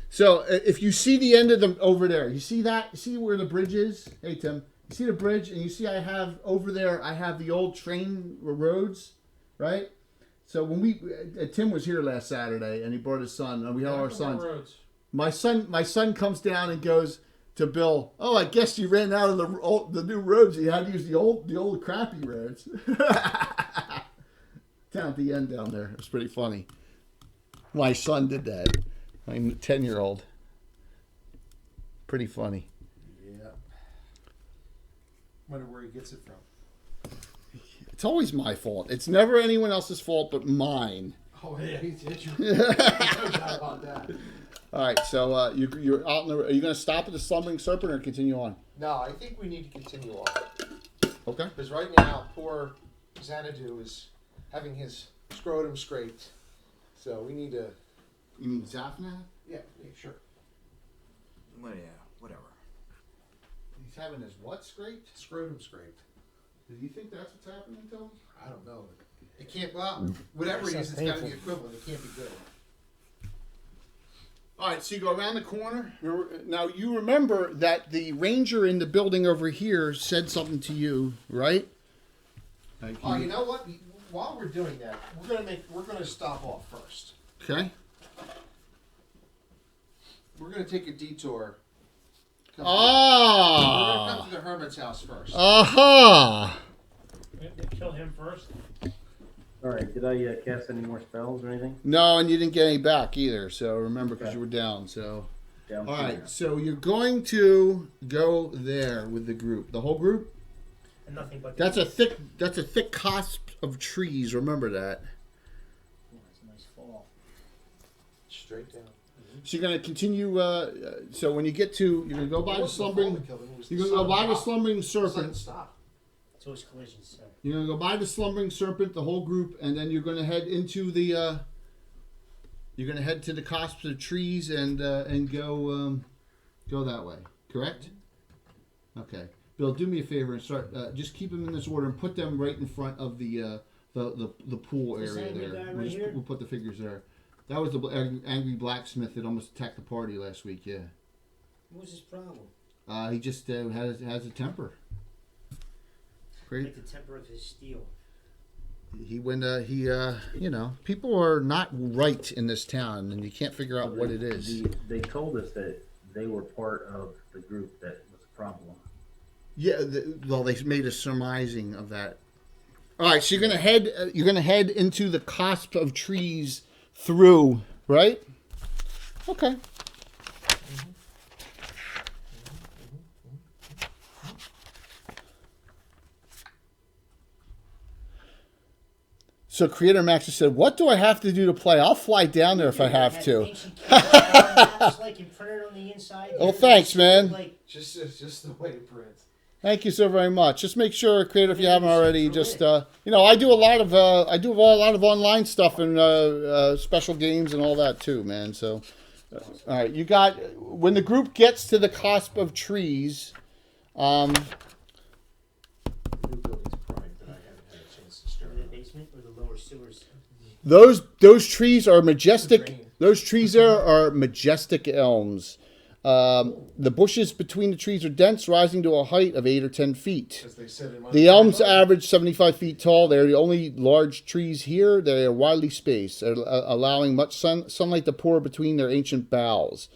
So if you see the end of them over there, you see that? You see where the bridge is? Hey, Tim. You see the bridge? And you see I have over there, I have the old train roads, right? So when Tim was here last Saturday and he brought his son, and we had all our sons. Roads. My son comes down and goes to Bill, "Oh, I guess you ran out of the new roads. You had to use the old crappy roads." Down at the end down there. It was pretty funny. My son did that. I'm a 10-year-old. Pretty funny. Yeah. Wonder where he gets it from. It's always my fault. It's never anyone else's fault but mine. Oh yeah, he's hit you. No doubt about that. All right, so you're out in the. Are you going to stop at the Slumbering Serpent or continue on? No, I think we need to continue on Okay. because right now poor Xanadu is having his scrotum scraped, so we need to. You mean Zaphnath? Yeah, sure. Well, yeah, whatever. He's having his what scraped? Scrotum scraped. Do you think that's what's happening to him? I don't know. It can't. Well, whatever it is, it's got to be equivalent. It can't be good. All right, so you go around the corner. Now, you remember that the ranger in the building over here said something to you, right? Oh, you know what? While we're doing that, we're gonna stop off first. Okay. We're gonna take a detour. We're gonna Ah! come to the hermit's house first. Aha! We have to kill him first. All right, did I cast any more spells or anything? No, and you didn't get any back either, so remember, because you were down, so... Down All here. right, so you're going to go there with the group. The whole group? And nothing but That's a thick cusp of trees, remember that. Oh, that's a nice fall. Straight down. So you're going to continue, so when you get to, you're going to go by the slumbering... You're going to go by the slumbering serpent. Stop. It's always collisions, so. You're going to go by the slumbering serpent, the whole group, and then you're going to head into the, you're going to head to the cusps of trees and go that way, correct? Okay. Bill, do me a favor and start, just keep them in this order and put them right in front of the the pool This area angry there. guy right here? We'll put the figures there. That was the angry blacksmith that almost attacked the party last week. Yeah. What was his problem? He just has a temper. Great. Like the temper of his steel. People are not right in this town, and you can't figure out what it is. They told us that they were part of the group that was a problem. Yeah, they made a surmising of that. All right, so you're gonna head into the cusp of trees through, right? Okay. So Creator Max just said, "What do I have to do to play? I'll fly down there if I have to." Like you print it on the inside. Oh, thanks, man. Like, Just the way it prints. Thank you so very much. Just make sure, Creator, if you haven't already, just I do a lot of online stuff and special games and all that too, man. So, all right, you got when the group gets to the cusp of trees. The new building's primed, but I haven't had a chance to start. in the basement or the lower sewers. Those trees are majestic. Green. Those trees there are majestic elms. The bushes between the trees are dense, rising to a height of 8 or 10 feet. As they said in my The elms average 75 feet tall. They're the only large trees here. They are widely spaced, allowing much sunlight to pour between their ancient boughs.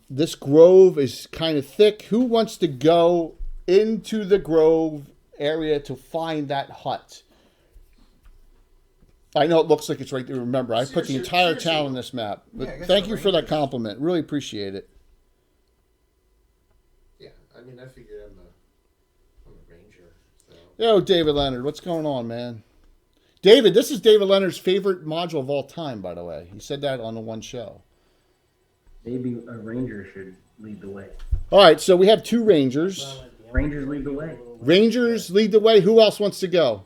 This grove is kind of thick. Who wants to go into the grove area to find that hut? I know it looks like it's right there. Remember, I put the entire town on this map. But Yeah, I guess thank the you for that Rangers. compliment. Really appreciate it. Yeah, I mean, I figured I'm a ranger. So. Yo, David Leonard, what's going on, man? David, this is David Leonard's favorite module of all time, by the way. He said that on the one show. Maybe a ranger should lead the way. All right, so we have 2 rangers. Rangers lead the way. Rangers lead the way. Who else wants to go?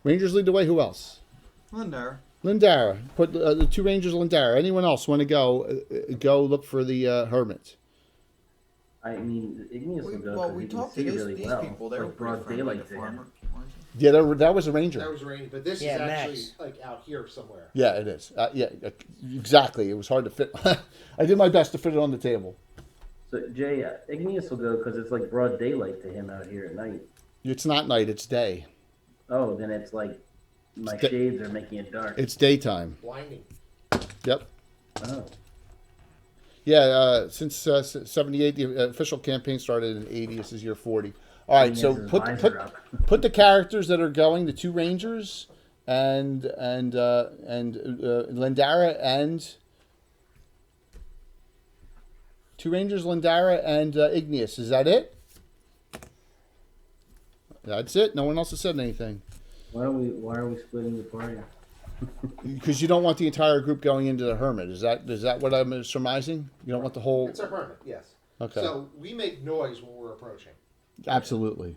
Rangers lead the way. Who else? Lindara. Put the 2 rangers, Lindara. Anyone else want to go? Go look for the hermit. I mean, Igneous will go Well, because we he can talked see to really these well. people. They It's were like pretty broad friendly, daylight the to him. farmer. Yeah, that was a ranger. That was rainy, but this Yeah, is actually Max. like out here somewhere. Yeah, it is. Exactly. It was hard to fit. I did my best to fit it on the table. So, Jay, Igneous will go because it's like broad daylight to him out here at night. It's not night. It's day. Oh, then it's like my It's shades are making it dark. It's daytime. Blinding. Yep. Oh. Yeah, since 78, the official campaign started in 80. This is year 40. All right, He so has his put visor up. put the characters that are going, the 2 rangers, and Lindara and 2 rangers, Lindara and Igneous. Is that it? That's it. No one else has said anything. Why are we splitting the party? Because you don't want the entire group going into the hermit. Is that what I'm surmising? You don't want the whole. It's a hermit, yes. Okay. So we make noise when we're approaching. Absolutely.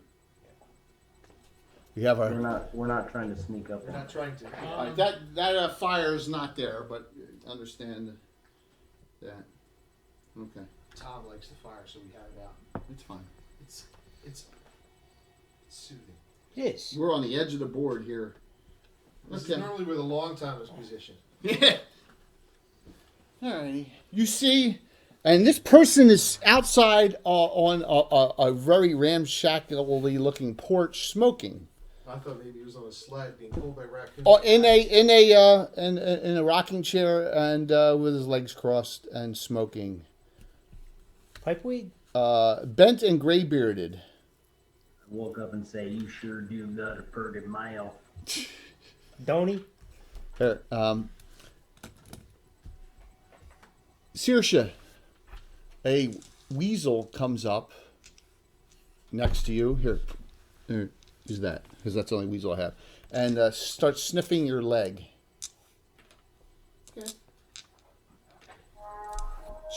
We have our. We're not trying to sneak up. We're not trying to. All right, that fire is not there, but understand that. Okay, Tom likes the fire, so we have it out. it's fine. It's soothing. Yes. We're on the edge of the board here. This Okay. is normally where the long timer's position. Yeah. Alrighty. You see, and this person is outside on a very ramshackly looking porch smoking. I thought maybe he was on a sled being pulled by raccoons. Oh, in a rocking chair and with his legs crossed and smoking. Pipeweed? Bent and gray bearded. I woke up and say, "You sure do got a pretty mile." Don't he? Saoirse, a weasel comes up next to you. Here, use that, because that's the only weasel I have. And starts sniffing your leg. Okay.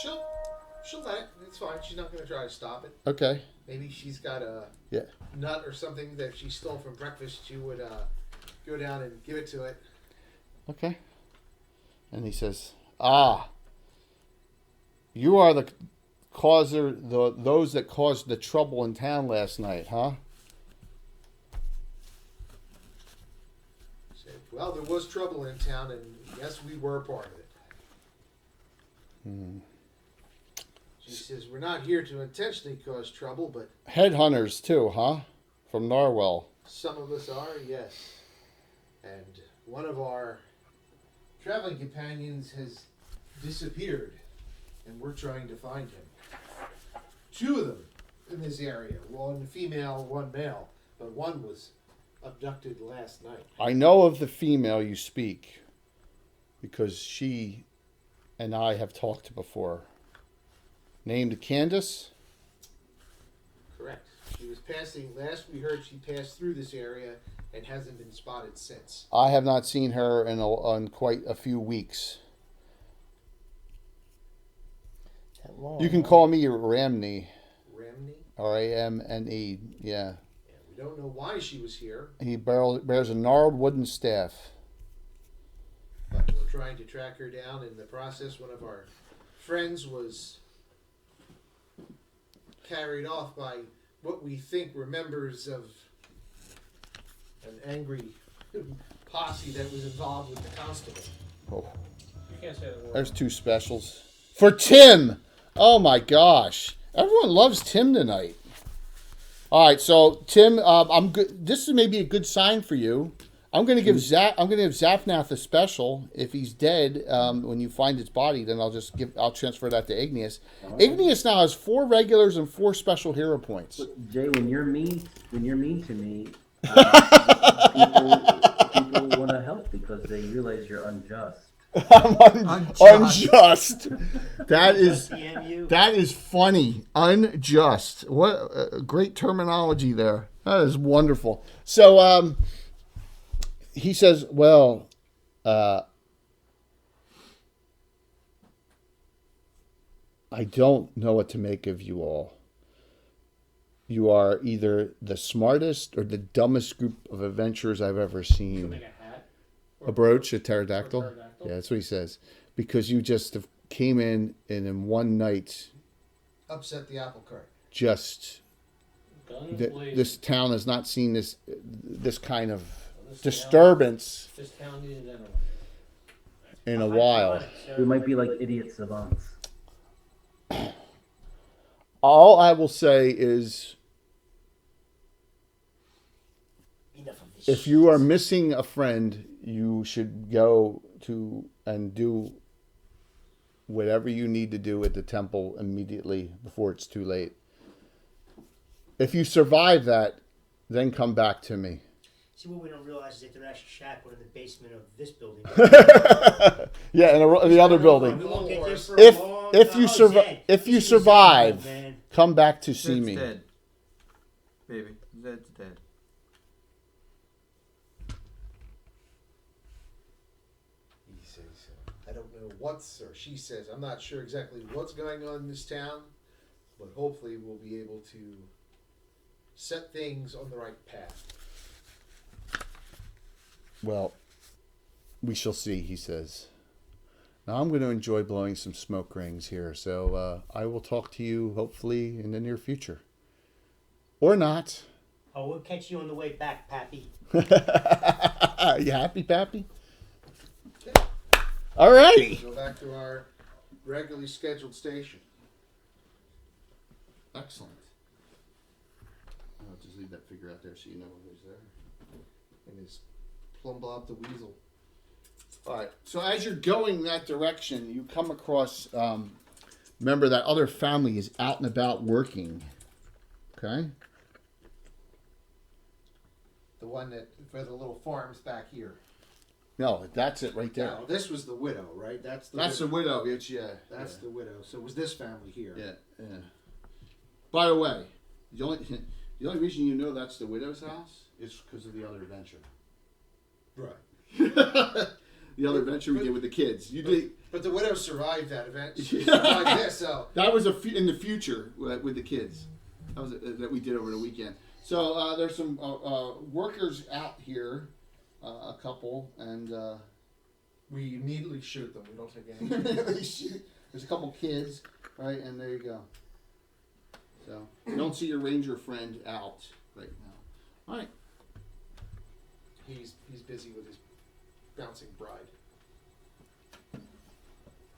She'll let it. It's fine. She's not going to try to stop it. Okay. Maybe she's got a Yeah. nut or something that she stole from breakfast. She would go down and give it to it. Okay. And he says, "Ah, you are the causer, those that caused the trouble in town last night, huh?" Well, there was trouble in town, and yes, we were part of it. She says, we're not here to intentionally cause trouble, but Headhunters too, huh? From Narwhal. some of us are, yes. And one of our traveling companions has disappeared, and we're trying to find him. 2 of them in this area, 1 female, 1 male, but 1 was abducted last night. I know of the female you speak because she and I have talked before. Named Candace? Correct. She was passing, last we heard she passed through this area and hasn't been spotted since. I have not seen her in quite a few weeks. That long, You can huh? call me Ramney. Ramney? Ramne, yeah. Yeah, we don't know why she was here, He bears a gnarled wooden staff. but we're trying to track her down. In the process, one of our friends was carried off by what we think were members of an angry posse that was involved with the constable. Oh, You can't say the word. there's 2 specials. For Tim! Oh my gosh. Everyone loves Tim tonight. Alright, so Tim, I'm good. This is maybe a good sign for you. I'm gonna give Zapnath a special. If he's dead, when you find his body, then I'll transfer that to Igneous. Igneous now has 4 regulars and 4 special hero points. Look, Jay, when you're mean to me, people want to help because they realize you're unjust. Unjust. That is PMU. funny. Unjust. What great terminology there. That is wonderful. So he says, well, I don't know what to make of you all. You are either the smartest or the dumbest group of adventurers I've ever Should seen. make a hat. A brooch, a pterodactyl? Or a pterodactyl? Yeah, that's what he says. Because you just came in and in one night Upset the apple cart. just Guns blazing. this town has not seen this kind of This disturbance Town, this town needed anyone. in a while. We might be like idiot savants. All I will say is Enough of this. if you are missing a friend, you should go to and do whatever you need to do at the temple immediately before it's too late. If you survive that, then come back to me. See, what we don't realize is that they're actually shackled in the basement of this building. Yeah, in the other building. We won't get there for If a long if time. you Oh, survive, Zed. if you He's Zed, survive, man. come back to see Zed's me. dead. Baby, Zed's dead. He says, I don't know what's, or she says, I'm not sure exactly what's going on in this town, but hopefully we'll be able to set things on the right path. Well, we shall see, he says. Now I'm going to enjoy blowing some smoke rings here, so I will talk to you hopefully in the near future. Or not. Oh, we'll catch you on the way back, Pappy. You happy, Pappy? All righty. Go back to our regularly scheduled station. Excellent. I'll just leave that figure out there so you know who's there. And his Plum Bob the Weasel. All right. So as you're going that direction, you come across. Remember that other family is out and about working. Okay. The one that, for the little farms back here. No, that's it right there. No, this was the widow, right? That's the That's the widow. widow. It's yeah. That's the widow. So it was this family here. Yeah, yeah. By the way, the only reason you know that's the widow's house is because of the other adventure. Right. The other adventure we did with the kids. You did. But the widow survived that event. She survived this, so. That was in the future with the kids. That was that we did over the weekend. So there's some workers out here, a couple, and We immediately shoot them. We don't take any. there's a couple kids, right? And there you go. So you don't see your ranger friend out right now. All right. He's busy with his bouncing bride.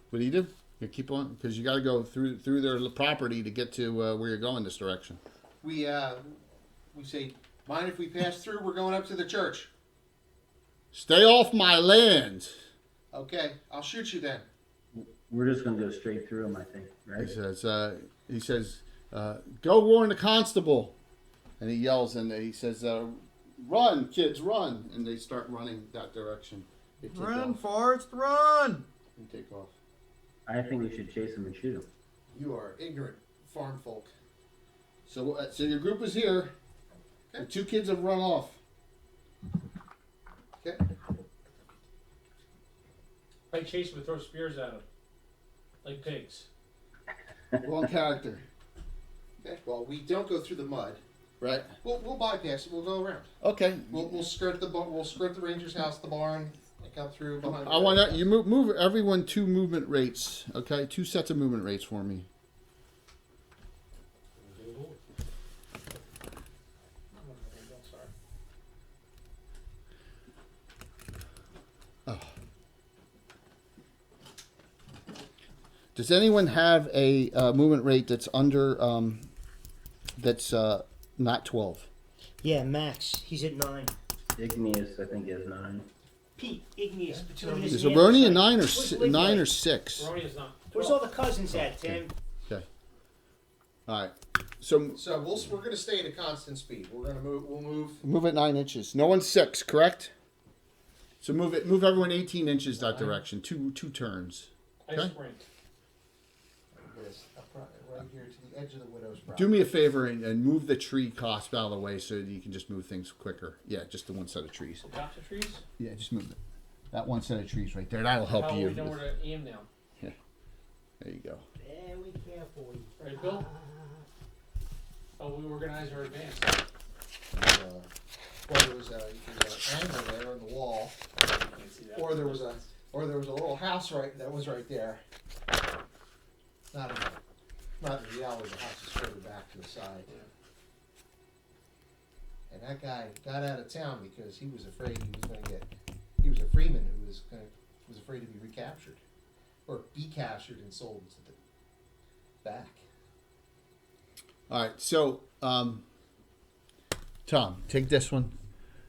What do you do? You keep on because you got to go through their property to get to where you're going this direction. We say, mind if we pass through? We're going up to the church. Stay off my land. Okay, I'll shoot you then. We're just gonna go straight through them, I think, right? He says, go warn the constable. And he yells and he says, run, kids, run. And they start running that direction. They take Run, off. Forrest, run! And take off. I think we should chase them and shoot them. You are ignorant farm folk. So your group is here. The two kids have run off. Okay. I chase them and throw spears at them. Like pigs. Wrong character. Okay. Well, we don't go through the mud. Right. We'll bypass it. We'll go around. Okay. We'll skirt the ranger's house, the barn, and come through behind. I want that. You move everyone 2 movement rates. Okay, 2 sets of movement rates for me. Does anyone have a movement rate that's under that's not 12? Yeah, Max. He's at 9. Igneous, I think, is 9. Pete, Igneous. Between his Is and Aroni a Anderson. 9 or What's 6? Lightweight? 9 or 6? Rory is not. Where's all the cousins at, Tim? Okay. All right. So So we're going to stay at a constant speed. We're going to move. We'll move. move it 9 inches. No one's 6, correct? So move everyone 18 inches that direction. Two turns. I Okay. sprint. This right here to the edge of the widow's bride. Do me a favor and move the tree cusp out of the way so that you can just move things quicker. Yeah, just the one set of trees. The tops of trees. Yeah, just move it. That one set of trees right there. That'll help How you. we know where to aim now. There you go. Very careful. Right, Bill? Oh, we organize our advance. Well, there was you can angle there on the wall, You can't see that. or there was a little house that was right there. Not in reality. The house is further back to the side. And that guy got out of town because he was afraid he was going to get. He was a freeman who was afraid to be recaptured, or be captured and sold to the back. All right, so Tom, take this one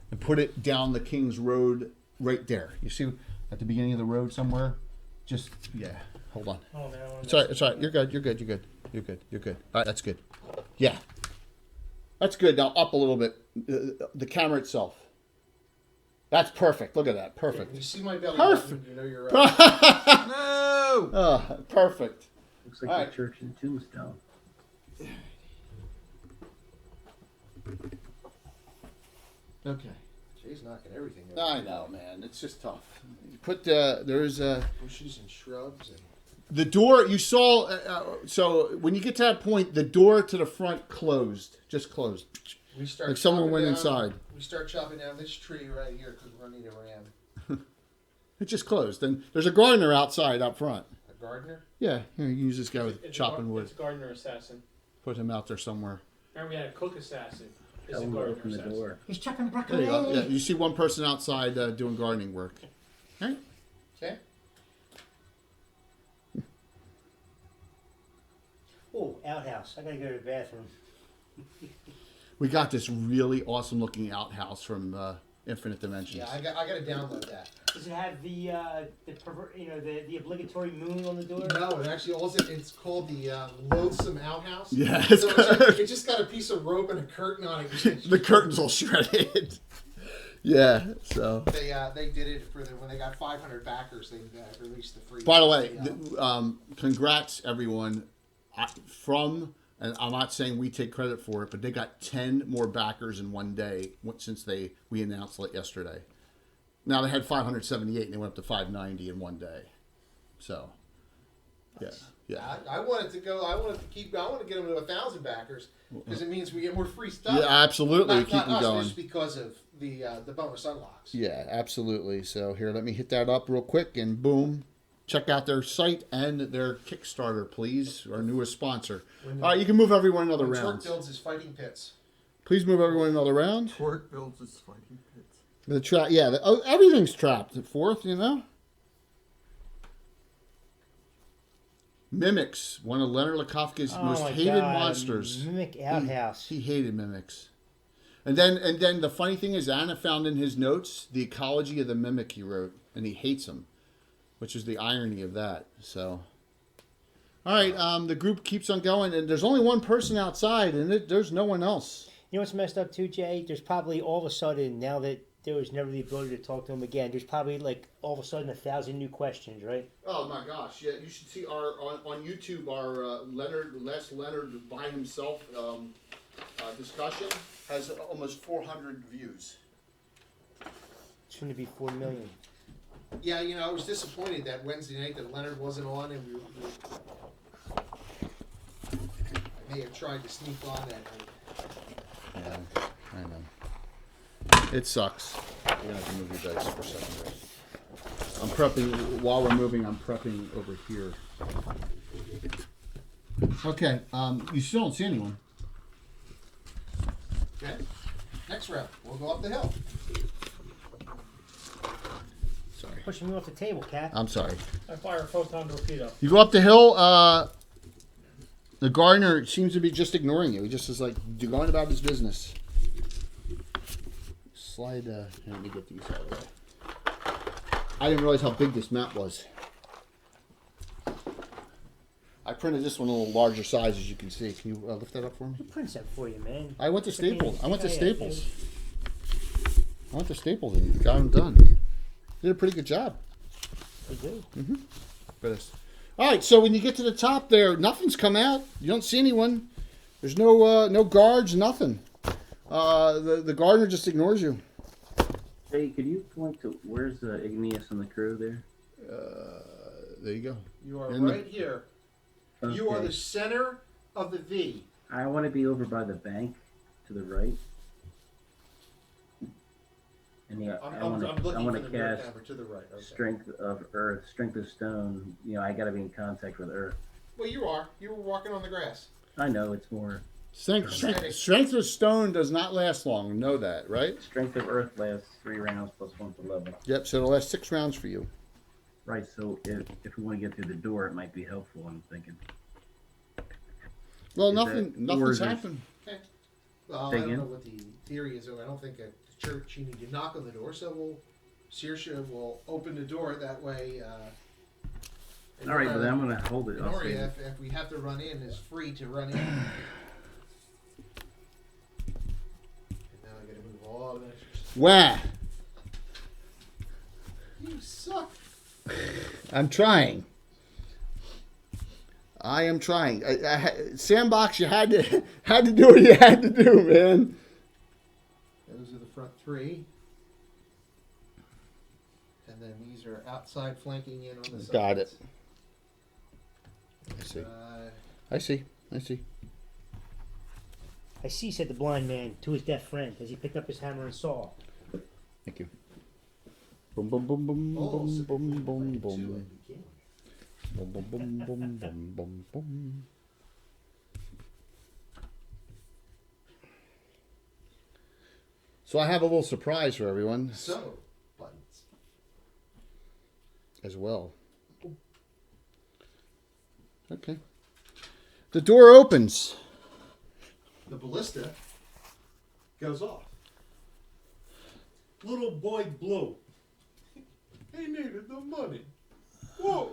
and put it down the King's Road right there. You see at the beginning of the road somewhere? Just, yeah, hold on. Oh, no. It's all right, it's all right. You're good. All right, that's good. Yeah. That's good. Now up a little bit. The camera itself. That's perfect. Look at that. Perfect. When you see my belly Perfect. button, you know you're No! Perfect. Looks like All the right. church in Tombstone. Okay. Jay's knocking everything over. I know, man. It's just tough. You put there's Bushes and shrubs and. the door you saw. So when you get to that point, the door to the front closed, just closed. We start Like someone chopping went down- inside. We start chopping down this tree right here because we're gonna need a ram. It just closed. And there's a gardener outside up front. A gardener. Yeah, here you can use this guy with It's chopping wood. It's a gardener assassin. Put him out there somewhere. Remember, we had a cook assassin. It's Tell a them to gardener open the assassin. door. He's chopping There broccoli. you go. Yeah, you see one person outside doing gardening work. Right? Okay. Oh, outhouse. I gotta go to the bathroom. We got this really awesome looking outhouse from Infinite Dimensions. Yeah, I got to download that. Does it have the the obligatory moon on the door? No, it actually it's called the Loathsome Outhouse. Yeah, So it just got a piece of rope and a curtain on it. The curtain's all shredded. Yeah, so. They did it for when they got 500 backers. They released the free. By the way, congrats everyone from, and I'm not saying we take credit for it, but they got 10 more backers in one day since we announced it yesterday. Now they had 578 and they went up to 590 in one day. So, yeah. I wanted to go. I wanted to keep going. I want to get them to 1,000 backers because it means we get more free stuff. Yeah, absolutely. Not, Keep not them us, going. just because of the bonus unlocks. Yeah, absolutely. So here, let me hit that up real quick and boom. Check out their site and their Kickstarter, please. Our newest sponsor. All right, you can move everyone another When Torque round. builds his fighting pits. Please move everyone another round. Torque builds his fighting pits. The trap, yeah. Everything's trapped at 4th, you know. Mimics, one of Leonard Lakofka's most my hated God, monsters. Mimic outhouse. He hated mimics. And then the funny thing is, Anna found in his notes the ecology of the mimic he wrote, and he hates them, which is the irony of that. So, all right, the group keeps on going, and there's only one person outside, and there's no one else. You know what's messed up too, Jay? There's probably all of a sudden, now that there was never the ability to talk to him again, there's probably like all of a sudden 1,000 new questions, right? Oh my gosh! Yeah, you should see our on YouTube our Leonard by himself discussion has almost 400 views. It's going to be 4 million. Yeah, you know, I was disappointed that Wednesday night that Leonard wasn't on, and I may have tried to sneak on that night. Yeah, I know. It sucks. We're gonna have to move your dice for a second, guys. I'm prepping while we're moving. I'm prepping over here. Okay. You still don't see anyone. Okay. Next round, we'll go up the hill. Sorry. Pushing me off the table, Cat. I'm sorry. I fire a photon torpedo. You go up the hill. The gardener seems to be just ignoring you. He just is like going about his business. Slide. Let me get these out of the way. I didn't realize how big this map was. I printed this one a little larger size, as you can see. Can you lift that up for me? Who prints that for you, man? I went to Staples. I went to Yeah, Staples. I went to Staples and got them done. Did a pretty good job. I do. For this. All right, so when you get to the top there, nothing's come out. You don't see anyone. There's no guards, nothing. The gardener just ignores you. Hey, could you point to where's the Igneous and the crew there? There you go. You are In the- right here. You are Okay. the center of the V. I want to be over by the bank to the right. And yeah, I'm I want looking to for the mirror cast camera to the right. Okay. Strength of Earth, Strength of Stone. You know, I got to be in contact with Earth. Well, you are. You were walking on the grass. I know it's more Strength of stone does not last long. Know that, right? Strength of Earth lasts 3 rounds plus 1 for level. Yep. So it'll last 6 rounds for you. Right. So if we want to get through the door, it might be helpful. I'm thinking. Well, Is nothing's or is it- happened. Well, Say I don't again? know what the theory is. I don't think at the church you need to knock on the door. So Saoirse will open the door that way. All right, but I'm going to hold it. I'll Noria, say- if we have to run in, is free to run in. And now I got to move all the extras. Wah! You suck. I'm trying. I am trying. Sandbox, you had to do what you had to do, man. Those are the front 3. And then these are outside flanking in on the sides. Got it. I see. Uh, I see. I see. I see, said the blind man to his deaf friend as he picked up his hammer and saw. Thank you. Boom, boom, boom, boom, oh, boom, so boom, you boom, can play 2 boom. and you can. Boom, boom, boom, boom, boom, boom, boom. So I have a little surprise for everyone So, buttons. as well. Okay. The door opens. The ballista goes off. Little boy Blue. He needed the money. Whoa.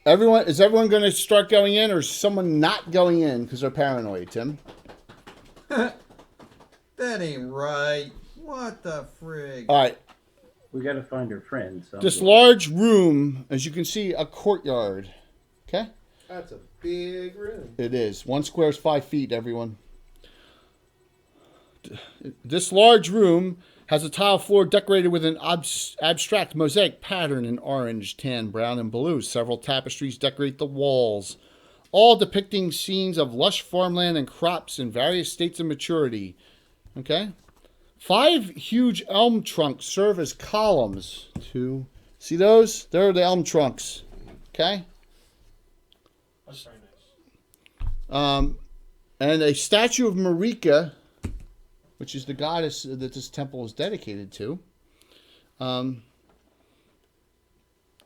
Is everyone going to start going in, or is someone not going in because they're paranoid, Tim? That ain't right. What the frig? All right. We got to find her friend. So This large room, as you can see, a courtyard. Okay? That's a big room. It is. 1 square is 5 feet, everyone. This large room has a tile floor decorated with an abstract mosaic pattern in orange, tan, brown, and blue. Several tapestries decorate the walls, all depicting scenes of lush farmland and crops in various states of maturity. Okay? 5 huge elm trunks serve as columns. See those? They're the elm trunks. Okay? That's very nice. And a statue of Marika which is the goddess that this temple is dedicated to.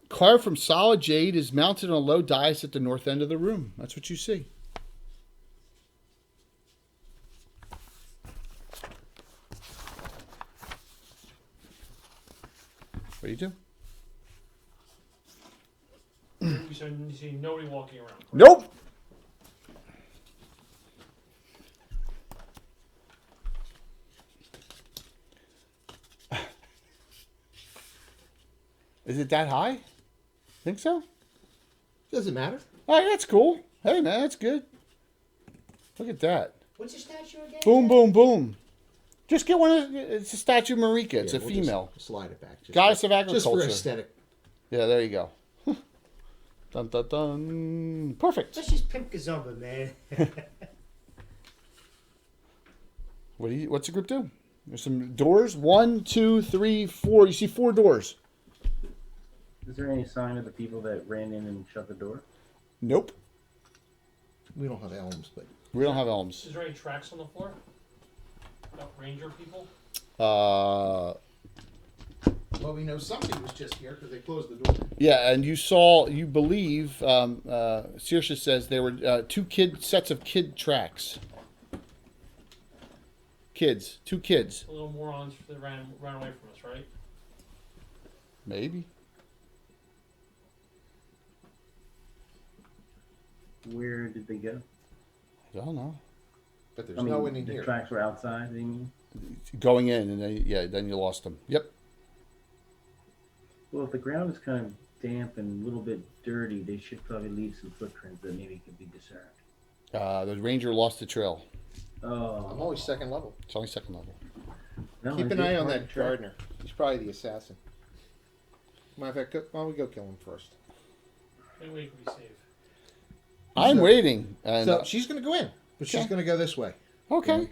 Carved from solid jade, is mounted on a low dais at the north end of the room. That's what you see. What do you do? You see nobody walking around. Nope. Is it that high? Think so? Doesn't matter. All right, that's cool. Hey, man, that's good. Look at that. What's the statue again? Boom, boom, boom. Just get one of it's a statue of Marika. It's a we'll female. just slide it back. Just Goddess of agriculture. Just for aesthetic. Yeah, there you go. Dun, dun, dun. Perfect. Let's just pimp Gazumba, man. What's the group do? There's some doors. 1, 2, 3, 4. You see 4 doors. Is there any sign of the people that ran in and shut the door? Nope. We don't have elms, but We don't have elms. Is there any tracks on the floor? About ranger people? well, we know somebody was just here because they closed the door. Yeah, and you believe, Saoirse says there were 2 sets of kid tracks. Kids. 2 kids. The little morons that ran away from us, right? Maybe. Where did they go? I don't know. But there's no one in the here. tracks were outside, you mean? Going in, and then you lost them. Yep. Well, if the ground is kind of damp and a little bit dirty, they should probably leave some footprints that maybe could be discerned. The ranger lost the trail. Oh. I'm only second level. It's only second level. No, Keep I an did eye on find that a track. gardener. He's probably the assassin. Matter of fact, why don't we go kill him first? Maybe we can be safe. I'm So- waiting. And, So she's going to go in, but she's Okay. going to go this way. okay,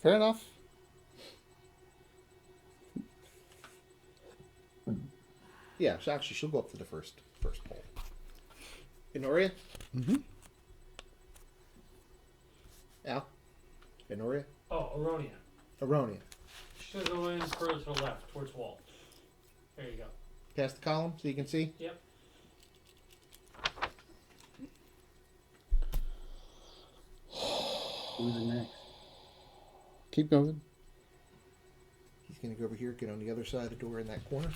fair enough. Yeah, so actually she'll go up to the first pole. Enoria? Mm-hmm. Al? Enoria? Oh, Aronia. Aronia. She's gonna go in further to the left, towards wall. There you go. Past the column so you can see. Yep. Who's next? Keep going. He's going to go over here, get on the other side of the door in that corner.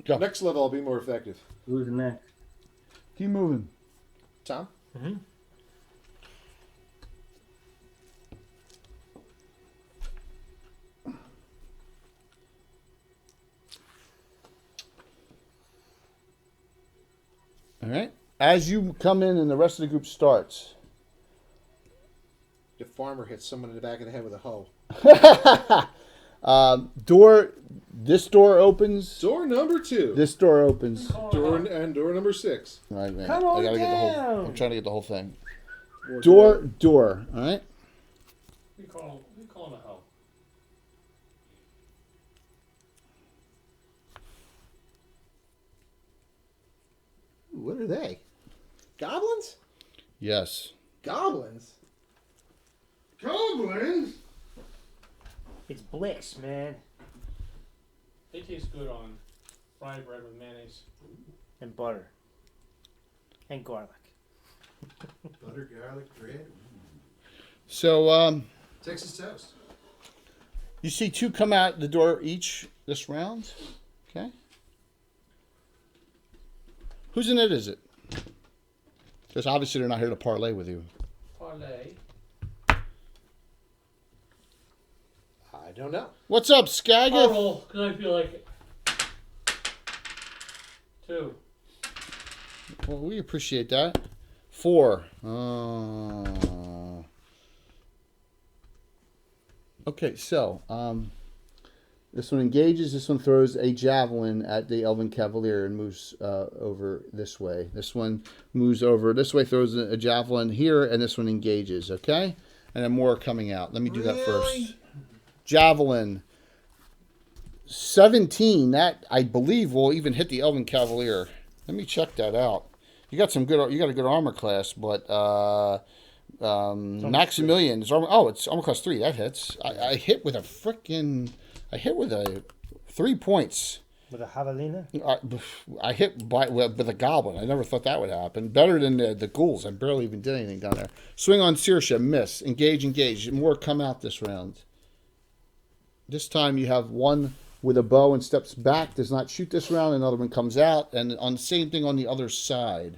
Go. Next level, I'll be more effective. Who's next? Keep moving. Tom? Mm-hmm. All right. As you come in and the rest of the group starts. The farmer hits someone in the back of the head with a hoe. This door opens. Door number 2. This door opens. Door number 6. All right, man. Come on I gotta get the whole. down. I'm trying to get the whole thing. Or Door. All right. We call him a hoe. Ooh, what are they? Goblins? Yes. Goblins? Goblins? It's Blix, man. They taste good on fried bread with mayonnaise. And butter. And garlic. Butter, garlic, bread. So Texas toast. you see 2 come out the door each this round. Okay. Whose in it is it? Because obviously they're not here to parlay with you. Parlay. I don't know. What's up, I'll Skagga? roll, because I feel like it. 2. Well, we appreciate that. 4. Okay, so this one engages. This one throws a javelin at the Elven Cavalier and moves over this way. This one moves over this way, throws a javelin here, and this one engages. Okay, and then more are coming out. Let me do that first. Javelin. 17. That I believe will even hit the Elven Cavalier. Let me check that out. You got some good. You got a good armor class, but Maximilian is armor. Oh, it's armor class 3. That hits. I hit with a freaking. I hit with a 3 points. With a javelina? I hit with a goblin. I never thought that would happen. Better than the ghouls. I barely even did anything down there. Swing on Saoirse. Miss. Engage. More come out this round. This time you have one with a bow and steps back. Does not shoot this round. Another one comes out. And on the same thing on the other side.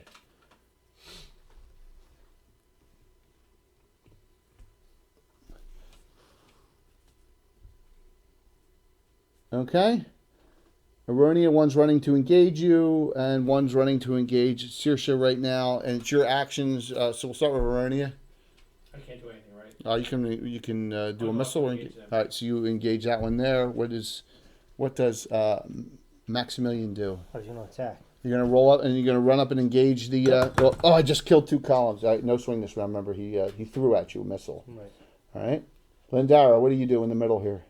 Okay. Aronia, one's running to engage you, and one's running to engage Saoirse right now, and it's your actions. So we'll start with Aronia. I can't do anything, right? You can do a I'm missile. about to engage them. All right, so you engage that one there. What does Maximilian do? How was you going to attack? You're gonna roll up and you're gonna run up and engage the. I just killed 2 columns. All right, no swing this round. Remember, he threw at you a missile. Right. All right, Lindara, what do you do in the middle here?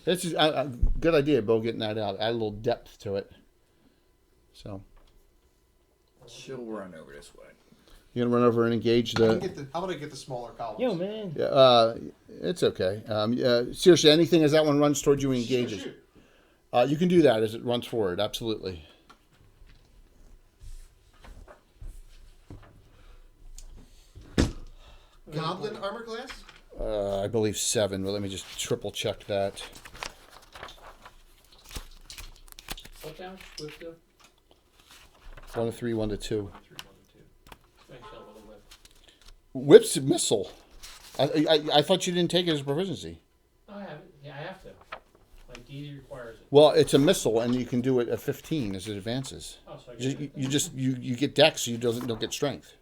This is a good idea, Bo, getting that out. Add a little depth to it. So She'll run over this way. you're gonna run over and engage How the. about I get the smaller columns? Yo, man. It's okay. Seriously, anything as that one runs towards you and engages. Shoot. You can do that as it runs forward. Absolutely. Goblin armor class? I believe 7, but let me just triple check that. What down? Swift do? 1 to 3, 1 to 2. 3, 1, 2. Thanks, hell with a whip. Whip's a missile. I thought you didn't take it as a proficiency. No, I have it. Yeah, I have to. My DD requires it. Well, it's a missile, and you can do it at 15 as it advances. Oh, so I get You get dex, so you don't get strength.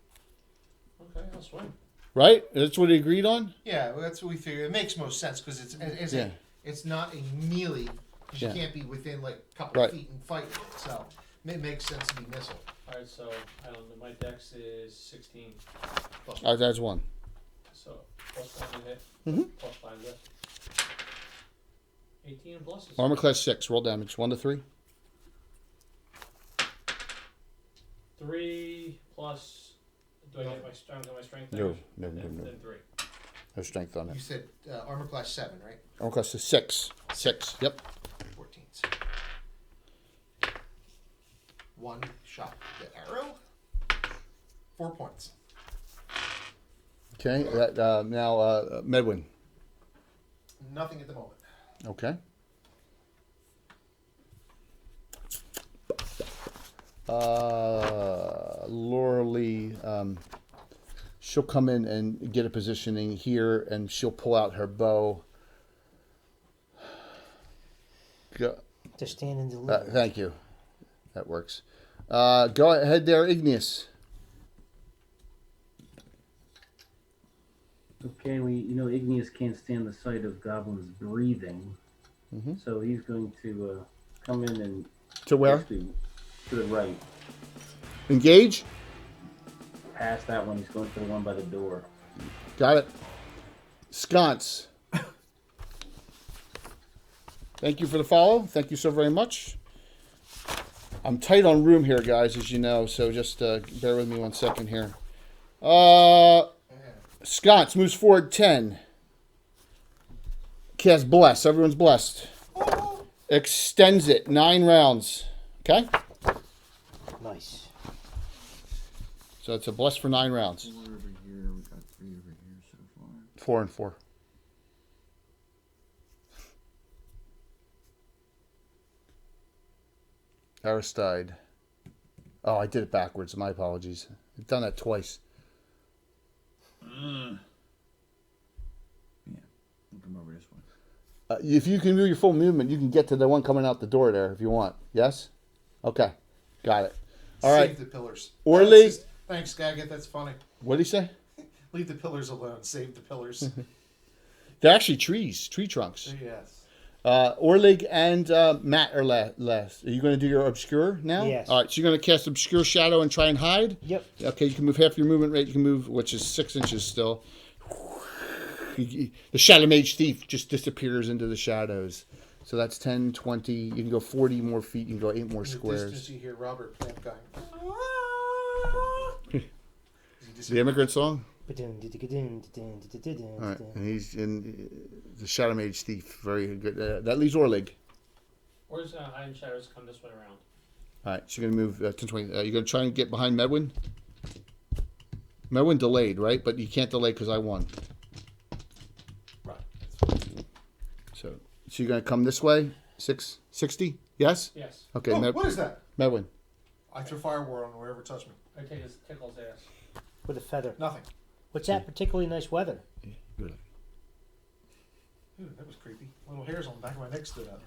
Okay, I'll swing. Right? That's what he agreed on. Yeah, well, that's what we figured. It makes most sense because it's not a melee. 'Cause Yeah. You can't be within like a couple Right. of feet and fight it. So it makes sense to be missile. Alright, so I don't know. My dex is 16. That's 1. So plus 1 to hit. Mhm. Plus 5 lift. 18 and pluses. Armor class 6. Roll damage. 1 to 3. 3 plus. Do I get my strength? No, damage? no. Then 3. No strength on You it. said armor class 7, right? Armor class is 6. 6. Yep. 14s. 1 shot. The arrow. 4 points. Okay. Now Medwin. Nothing at the moment. Okay. Laura Lee, she'll come in and get a positioning here, and she'll pull out her bow. Go, To stand and deliver. thank you. That works. Go ahead there, Igneous. Okay, Igneous can't stand the sight of goblins breathing, so he's going to come in and To where? actually to the right. Engage. Past that one, he's going for the one by the door. Got it. Sconce. Thank you for the follow. Thank you so very much. I'm tight on room here, guys, as you know, so just bear with me 1 second here. Sconce moves forward 10. Cast Bless. Everyone's blessed. Extends it 9 rounds. Okay? Nice. So it's a Bless for 9 rounds. 4 over here. We got 3 over here so far. 4 and 4. Aristide. Oh, I did it backwards. My apologies. I've done that twice. Yeah. We'll come over this one. If you can do your full movement, you can get to the one coming out the door there if you want. Yes? Okay. Got it. All right. Save the pillars. Orly. Thanks, Gaggett. That's funny. What did he say? Leave the pillars alone. Save the pillars. They're actually trees, tree trunks. Yes. Orlig and Matt are last. Are you going to do your Obscure now? Yes. All right, so you're going to cast Obscure Shadow and try and hide? Yep. Okay, you can move half your movement rate. You can move, which is 6 inches still. The Shadow Mage Thief just disappears into the shadows. So that's 10, 20. You can go 40 more feet. You can go 8 more In the squares. distance, you hear Robert Plant going. The immigrant song? All All right. And he's in the Shadow Mage Thief. Very good. That leaves Orlig. Where's Hiding Shadows come this way around? All right. So you're going to move 10, 20. You're going to try and get behind Medwin? Medwin delayed, right? But you can't delay because I won. Right. So you're going to come this way? 660? Yes? Yes. Okay. Oh, what is that? Medwin. I threw firewall on wherever touched me. I take his tickle's ass. with a feather. Nothing. What's that particularly nice weather? Good. Ooh, that was creepy. Little hairs on the back of my neck stood up.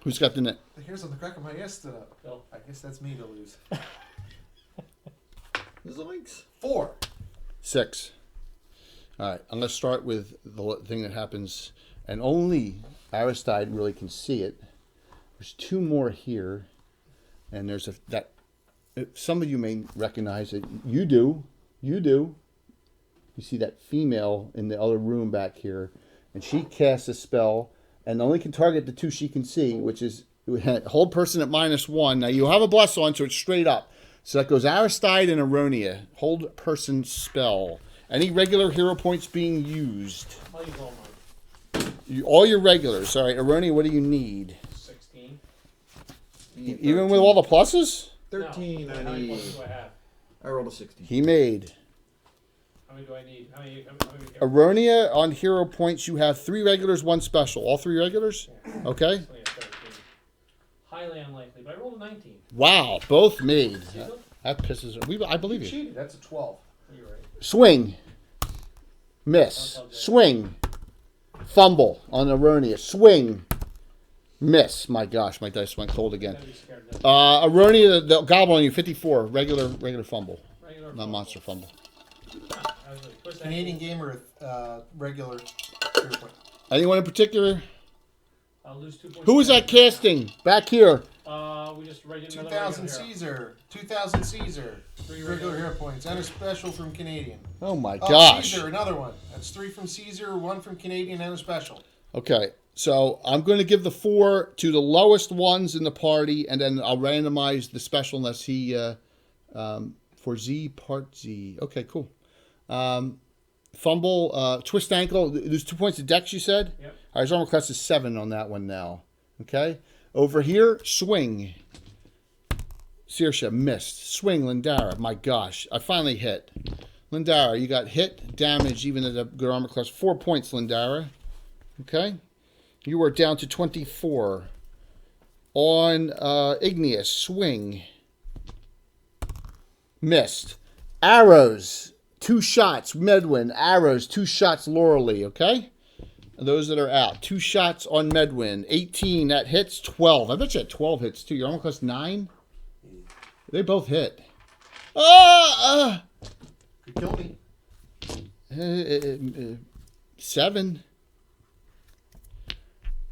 Who's got the net? The hairs on the crack of my ass stood up. Bill. I guess that's me to lose. Zoinks. 4. 6. All right. I'm going to start with the thing that happens, and only Aristide really can see it. There's 2 more here, and there's that. Some of you may recognize it. You do. You do. You see that female in the other room back here, and she casts a spell, and only can target the 2 she can see, which is hold person at -1. Now you have a bless on, so it's straight up. So that goes Aristide and Aronia. Hold person spell. Any regular hero points being used? I'll use all mine. All your regulars. All right, Aronia, what do you need? 16. Even with all the pluses? 13, No. I How many need. points do I have? I rolled a 16. He made. How many do I need? How many Aronia, on hero points, you have 3 regulars, 1 special. All 3 regulars? Okay. I only have 13. Highly unlikely, but I rolled a 19. Wow, both made. See, look? That pisses her. I believe you. Cheated. That's a 12. You're right. Swing. Miss. Swing. Fumble on Aronia. Swing. Miss. My gosh, my dice went cold again. Gotta be scared of this. Aronia, the goblin on you, 54. Regular fumble. Regular Not fumble. monster fumble. I was like, what's that? Canadian game or regular? Hero point? Anyone in particular? I'll lose 2 points. Who is that casting? Back here. We just read another 2,000 regular hero. Caesar. 2,000 Caesar. 3 Regular hero points. And a special from Canadian. Oh my Oh, gosh. Caesar, another one. That's 3 from Caesar, 1 from Canadian, and a special. Okay, so I'm going to give the 4 to the lowest ones in the party, and then I'll randomize the special unless he, for Z, part Z. Okay, cool. Fumble, twist ankle. There's 2 points of dex, you said? Yep. All right, his armor class is 7 on that one now. Okay? Over here, swing. Saoirse, missed. Swing, Lindara. My gosh, I finally hit. Lindara, you got hit, damage, even at a good armor class. 4 points, Lindara. Okay? You are down to 24. On Igneous, swing. Missed. Arrows, 2 shots, Medwin. Arrows, 2 shots, Lauralee, okay? And those that are out. 2 shots on Medwin. 18, that hits. 12. I bet you had 12 hits, too. Your armor class 9? They both hit. Could kill me. 7.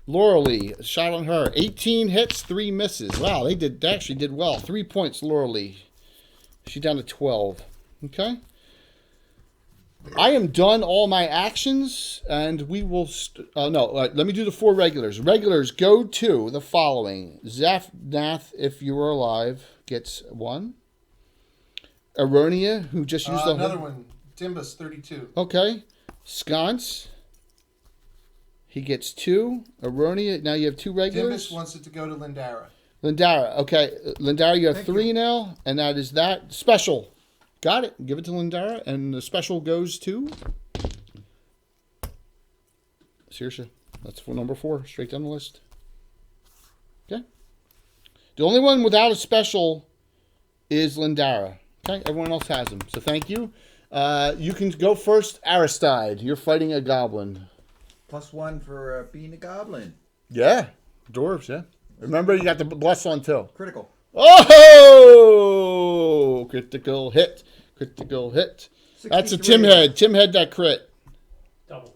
Lauralee, shot on her. 18 hits, 3 misses. Wow, they actually did well. 3 points, Lauralee. She's down to 12. Okay. I am done all my actions, and we will... let me do the 4 regulars. Regulars go to the following. Zaphnath, if you are alive, gets 1. Aronia, who just used Another one. Timbus, 32. Okay. Sconce. He gets 2. Aronia, now you have 2 regulars. Timbus wants it to go to Lindara. Lindara, okay. Lindara, you have Thank 3 you. now, and that is that. Special. Got it. Give it to Lindara, and the special goes to... Saoirse. That's for number 4, straight down the list. Okay. The only one without a special is Lindara. Okay, everyone else has them. So thank you. You can go first, Aristide. You're fighting a goblin. +1 for being a goblin. Yeah, dwarves, yeah. Remember, you got the bless on too. Critical. Oh! Critical hit. Critical hit. 63. That's a Tim head. Tim head that crit. Double.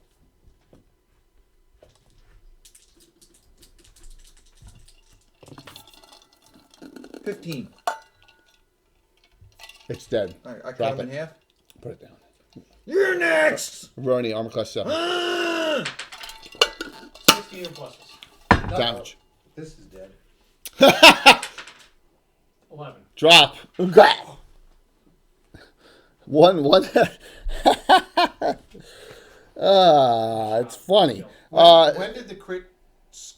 $15. It's dead. All right, I Drop cut him in it. half. Put it down. You're next. Roni, armor class 7. 16 or pluses. Damage. This is dead. 11. Drop. One. It's funny. When did the crits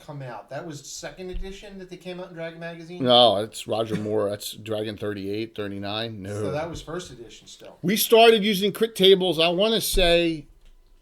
come out? That was second edition that they came out in Dragon Magazine? No, it's Roger Moore. That's Dragon 38, 39. No. So that was first edition still. We started using crit tables, I want to say,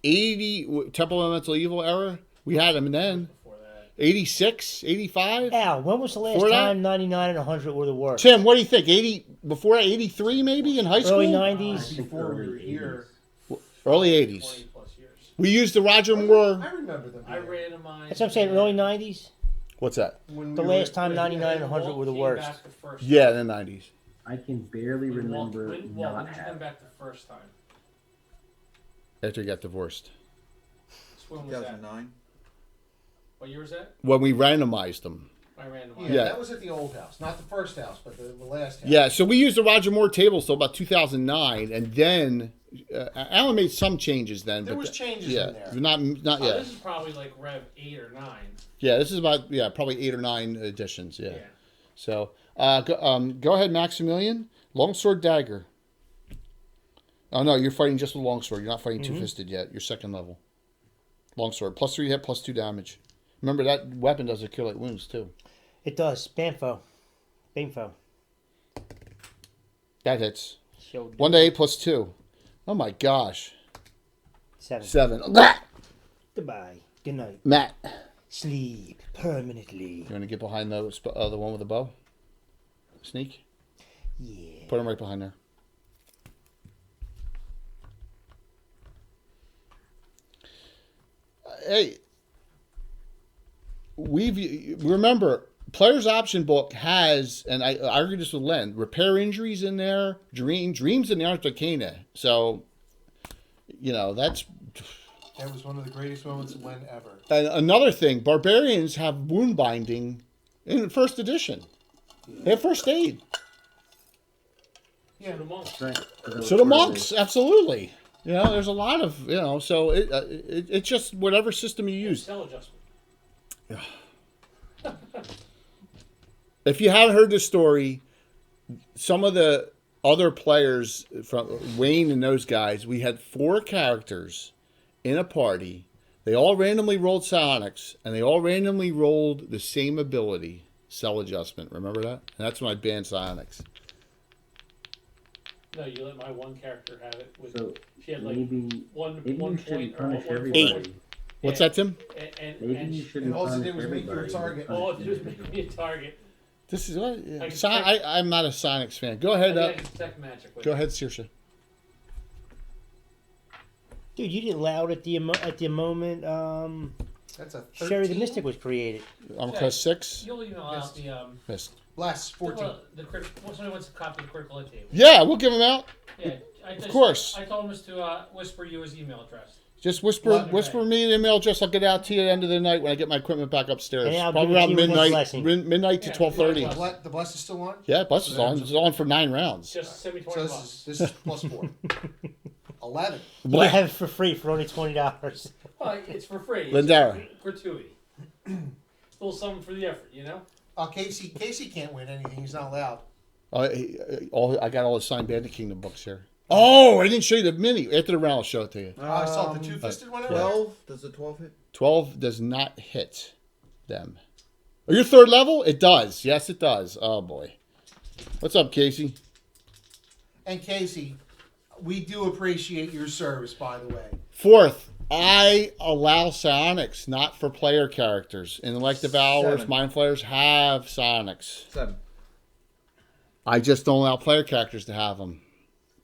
80, Temple Elemental Evil era. We had them then. Before that. 86, 85. Al, when was the last Before that? time 99 and 100 were the worst? Tim, what do you think? 80, before 83 maybe in high school? Early I 90s? think Before we early were here. 80s. Early 20 80s. plus years. We used the Roger Moore. I remember them. I being- randomized. That's what I'm saying, early 90s? What's that? when The we were- last time 99 and 100 were the Came worst. back the first Yeah, time. in the 90s. I can barely remember When did you not come having. back the first time? After he got divorced. So when was that? 2009. What year was that? When we randomized them. I randomized. Yeah, Yeah. that was at the old house. Not the first house, but the last house. Yeah, so we used the Roger Moore table till about 2009, and then Alan made some changes then. There but was changes yeah, in there. not So yet. this is probably like Rev 8 or 9. Yeah, this is about probably 8 or 9 editions. Yeah. Yeah. So go ahead, Maximilian. Longsword dagger. Oh no, you're fighting just with longsword. You're not fighting two-fisted yet. You're second level. Longsword +3 hit, +2 damage. Remember that weapon does acrylic wounds too. It does. Banfo. That hits. Showed 1 to 8 +2. Oh my gosh. 7. 7. Goodbye. Good night. Matt, Sleep permanently. you want to get behind the one with the bow? Sneak. Yeah. Put him right behind there. Hey, remember player's option book has, and I argued this with Len, repair injuries in there, dreams in the Arcana. So, that's. That was one of the greatest moments of Len ever. And another thing, barbarians have wound binding in first edition. They have first aid. So the monks. Right. So the monks, absolutely. There's a lot of, so it's just whatever system you use. Cell adjustment. If you haven't heard this story, some of the other players from Wayne and those guys, we had 4 characters in a party. They all randomly rolled psionics, and they all randomly rolled the same ability, cell adjustment. Remember that? And that's when I banned psionics. No, you let my one character have it. So She had like maybe one you point shouldn't or punish one everybody. point. What's Yeah. that, Tim? Maybe And you shouldn't And all it punish did was make you a everybody. target. all it did was make me a target. This is what? I can I'm not a Sonics fan. Go I ahead. think I can detect magic with Go it. ahead, Saoirse. Dude, you did loud at the moment That's a Sherry the 13? Mystic was created. I'm class 6. You'll email out the Missed. Last 14. well, the somebody wants a copy of the critical hit table. Yeah, we'll give them out. Yeah, of course. I told him just to whisper you his email address. Just whisper Well, me an email address. I'll get it out to you at the end of the night when I get my equipment back upstairs. And I'll Probably give it around to you with midnight, blessing. midnight to Yeah, 12:30. blessing. The bless is still on? Yeah, bus is on. It's on for 9 rounds. Just send me So 20 this bucks. is +4. 11. You can have it for free for only $20. Well, it's for free. It's Lindera. gratuity. Still something for the effort, Casey can't win anything. He's not allowed. I got all the signed Bandit Kingdom books here. Oh, I didn't show you the mini. After the round, I'll show it to you. I saw the two-fisted one. 12? Does the 12 hit? 12 does not hit them. Are you 3rd level? It does. Yes, it does. Oh, boy. What's up, Casey? And Casey, we do appreciate your service, by the way. 4th, I allow psionics, not for player characters. In elective hours, 7. mind flayers have psionics. 7. I just don't allow player characters to have them.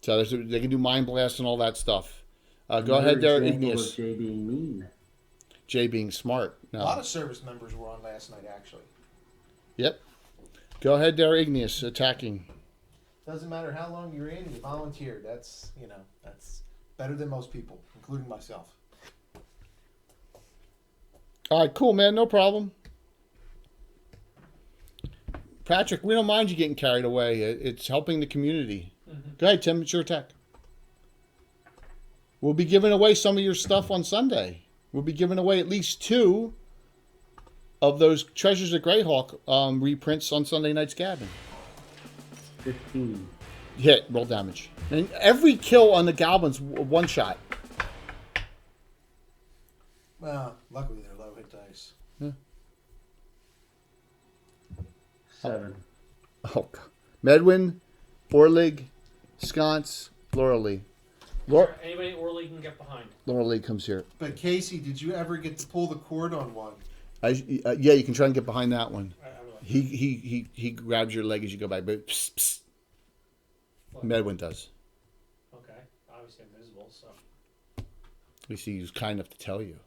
So they can do mind blast and all that stuff. Go ahead there, Igneous. Jay being mean. Jay being smart. A No. lot of service members were on last night, actually. Yep. Go ahead there, Igneous, attacking. Doesn't matter how long you're in, you volunteered. That's better than most people, including myself. All right, cool, man. No problem. Patrick, we don't mind you getting carried away. It's helping the community. Mm-hmm. Go ahead, Tim. It's your attack. We'll be giving away some of your stuff on Sunday. We'll be giving away at least 2 of those Treasures of Greyhawk reprints on Sunday Night's Cabin. 15. Hit, roll damage. And every kill on the goblins, one shot. Well, luckily they're low hit dice. 7. Oh, God. Medwin, Orlig, Sconce, Laura Lee. Anybody Orly can get behind. Laura Lee comes here. But Casey, did you ever get to pull the cord on one? Yeah, you can try and get behind that one. I don't know. He grabs your leg as you go by, but psst, psst. What? Medwin does. Okay. Obviously invisible, so At least he was kind enough to tell you.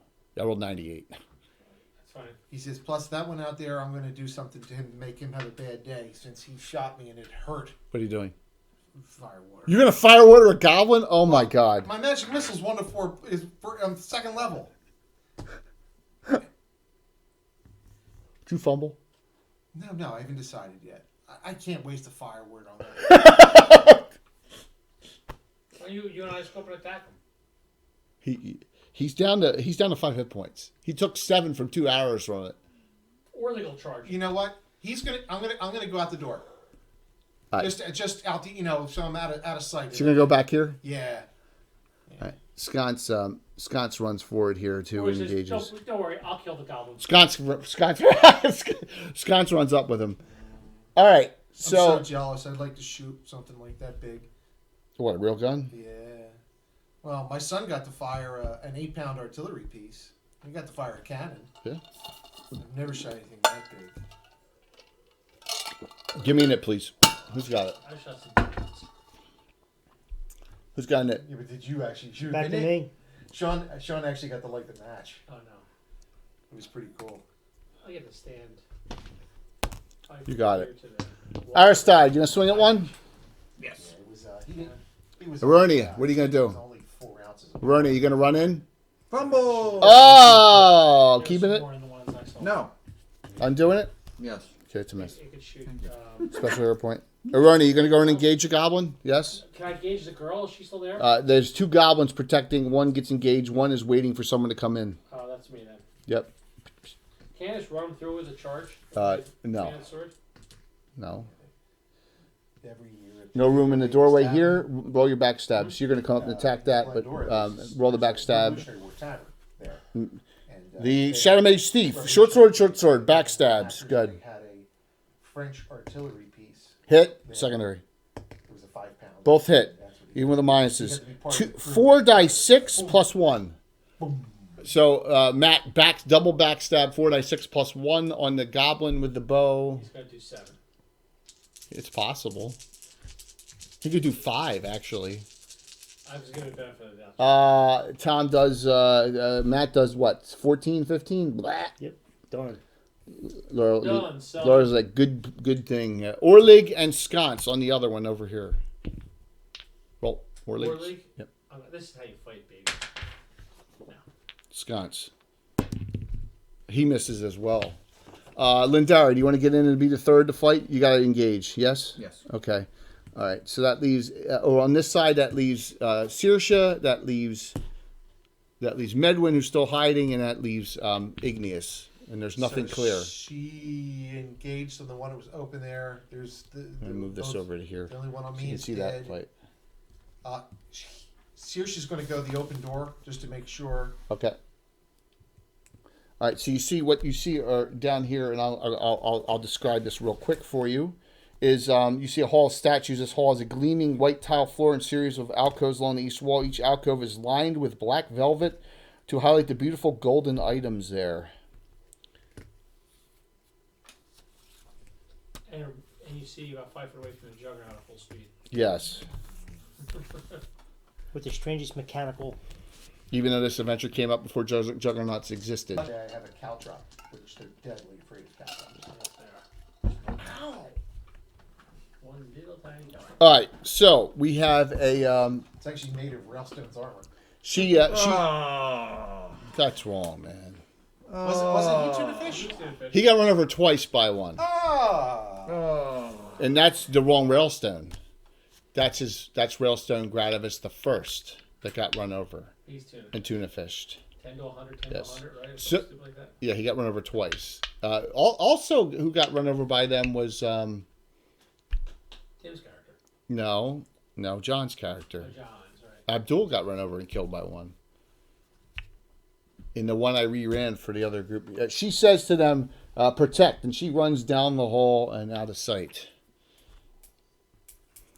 I rolled 98. that's fine. He says, plus that one out there, I'm going to do something to him to make him have a bad day since he shot me and it hurt. What are you doing? Fire water. You're gonna fire water a goblin? Oh my God! My magic missile's 1 to 4 is second level. Did you fumble? No, I haven't decided yet. I can't waste a fire word on that. Well, you and I just go up and attack him. He's down to 5 hit points. He took 7 from 2 arrows from it. Orly will charge. You know what? I'm gonna go out the door. Right. Just out the so I'm out of sight. So you're gonna go back here. Yeah. All right. Sconce runs forward here too Or and he says, engages. don't worry, I'll kill the goblins. Sconce runs up with him. All right. I'm So so jealous. I'd like to shoot something like that big. what? A real gun? Yeah. Well, my son got to fire an 8-pound artillery piece. He got to fire a cannon. Yeah. I've never shot anything that big. Give me a it, please. Who's got it? I shot some demons. Who's got it? Yeah, but did you actually shoot? Back to didn't me. Sean actually got to light the match. Oh no. It was pretty cool. I get to stand. You got it. Aristide, you gonna swing at one? Yes. Yeah, it was. He was. Ernie, what are you gonna do? It was only 4 ounces. Of Ernie, you gonna run in? Fumble. Oh, keeping it? No. Undoing it? Yes. Okay, it's a miss. It could shoot. Special hero point. Ernie, you gonna go and engage a goblin? Yes. Can I gauge the girl? Is she still there? There's 2 goblins protecting. One gets engaged. One is waiting for someone to come in. Oh, that's me then. Yep. Can I just run through as a charge? No. Hand sword? No. every year. No room in the doorway here. Roll your backstab. So you're going to come up and attack that, but roll the backstab. The Shadow Mage Thief. Short sword, backstabs. Good. Had a French artillery piece. Hit. Secondary. It was a 5-pound. Both hit. That's what Even with the minuses. 4 dice 6 plus 1. So Matt double backstab 4 dice 6 plus 1 on the goblin with the bow. He's going to do 7. It's possible. He could do 5 actually. I was giving benefit of the doubt. Tom does. Matt does what? 14, 15. Blah. Yep. Done. Laura, Done, son. Laura's like good thing. Orlig and Sconce on the other one over here. Roll Orlig. Orly? Yep. This is how you fight, baby. No. Sconce. He misses as well. Lindara, do you want to get in and be the third to fight? You got to engage. Yes. Yes. Okay. All right. So that leaves, or on this side, that leaves Saoirse. That leaves Medwin, who's still hiding, and that leaves Igneous. And there's nothing So clear. She engaged on the one that was open there. There's the. I'm gonna move this over to here. The only one on So me you can is see dead. that fight. Saoirse's going to go the open door just to make sure. Okay. All right. So you see what you see down here, and I'll describe this real quick for you. Is you see a hall of statues. This hall has a gleaming white tile floor and series of alcoves along the east wall. Each alcove is lined with black velvet to highlight the beautiful golden items there. And you see you about 5 foot away from the juggernaut at full speed. Yes. With the strangest mechanical. Even though this adventure came up before Juggernauts existed. I have a caltrop, which they're deadly afraid of caltrops. Ow! One little tiny dog. All right. So we have a. It's actually made of Railstone's armor. She. That's wrong, man. Was it you to the fish? He got run over twice by one. Ah! And that's the wrong Railstone. That's Railstone Gradavis the first that got run over. He's tuna. and tuna fished. 10 to 100, 10 Yes. to 100, right? Or So- something like that. Yeah, he got run over twice. Also, who got run over by them was Tim's character. no, John's character. Or John's, right? Abdul got run over and killed by one. In the one I reran for the other group, she says to them, "Protect," and she runs down the hall and out of sight.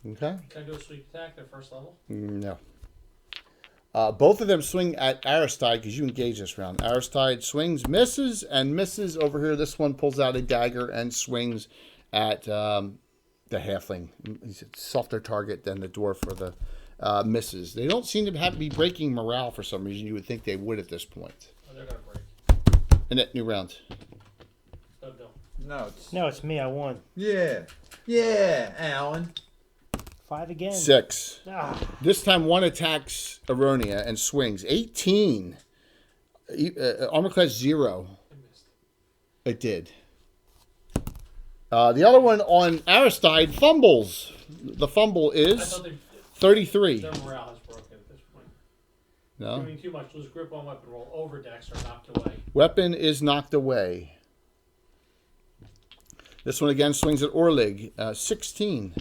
Okay. Can I do a sweep attack at first level? No. Both of them swing at Aristide because you engage this round. Aristide swings, misses, and misses over here. This one pulls out a dagger and swings at the halfling. He's a softer target than the dwarf for the misses. They don't seem to be breaking morale for some reason. You would think they would at this point. Oh, they're going to break. And that new round. Go, Bill. No, it's me. I won. Yeah. Yeah, Alan. 5 again. 6. Ah, This time one attacks Aronia and swings. 18. Armor class 0. I missed. It did. The other one on Aristide fumbles. The fumble I is thought 33. their morale has broken at this point. No. Doing too much. Lose grip on weapon roll. Over decks or knocked away. Weapon is knocked away. This one again swings at Orlig. 16.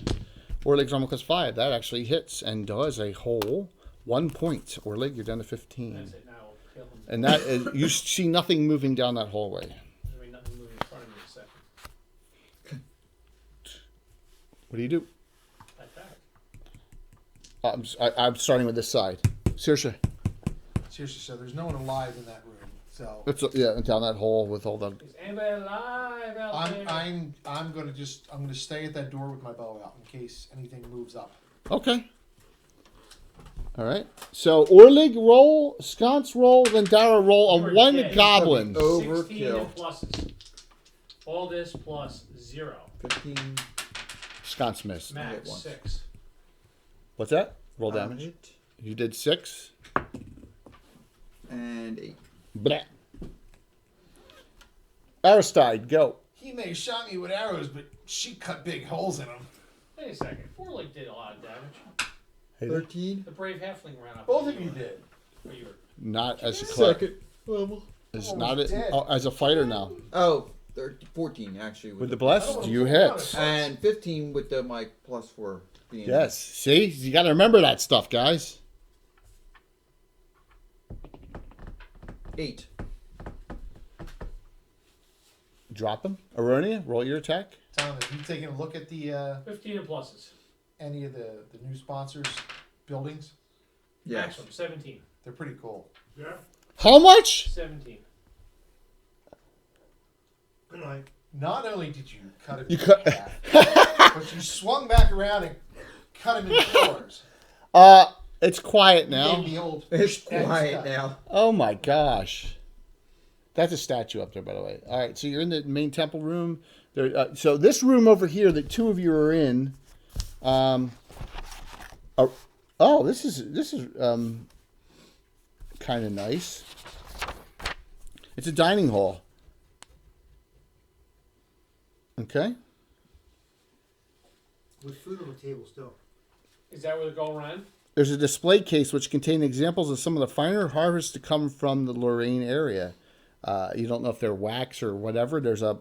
Orlig's armor class 5. That actually hits and does a whole 1 point. Orlig, you're down to 15. That's it now. I'll kill him. And that is, you see nothing moving down that hallway. There's be nothing moving in front of me in a second. What do you do? Attack. I'm starting with this side. Saoirse. Seriously, so there's no one alive in that room. So It's down that hole with all the. Is anybody alive out there? I'm gonna stay at that door with my bow out in case anything moves up. Okay. All right. So Orlig roll, Sconce roll, then Dara roll You on are one dead. goblin. Oh. 16 Overkill. and pluses. All this plus 0. 15. Sconce missed. hit Max once. 6. What's that? Roll damage. Hit You did 6. and 8. Blah. Aristide, go. He may have shot me with arrows, but she cut big holes in them. Wait a second. Forlick did a lot of damage. 13. The brave halfling ran up. Both of you did. Or you were, Not as a cleric. level. Is Oh, not he's a, dead. oh, as a fighter now. Oh, 14 actually. With the blessed, you hit. And 15 with the my +4 being. Yes. See, you got to remember that stuff, guys. 8. Drop him. Aronia, roll your attack. Tom, have you taken a look at the 15 and pluses. any of the new sponsors' buildings? Yes. Maximum 17. They're pretty cool. Yeah. How much? 17. good night. Not only did you cut him You in cut- half, but you swung back around and cut him in fours. It's quiet You now. gave the old It's X quiet cut. now. Oh my gosh. That's a statue up there, by the way. All right, so you're in the main temple room. There, so this room over here that two of you are in. This is kind of nice. It's a dining hall. Okay. With food on the table still. Is that where the goal ran? There's a display case which contains examples of some of the finer harvests to come from the Lorraine area. You don't know if they're wax or whatever. There's a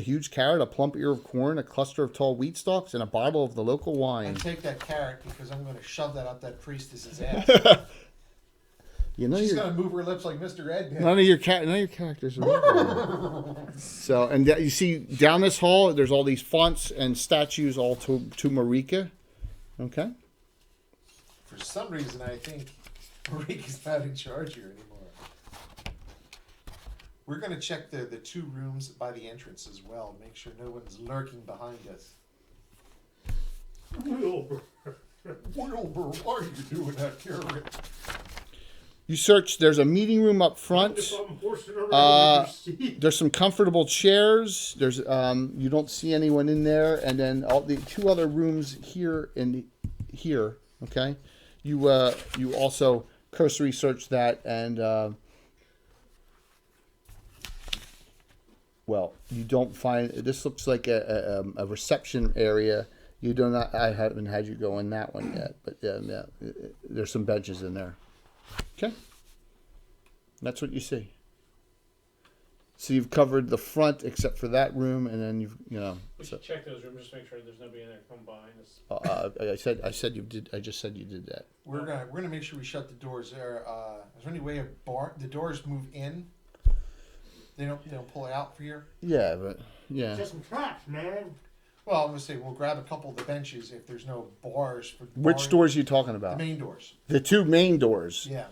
huge carrot, a plump ear of corn, a cluster of tall wheat stalks, and a bottle of the local I wine. take that carrot because I'm going to shove that up that priestess's ass. You know, She's going to move her lips like Mr. Ed did. none of your characters are. So, and you see down this hall, there's all these fonts and statues all to Marika. Okay. For some reason, I think Marika's not in charge here anymore. We're going to check the two rooms by the entrance as well. Make sure no one's lurking behind us. Wilbur, why are you doing that, carrot? You search. There's a meeting room up front. There's some comfortable chairs. There's you don't see anyone in there, and then all the two other rooms here and here. Okay, you also cursory search that, and well, you don't find. This looks like a reception area. I haven't had you go in that one yet, but yeah, there's some benches in there. Okay. That's what you see. So you've covered the front except for that room, and then We So, should check those rooms just to make sure there's nobody in there come behind us. I said you did. I just said you did that. We're gonna make sure we shut the doors. Is there any way the doors move in? They don't pull out for here. Yeah, but yeah. Just some traps, man. Well, I'm gonna say we'll grab a couple of the benches if there's no bars for. Which doors are you talking The about? main doors. The two main doors. Yeah.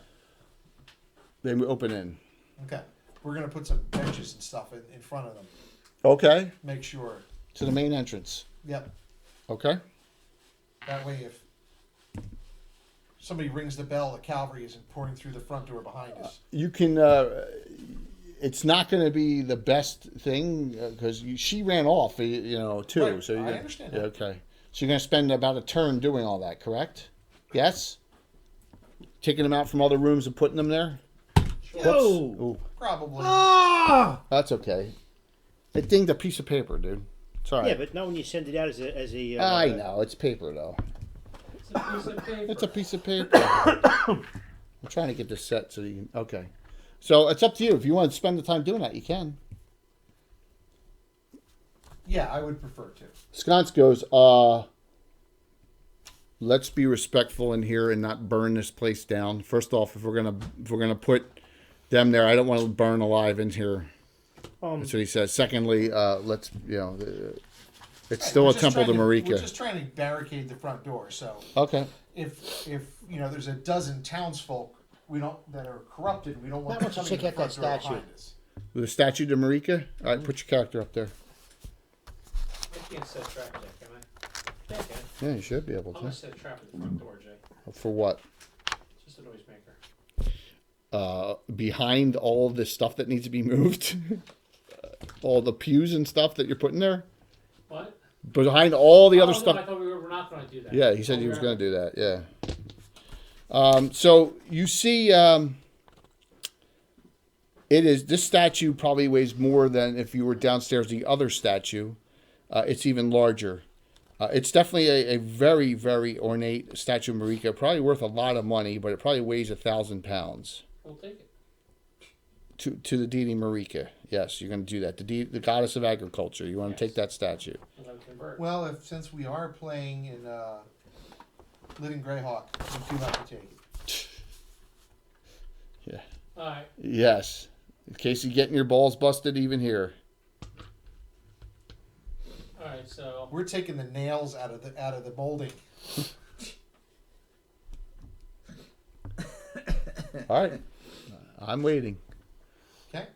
They open in. Okay. We're gonna put some benches and stuff in front of them. Okay. Make sure. To the main entrance. Yep. Okay. That way, if somebody rings the bell, the cavalry isn't pouring through the front door behind us. You can. It's not going to be the best thing because she ran off, too. Right, So I understand that. Okay. So you're going to spend about a turn doing all that, correct? Yes. Taking them out from other rooms and putting them there. Whoops. Ooh. Probably. Ah! That's okay. It dinged a piece of paper, dude. It's all right. Yeah, but not when you send it out as a. I know it's paper though. It's a piece of paper. It's a piece of paper. I'm trying to get this set so you can. Okay. So it's up to you. If you want to spend the time doing that, you can. Yeah, I would prefer to. Sconce goes, let's be respectful in here and not burn this place down. First off, if we're gonna put them there, I don't want to burn alive in here. That's what he says. Secondly, let's it's still a temple to Marika. We're just trying to barricade the front door. So Okay. if there's a dozen townsfolk that are corrupted, we don't want Why them don't you coming check to the out front that door behind us. The statue to Marika. All right, put your character up there. I can't set a trap there, can I? Yeah, I can. Yeah, you should be able I'm gonna to. set a trap at the front door, Jay. For what? Just a noisemaker. Behind all of this stuff that needs to be moved, all the pews and stuff that you're putting there. What? Behind all the other No, stuff. I thought we were not going to do that. Yeah, he said Oh, he was we going are. to do that. Yeah. So you see, this statue probably weighs more than if you were downstairs. The other statue, it's even larger. It's definitely a very, very ornate statue of Marika. Probably worth a lot of money, but it probably weighs 1,000 pounds. We'll take it. To the deity Marika. Yes, you're going to do that. The goddess of agriculture. You want to take that statue. I'm going to convert. Well, since we are playing in Living Greyhawk, we do have to take it. Yeah. All right. Yes. In case you're getting your balls busted even here. All right. So We're taking the nails out of the molding. All right. I'm waiting. Okay.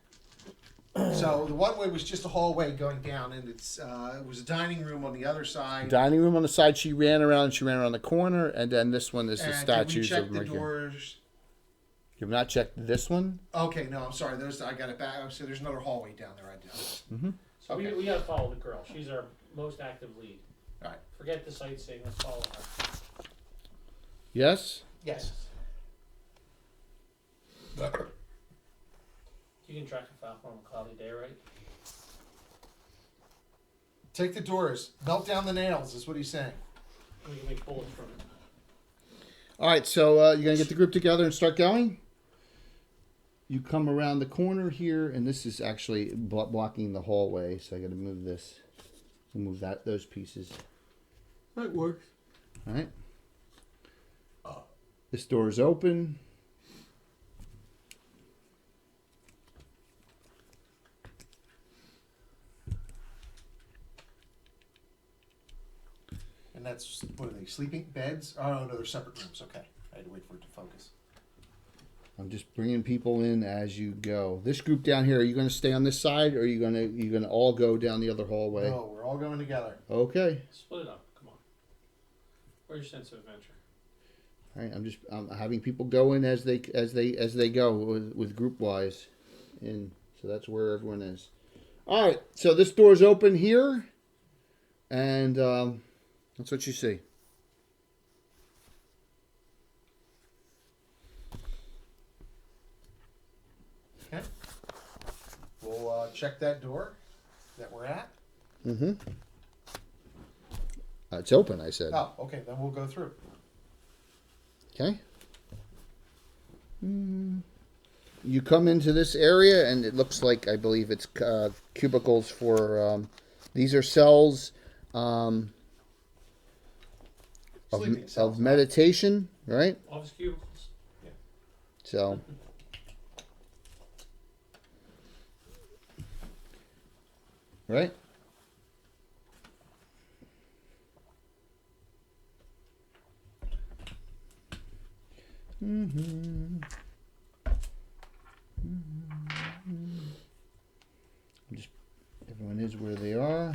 So the one way was just a hallway going down, and it was a dining room on the other side. Dining room on the side. She ran around the corner, and then this one is the And statues did we of check the Marika. doors? You've not checked this one? Okay, no, I'm sorry. I got it back. So there's another hallway down there. so Okay. we got to follow the girl. She's our most active lead. All right. Forget the sightseeing. Let's follow her. Yes? Yes. You can track a falcon on a cloudy day, right? Take the doors. Melt down the nails. Is what he's saying. We can make bullets from it. All right, so you're going to get the group together and start going? You come around the corner here, and this is actually blocking the hallway, so I got to move this. We'll move those pieces. That works. All right. This door is open. And that's what are they? Sleeping beds? Oh no, they're separate rooms. Okay, I had to wait for it to focus. I'm just bringing people in as you go. This group down here, are you going to stay on this side, or are you going to all go down the other hallway? No, we're all going together. Okay. Split it up. Come on. Where's your sense of adventure? All right. I'm having people go in as they go with group wise, and so that's where everyone is. All right. So this door's open here, and that's what you see. Okay. We'll check that door that we're at. Mm-hmm. It's open, I said. Oh, okay. Then we'll go through. Okay. You come into this area, and it looks like, I believe it's cubicles for, these are cells Sleeping cells, of meditation, right? Office cubicles. Yeah. So, right? Just everyone is where they are.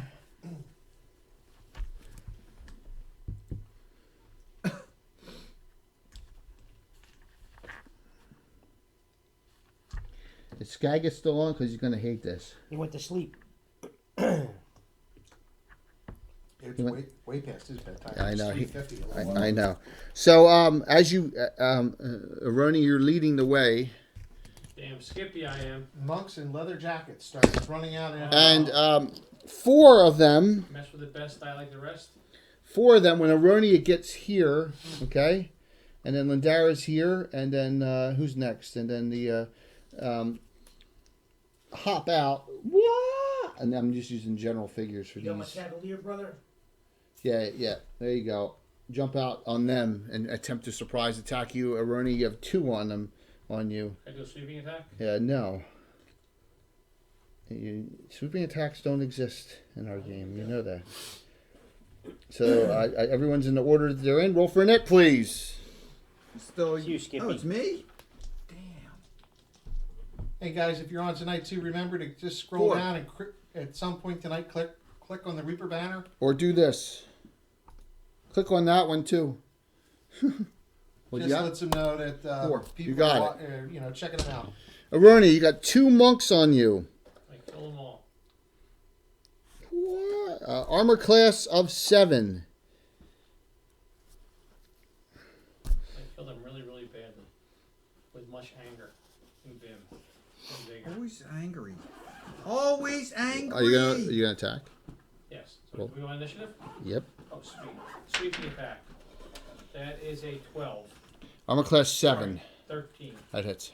Is Skagit still on? Because he's going to hate this. He went to sleep. It's way past his bedtime. I know. It's 3:50. I know. So, as you, Aroni, you're leading the way. Damn Skippy I am. Monks in leather jackets starts running out. And four of them, Mess with the best, I like the rest. when Aronia gets here, okay? And then Lindara's here, and then who's next? And then the hop out. What? And I'm just using general figures for You got my these. Cavalier, brother? Yeah. There you go. Jump out on them and attempt to surprise attack you. Aroni, you have 2 on them, on you. Can I do a sweeping attack? Yeah, no. Sweeping attacks don't exist in our game. You know that. So everyone's in the order that they're in. Roll for a net, please. Still, It's you, Skippy. Oh, it's me. Damn. Hey guys, if you're on tonight too, remember to just scroll 4. down and at some point tonight click on the Reaper banner. Or do this. Click on that one too. What Just you got? lets them know that 4. people You got are checking them out. Aroni, you got 2 monks on you. I kill them all. What? Armor class of 7. I kill them really, really badly. With much anger and vim and vigor. Always angry. Always angry. Are you gonna attack? Yes. So Roll. do we want initiative? Yep. Oh, sweet. Sweeping attack. That is a 12. Armor class 7. 13. That hits.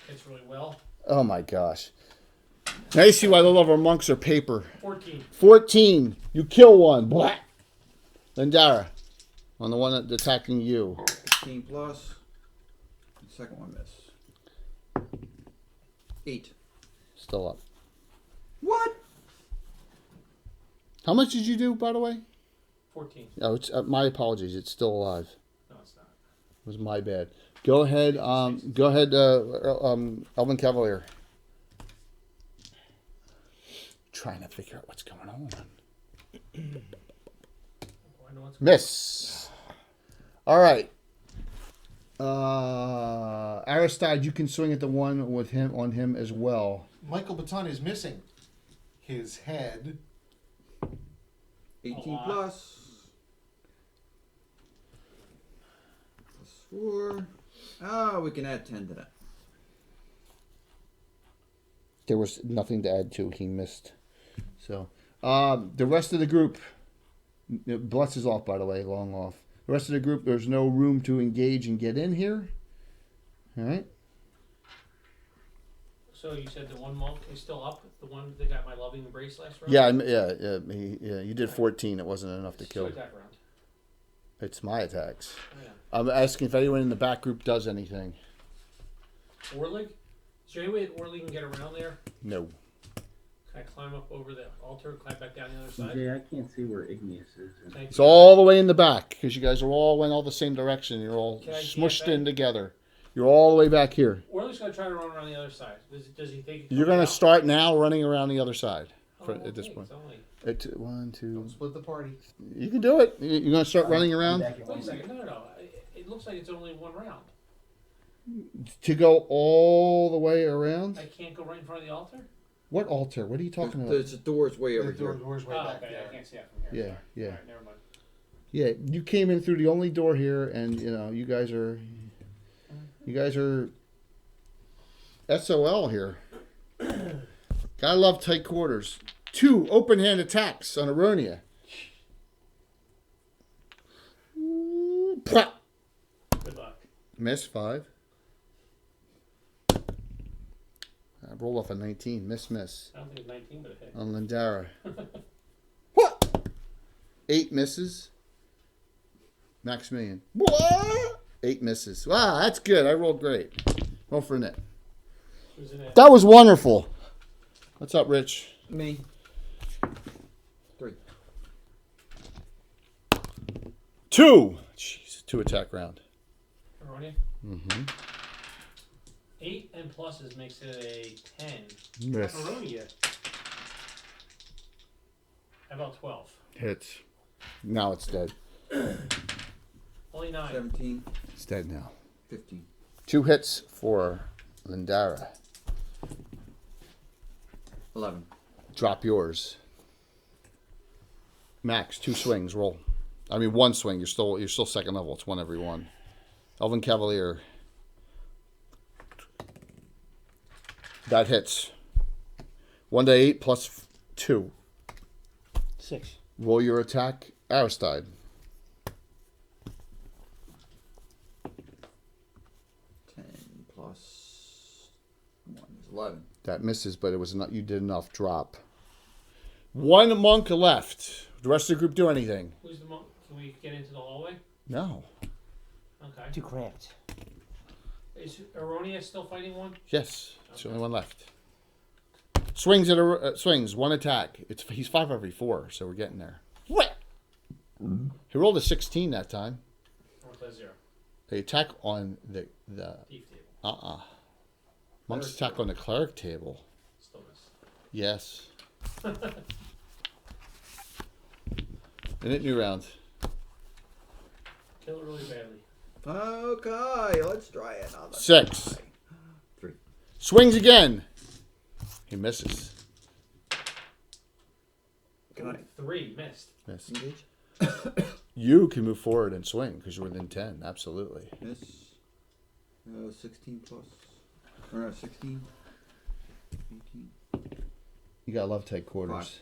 Hits really well. Oh my gosh. Now you see why all of our monks are paper. 14. 14. You kill one. Blah. Lindara. On the one that's attacking you. 15 plus. The second one miss. 8. Still up. What? How much did you do, by the way? 14. Oh, it's my apologies. It's still alive. No, it's not. It was my bad. Go ahead. Elvin Cavalier. Trying to figure out what's going on. I know what's Miss. All right. Aristide, you can swing at the one with him on him as well. Michael Baton is missing his head. 18 plus. Plus 4. Oh, we can add 10 to that. There was nothing to add to. He missed. So, the rest of the group, Bless is off, by the way, long off. The rest of the group, there's no room to engage and get in here. All right. So you said the one monk is still up? The one that got my loving embrace last round? Yeah, you did 14. It wasn't enough to kill. Attack round. It's my attacks. Oh, yeah. I'm asking if anyone in the back group does anything. Orlig? Is there any way that Orlig can get around there? No. Can I climb up over the altar, climb back down the other side? Yeah, I can't see where Igneous is. Thank It's you. all the way in the back because you guys are all went all the same direction. You're all Can I get smushed back? in together. You're all the way back here. Orlig's going to try to run around the other side. Does he think You're going to start now running around the other side at this okay, point. it's only... 1, 2. Don't split the party. You can do it. You're going to start running around Back in Wait a one second. No. It looks like it's only one round. to go all the way around. I can't go right in front of the altar? What altar? What are you talking about? There's a door's way over The here. door's way Oh, back okay. there. I can't see that from here. Yeah, Sorry. yeah. All right, never mind. Yeah, you came in through the only door here, and you guys are SOL here. Gotta love tight quarters. 2 open hand attacks on Aronia. Good luck. Miss 5. rolled off a 19. Miss. I don't think it's 19, but it hit. On Lindara. What? 8 misses. Maximilian. What? 8 misses. Wow, that's good. I rolled great. Roll for a net. Who's in it? That was wonderful. What's up, Rich? Me. 3. 2. Jeez, 2 attack round. Aronia? Mm-hmm. 8 and pluses makes it a 10. Miss. Aronia. How about 12? Hits. Now it's dead. Only 9. 17. It's dead now. 15. 2 hits for Lindara. 11. Drop yours. Max, 2 swings. Roll. I mean, 1 swing. You're still second level. It's 1 every 1. Elvin Cavalier. That hits. 1 to 8 plus 2. 6. Roll your attack. Aristide. 10 plus 1 is 11. That misses, but it was not. You did enough. Drop. 1 monk left. The rest of the group do anything? Who's the monk? Can we get into the hallway? No. Okay. 2 crafts. Is Aronia still fighting one? Yes. It's the only one left. Swings at a swings. 1 attack. He's 5 every 4, so we're getting there. What? He rolled a 16 that time. Or plus 0? They attack on the Thief table. Monk's attack on the cleric table. Still miss. Yes. And it new round. Kill it really badly. Okay, let's try another. 6. 3. Swings again. He misses. Can I 3 missed. Miss. engage? You can move forward and swing because you're within 10. Absolutely. Miss. 16 plus. Or no, 16. 18. You got love tight quarters.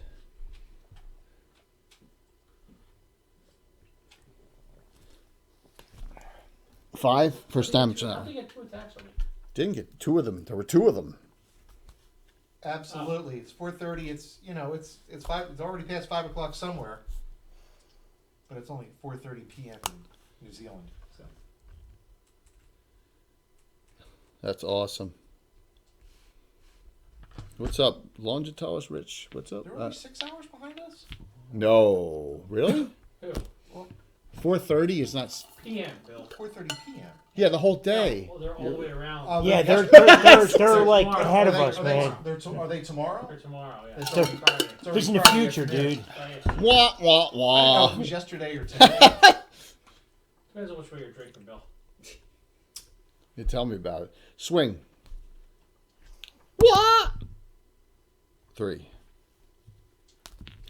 5 first damage How now. did you get 2 attacks on me? Didn't get 2 of them. There were 2 of them. Absolutely. It's 4:30. It's 5. It's already past 5 o'clock somewhere, but it's only 4:30 p.m. in New Zealand. So That's awesome. What's up, Longitalis Rich? What's up? they're only 6 hours behind us. No, really? Who? 4:30 is not. PM, Bill. 4:30 p.m. Yeah, the whole day. Well, they're all the way around. Oh, Yeah, they're- they're like tomorrow. ahead of Are they- us, are they- man. Are they tomorrow? Or tomorrow, yeah. It's They're- already Friday. It's already He's in the Friday future, afternoon. dude. Wah wah I don't know if wah. it was yesterday or today. Depends on which way you're drinking, Bill. You tell me about it. Swing. What? 3.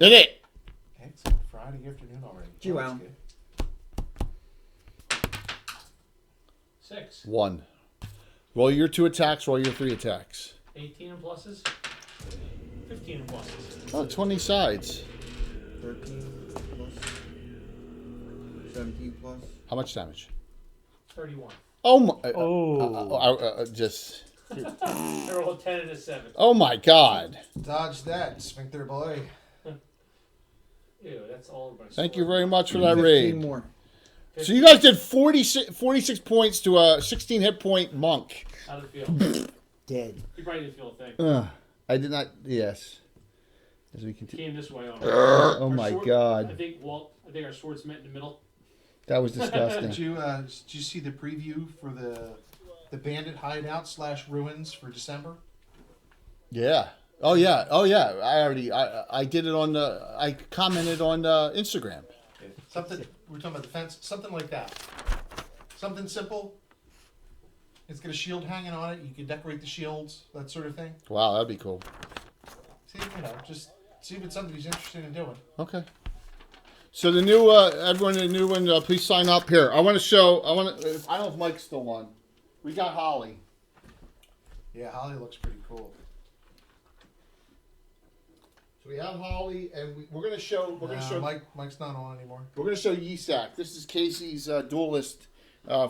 In it. Okay, it's Friday afternoon already. Gee, Oh, that's wow. good. 6. 1. Roll your 2 attacks. Roll your 3 attacks. 18 and pluses. 15 and pluses. Oh, 20 sides. 13 plus. 17 plus. How much damage? 31. Oh my! Just. They're all 10 and a 7. Oh my God! Dodge that, sphincter boy. Ew, that's all everybody. Thank you very much for that 15 raid. more. So you guys did 46 points to a 16 hit point monk. How did it feel? Dead. You probably didn't feel a thing. I did not. Yes. As we continue. Came this way on. Oh Our my sword- God! I think our swords met in the middle. That was disgusting. Did you see the preview for the bandit hideout / ruins for December? Yeah. Oh yeah. Oh yeah. I did it on the. I commented on Instagram. Something we're talking about the fence, something like that. Something simple. It's got a shield hanging on it. You can decorate the shields, that sort of thing. Wow, that'd be cool. See, just see if it's something he's interested in doing. Okay. So the new everyone in the new one, please sign up here. I want to show. I don't know if Mike's still on. We got Holly. Yeah, Holly looks pretty cool. So we have Holly, and we're gonna show. We're gonna show. Mike's not on anymore. We're gonna show Yisak. This is Casey's duelist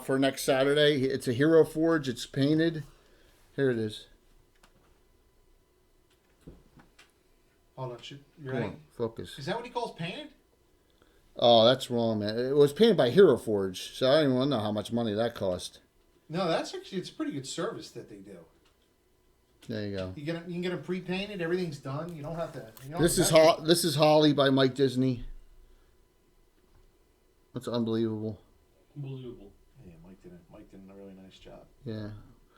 for next Saturday. It's a Hero Forge. It's painted. Here it is. Hold on, you Come ready? on, focus. Is that what he calls painted? Oh, that's wrong, man. It was painted by Hero Forge, so I don't even know how much money that cost. No, that's actually it's a pretty good service that they do. There you go. You can get them pre-painted. Everything's done. You don't have to. You don't This have is to This is Holly by Mike Disney. That's unbelievable. Unbelievable. Yeah, Mike did a really nice job. Yeah,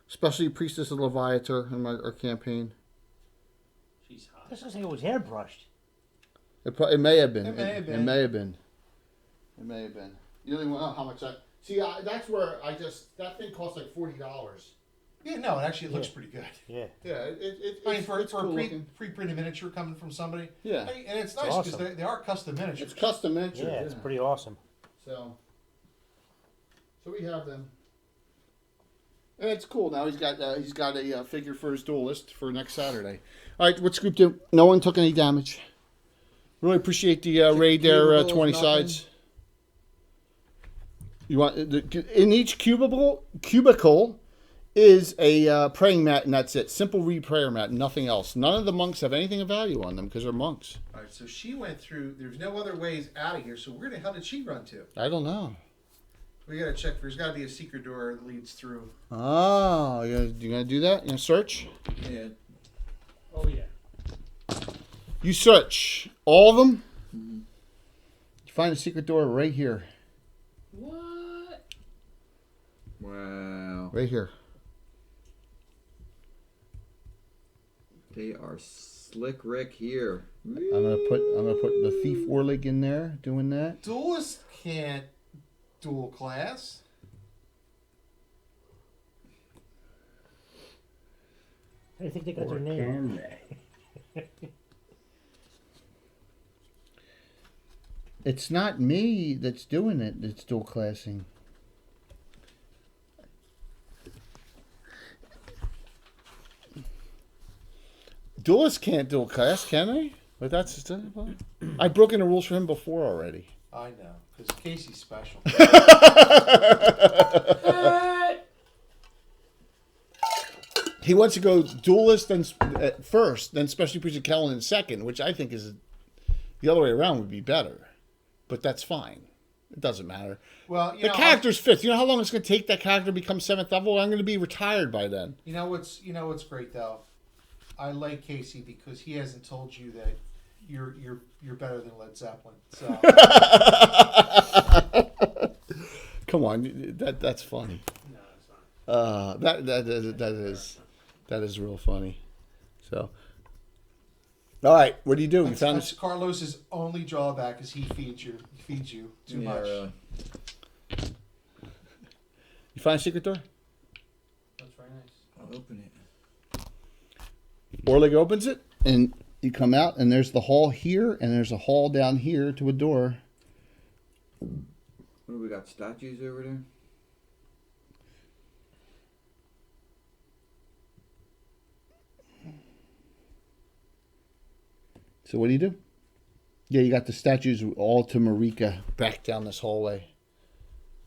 especially Priestess of Leviathan in our campaign. She's hot. This looks like it was airbrushed. It may have been. It may have been. It may have been. It may have been. You don't even know how much that. See, that's where that thing cost like $40. Yeah, no, actually it looks pretty good. Yeah. Yeah, I mean, for it's cool a looking. pre-printed miniature coming from somebody. Yeah. I mean, and it's nice because awesome. they are custom miniatures. It's custom miniature. Yeah, it's pretty awesome. So we have them. And it's cool. Now he's got a figure for his duelist for next Saturday. All right, what's group 2? No one took any damage. Really appreciate the raid there, Cubicles, 20 nothing. sides. You want in each cubicle is a praying mat, and that's it. Simple read prayer mat, nothing else. None of the monks have anything of value on them because they're monks. All right, so she went through. There's no other ways out of here. So where the hell did she run to? I don't know. We gotta check. There's got to be a secret door that leads through. Oh, you gonna do that? You gonna search? Yeah. Oh yeah. You search all of them. You find a secret door right here. What? Wow. Right here. They are slick Rick here. I'm gonna put the thief Orlig in there doing that. Duelist can't dual class. I think they got Or their name. can they? It's not me that's doing it. It's dual classing. Duelists can't dual class, can they? But that's I've broken the rules for him before already. I know, because Casey's special. He wants to go duelist first, then special priest of Kellen in second, which I think is the other way around would be better. But that's fine. It doesn't matter. Well, you The know, character's fifth. You know how long it's going to take that character to become 7th level? I'm going to be retired by then. You know what's great though? I like Casey because he hasn't told you that you're better than Led Zeppelin. So Come on, that's funny. No, it's not. That is real funny. So, all right, what do? You found that's Carlos's only drawback is he feeds you too much. Really. you find a secret door? That's very nice. I'll open it. Orlig opens it, and you come out, and there's the hall here, and there's a hall down here to a door. What do we got? Statues over there? So what do? Yeah, you got the statues all to Marika back down this hallway.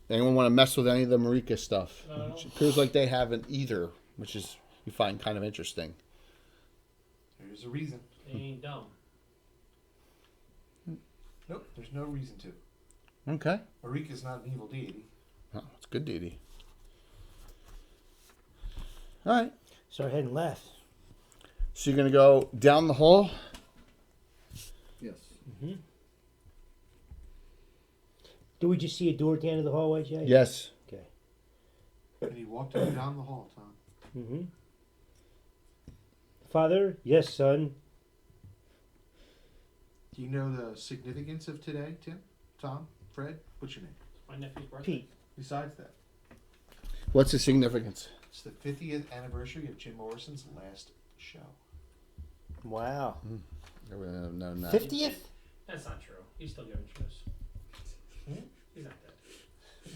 Anyone want to mess with any of the Marika stuff? No. It appears like they haven't either, which is you find kind of interesting. There's a reason. They ain't dumb. Nope, there's no reason to. Okay. Marika's not an evil deity. Oh, it's good, deity. All right. Start heading left. So you're going to go down the hall? Yes. Do we just see a door at the end of the hallway, Jay? Yes. Okay. And he walked up and down the hall, Tom. Mm-hmm. Father? Yes, son. Do you know the significance of today, Tim? Tom? Fred? What's your name? My nephew's birthday. Pete. Besides that, What's the significance? it's the 50th anniversary of Jim Morrison's last show. Wow. I would have known that. 50th? That's not true. He's still giving shows. He's not dead.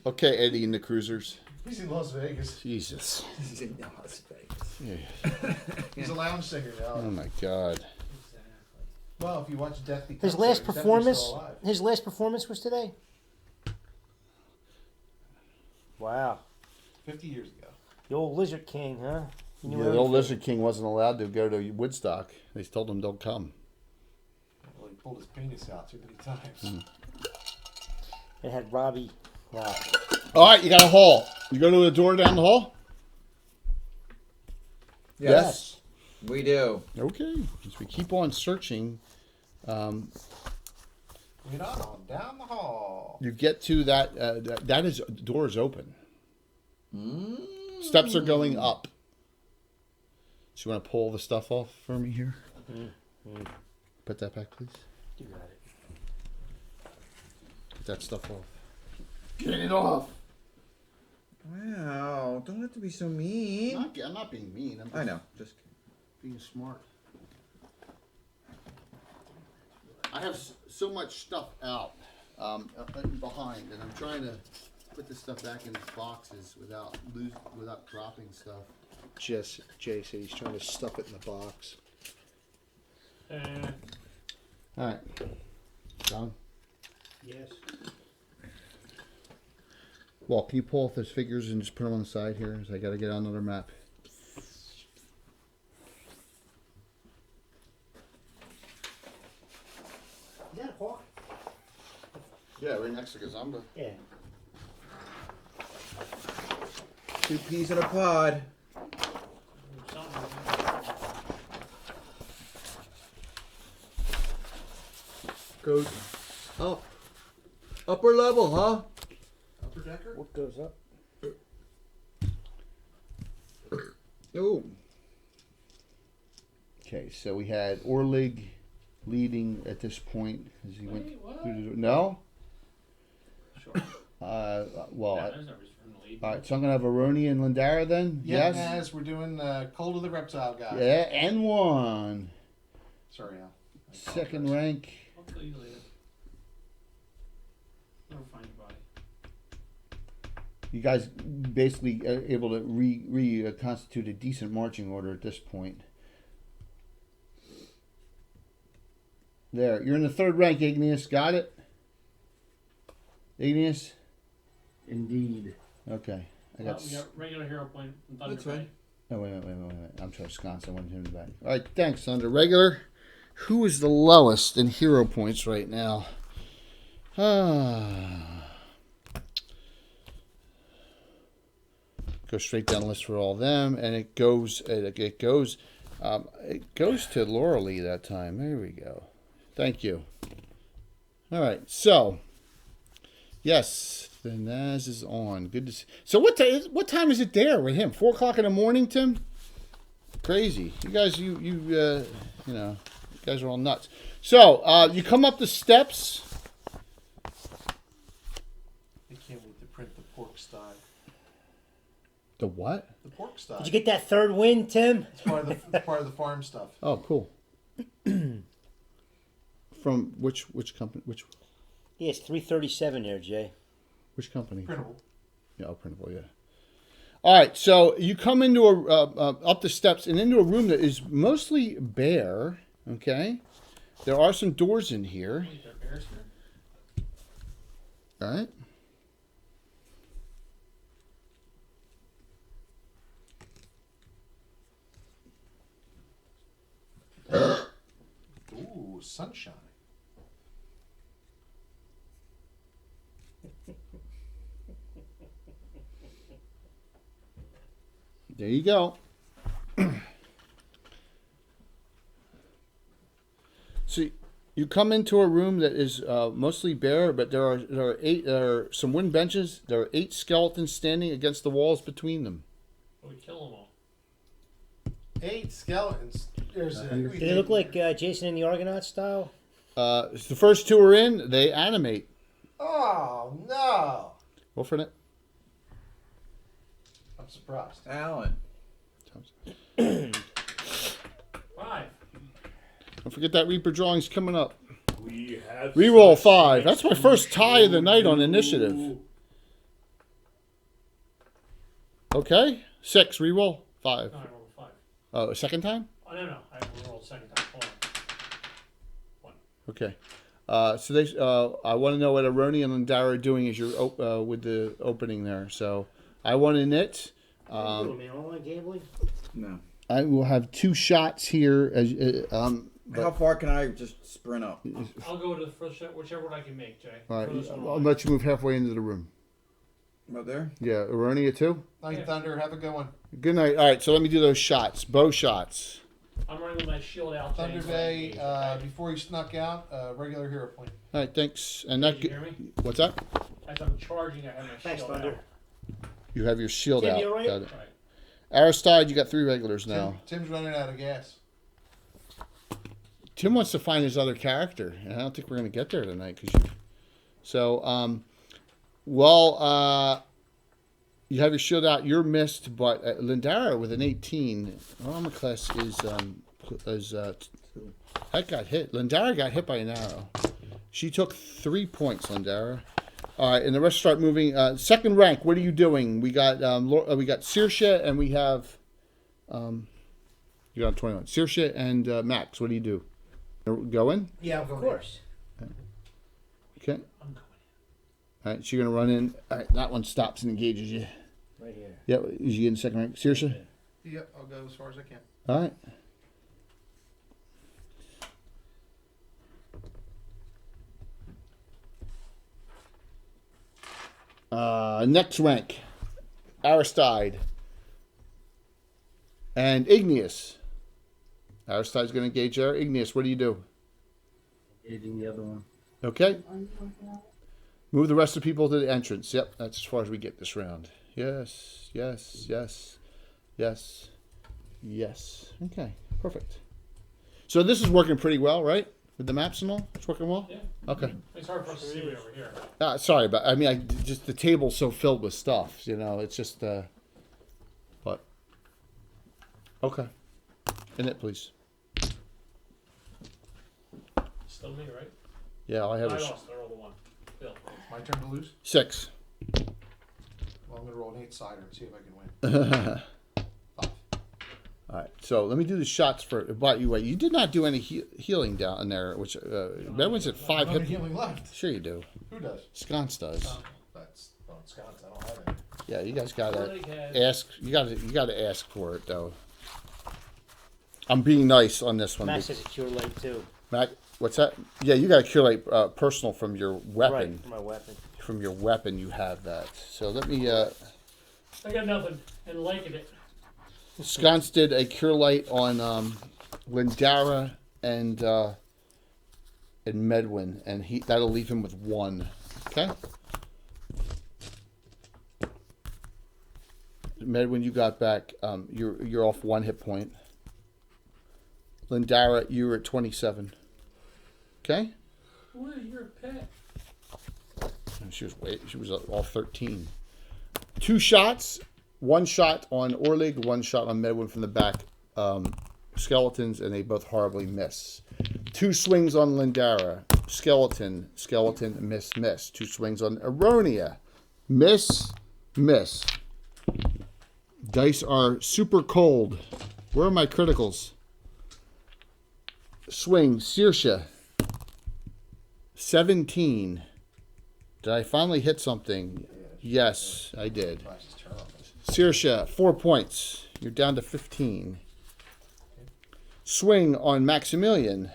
Okay, Eddie and the Cruisers. He's in Las Vegas. Jesus. He's in Las Vegas. Yeah. He's a lounge singer now. Oh my God. Exactly. Well, if you watch Death Becomes His last Her, he's definitely performance. still alive. His last performance was today. Wow. 50 years ago. The old Lizard King, huh? He knew Yeah, the old everything. Lizard King wasn't allowed to go to Woodstock. They told him don't come. pulled his penis out too many times. It had Robbie. Wow. All right, you got a hall. You go to the door down the hall? Yes. We do. Okay. As we keep on searching, Lead on down the hall. you get to that. That is door is open. Steps are going up. So you want to pull the stuff off for me here? Put that back, please. You got it. Get that stuff off. Get it off. Wow, don't have to be so mean. I'm not being mean. I'm just I know, just being smart. I have so much stuff out behind, and I'm trying to put this stuff back in its boxes without dropping stuff. Jay said he's trying to stuff it in the box. All right, John. Yes. Well, can you pull off those figures and just put them on the side here? Because I got to get on another map. Is that a hawk? Yeah, right next to Gazamba. Yeah. 2 peas in a pod. Goes up. Upper level, huh? Upper decker? What goes up? Ooh. Okay, so we had Orlig leading at this point as he went Wait, what? through the door. No? Sure. Well, Yeah, there's no reason for him to lead. all right, so I'm going to have Aroni and Lindara then? Yeah, Yes? as we're doing Cold of the Reptile guy. Yeah, N1. Sorry, Al. I Second apologize. rank. I'll tell you later. Never find your body. You guys basically are able to reconstitute a decent marching order at this point. There, you're in the third rank, Igneous. Got it? Igneous? Indeed. Okay. We got regular hero point and Thunder That's Bay. right. Oh, wait. I'm trying to sconce. I wanted him back. All right, thanks, Thunder. Regular. Who is the lowest in hero points right now? Go straight down the list for all of them, and it goes to Lauralee that time. There we go. Thank you. All right, so yes, the Naz is on. Good to see. So what time is it there with him? 4 o'clock in the morning, Tim? Crazy. You guys, you guys are all nuts. So you come up the steps. I can't wait to print the pork sty. The what? The pork sty. Did you get that third win, Tim? It's part of the farm stuff. Oh, cool. From which company? Yeah, it's 337 there, Jay. Which company? Printable. Yeah, printable. Yeah. All right, so you come into up the steps and into a room that is mostly bare. Okay, there are some doors in here. Wait, there are bears here? All right. Ooh, sunshine. There you go. So you come into a room that is mostly bare, but there are some wooden benches. There are 8 skeletons standing against the walls between them. But we kill them all. 8 skeletons. There's Do they look like Jason and the Argonaut style? The first 2 are in. They animate. Oh no! Go for it. I'm surprised. Alan. 5. Don't forget that Reaper drawing's coming up. We have Reroll 5. That's my first tie of the night on initiative. Okay. 6. Reroll 5. No, I rolled 5. Oh, a second time? Oh, no. I rolled second time. Hold on. 1. Okay. So they. I want to know what Aroni and Lindara are doing as you're with the opening there. So I want to knit. Man, online gambling? No. I will have 2 shots here as How far can I just sprint up? I'll go to the first shot, whichever one I can make, Jay. All right, Furthest one I'll away. let you move halfway into the room. About there? Yeah, Aronia too? Night Yeah. Thunder, have a good one. Good night. All right, so let me do those shots. Bow shots. I'm running with my shield out. Thunder Jay, Bay, so I can engage, before he snuck out, regular hero point. All right, thanks. And okay? that. Did you hear me? What's that? As I'm charging, I have my Thanks, shield Thunder. out. You have your shield Tim, out. you all right? Got it. Right. Aristide, you got 3 regulars now. Tim's running out of gas. Tim wants to find his other character, and I don't think we're going to get there tonight. So, you have your shield out. You're missed, but Lindara with an 18. Armor class that got hit. Lindara got hit by an arrow. She took 3 points, Lindara. All right, and the rest start moving. Second rank, what are you doing? We got Saoirse, and we have you're on 21. Saoirse and Max, what do you do? Going? Yeah, of course. Okay. I'm going. All right, so you're gonna run in. All right, that one stops and engages you. Right here. Yep. Is you in second rank? Saoirse? Yep, I'll go as far as I can. All right. Next rank, Aristide and Igneous. Aristide's going to engage there. Igneous, what do you do? Hitting the other one. Okay. Move the rest of the people to the entrance. Yep, that's as far as we get this round. Yes, yes, yes, yes, yes. Okay, perfect. So this is working pretty well, right? With the maps and all? It's working well? Yeah. Okay. It's hard for us to see way over here. Sorry, but I mean, just the table's so filled with stuff, you know, it's just, but, okay. In it, please. Still me, right? Yeah, all I I have is lost. I rolled a 1. Bill. My turn to lose? 6. Well, I'm going to roll an 8-sider and see if I can win. 5. All right, so let me do the shots for. But you did not do any healing down there, which everyone's at 5 I don't have hit. any healing left. Sure you do. Who does? Sconce does. That's Scott's. I don't have any. Yeah, you guys gotta Really had- ask. You gotta ask for it though. I'm being nice on this one. Max has a cure light too. Mac, what's that? Yeah, you got to curate personal from your weapon. Right, for my weapon. From your weapon, you have that. So let me. I got nothing and liking it. Sconce did a cure light on Lindara and Medwin, and that'll leave him with 1. Okay. Medwin, you got back. You're off 1 hit point. Lindara, you were at 27. Okay. What? You're a pet. She was off 13. 2 shots. 1 shot on Orlig, 1 shot on Medwin from the back skeletons, and they both horribly miss. 2 swings on Lindara. Skeleton, miss. 2 swings on Aronia. Miss. Dice are super cold. Where are my criticals? Swing, Saoirse. 17. Did I finally hit something? Yes, I did. Saoirse, 4 points. You're down to 15. Swing on Maximilian.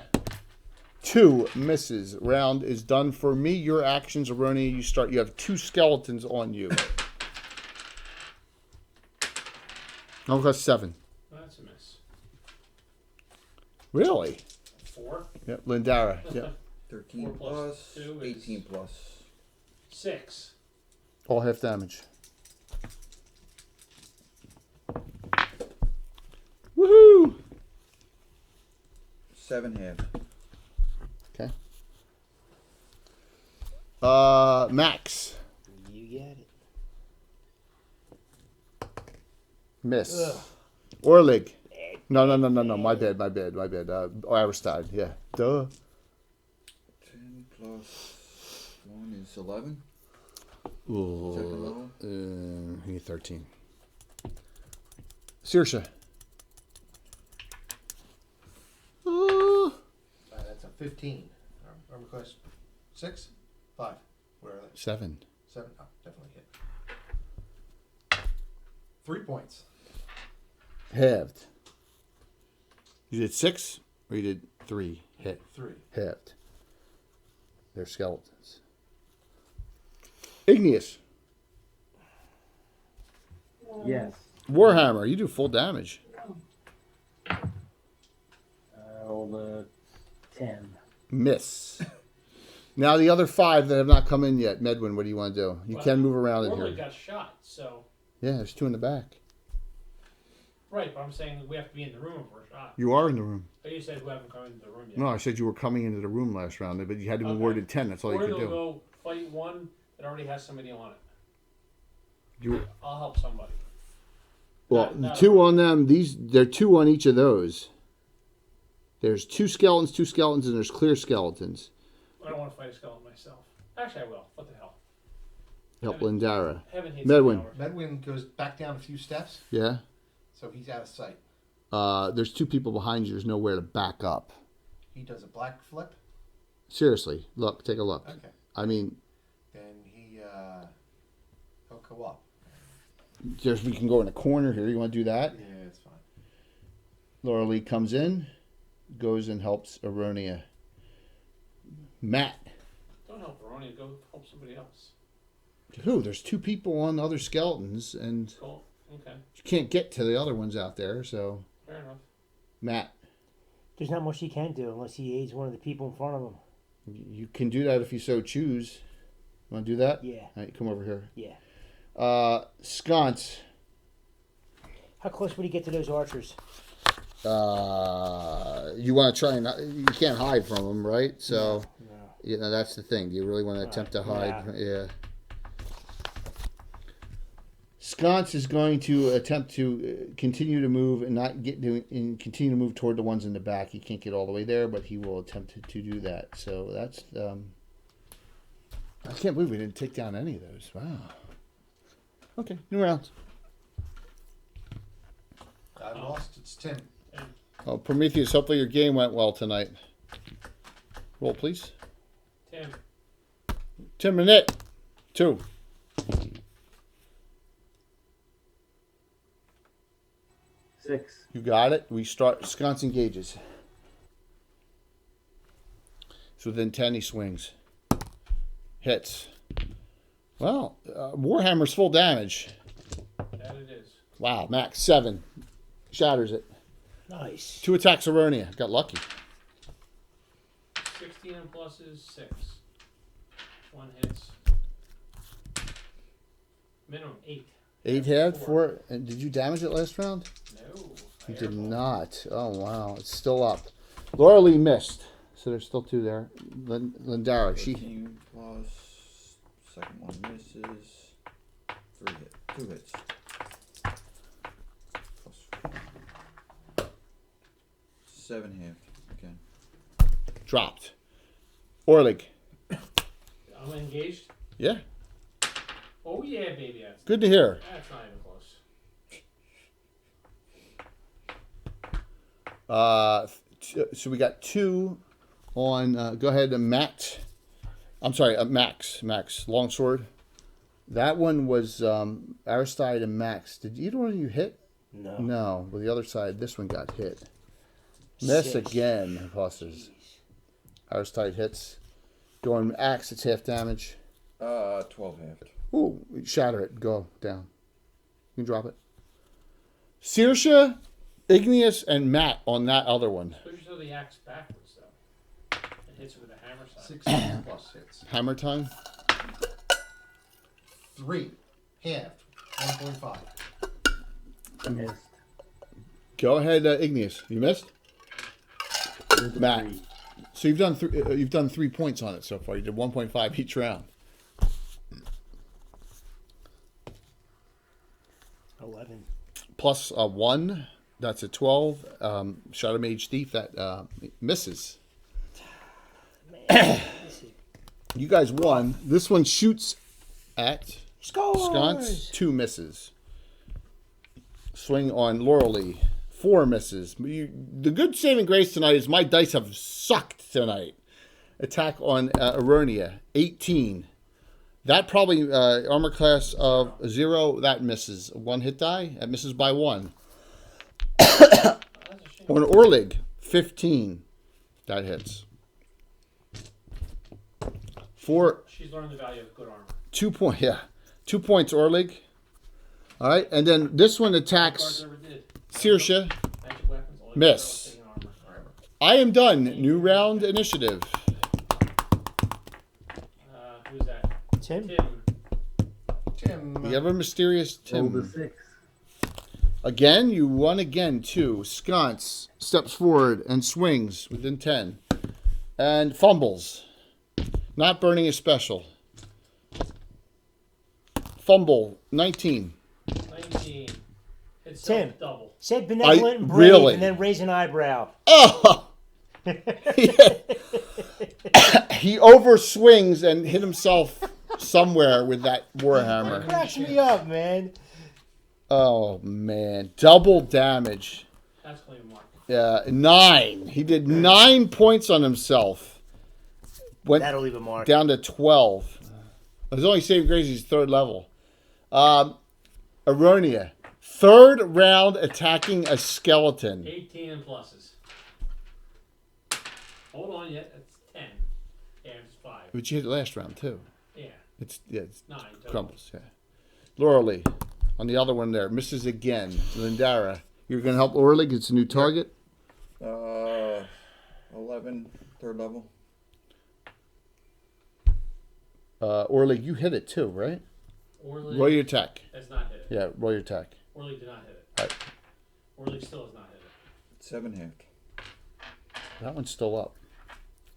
2 misses. Round is done for me. Your actions, Aronia. You have 2 skeletons on you. I've got 7. That's a miss. Really? 4. Yep. Lindara. Yep. 13 4 plus plus, 2 is- 18 plus. 6. All half damage. Woohoo! 7 half. Okay. Max. You got it. Miss. Ugh. Orlig. No. My bad. Aristide. Yeah. Duh. 10 plus 1 is 11. Second Ooh. level. I need 13. Saoirse. That's a 15. Armor class 6? 5. Where are they? 7. 7? Oh, definitely hit. 3 points. Halved. You did 6 or you did 3 hit. 3. Hit. They're skeletons. Igneous. Yes. Warhammer, you do full damage. Roll the 10. Miss. Now the other 5 that have not come in yet. Medwin, what do you want to do? You Well, can move around in Orley here. got shot, so Yeah, there's 2 in the back. right. But I'm saying we have to be in the room if we're shot. You are in the room. But you said we haven't come into the room yet. No, I said you were coming into the room last round, but you had to be Okay. warded 10. That's all you Or could they'll do. go fight one that already has somebody on it. You, I'll help somebody. well, Not- 2 on them. There are 2 on each of those. There's 2 skeletons, and there's clear skeletons. I don't want to fight a skeleton myself. Actually, I will. What the hell? Help Lindara. Heaven hates Medwin. cowards. Medwin goes back down a few steps, Yeah? so he's out of sight. There's 2 people behind you. There's nowhere to back up. He does a black flip. Seriously, look, take a look. Okay. I mean, Then he'll go up. we can go in a corner here. You want to do that? Yeah, it's fine. Laura Lee comes in, goes and helps Aronia. Matt. Don't help Ronnie. Go help somebody else. Who? There's 2 people on the other skeletons, and Cool. Okay. you can't get to the other ones out there, so... Fair enough. Matt, There's not much he can do unless he aids one of the people in front of him. you can do that if you so choose. Want to do that? Yeah, All right, come over here. yeah. Sconce. How close would he get to those archers? You want to try and... You can't hide from them, right? So, No. you know, that's the thing. Do you really want to attempt to hide? Yeah. Sconce is going to attempt to continue to move and not get to, and continue to move toward the ones in the back. He can't get all the way there, but he will attempt to do that. So that's... I can't believe we didn't take down any of those. Wow. Okay, new round. I lost. It's Tim. Oh, Prometheus, hopefully your game went well tonight. Roll, please. Tim. 10 minute. 2. 6. You got it. We start. Sconce engages. So within 10, he swings. Hits. Well, Warhammer's full damage. That it is. Wow, max 7. Shatters it. Nice. 2 attacks Aronia. Got lucky. 16 and pluses 6. 1 hits. Minimum 8. 8 hit. 4. And did you damage it last round? No. You did not. Oh, wow. It's still up. Laura Lee missed. So there's still 2 there. Lindara, she... 15 plus. Second one misses. 2 hits. Plus 7 half. Okay. dropped. Orlig. I'm engaged. Yeah. Oh yeah, baby. Good to hear. That's not even close. So we got 2 on. Go ahead, Matt. I'm sorry, Max. Max longsword. That one was Aristide and Max. Did either one of you hit? No. No. But the other side, this one got hit. Miss 6. again, bosses. Aristide hits. Going axe, it's half damage. 12 half. Ooh, shatter it. Go down. You can drop it. Saoirse, Igneous, and Matt on that other one. Push you throw the axe backwards though. It hits it with a hammer side. 16 plus hits. Hammer time. 3. Halved. 1.5. Missed. Go ahead, Igneous. You missed. Matt. 3. So you've done 3 points on it so far. You did 1.5 each round. 11. Plus 1. That's a 12. Shadow Mage Thief that misses. Man, this is You guys won. This one shoots at scores. Sconce. 2 misses. Swing on Laurel Lee. 4 misses. The good saving grace tonight is my dice have sucked tonight. Attack on Aronia. 18. That probably armor class of 0. That misses. 1 hit die. That misses by 1. Oh, that's a shame. On Orlig. 15. That hits. She's learned the value of good armor. 2 point. Yeah, 2 points, Orlig. All right, and then this one attacks Saoirse. Magic weapons, all Miss. taking armor forever. I am done. New round initiative. Who's that? Tim. Tim. The ever mysterious Roll the Tim. 6. Again, you won again, too. Sconce steps forward and swings within 10. And fumbles. Not burning is special. Fumble, 19. 19. It's Tim. double. Said benevolent and brave, really? and then raise an eyebrow. Oh! He overswings and hit himself somewhere with that warhammer. Cracks me up, man. Oh, man. Double damage. That's clean mark. Yeah, 9. He did 9 points on himself. Went That'll leave a mark. down to 12. It was only saving Gracie's 3rd level. Aronia. 3rd round attacking a skeleton. 18 and pluses. Hold on yet. That's 10. Yeah, it's 5. But you hit it last round, too. Yeah. It's 9 total. crumbles, yeah. Lauralee. On the other one there. Misses again. Lindara. You're going to help Orlig. It's a new target. 11, 3rd level. Orlig, you hit it too, right? Orly Roll your attack. has not hit it. Yeah, roll your attack. Orly did not hit it. Right. Orly still has not hit it. 7 halved. That one's still up.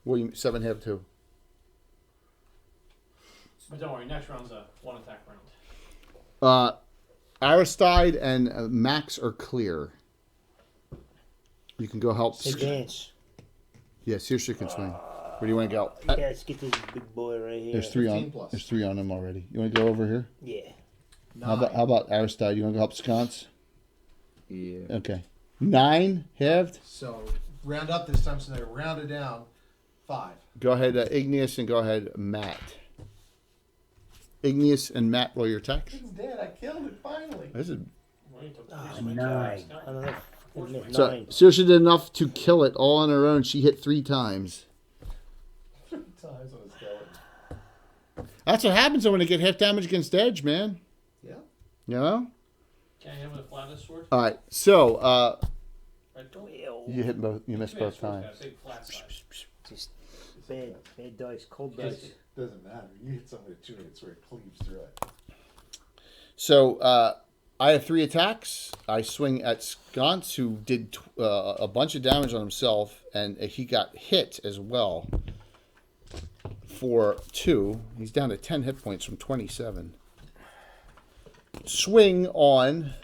Well, you 7 have too. But don't worry, next round's a 1 attack round. Aristide and Max are clear. You can go help. Advance. Yeah, Saoirse can swing. Where do you want to go? Yeah, let's get this big boy right here. There's 3 on. 15 plus. There's 3 on him already. You want to go over here? Yeah. How about Aristide? You want to go help Sconce? Yeah. Okay. 9 halved. So round up this time, so they rounded down 5. Go ahead, Igneous, and go ahead, Matt. Igneous and Matt, roll your attacks. He's dead. I killed it finally. This is Well, you took the Ah, first one. 9. I don't know. so. 9. Saoirse did enough to kill it all on her own. She hit 3 times. 3 times on a skeleton. That's what happens when they get half damage against edge, man. Yeah. You know? Can I hit him with a flattest sword? All right. So Right, go. you hit both. You missed both Sword's got times. a big flat side. Just bad dice, cold dice. Doesn't matter. You hit something with 2 hits where it cleaves through it. So I have 3 attacks. I swing at Sconce, who did a bunch of damage on himself, and he got hit as well for 2. He's down to 10 hit points from 27. Swing on.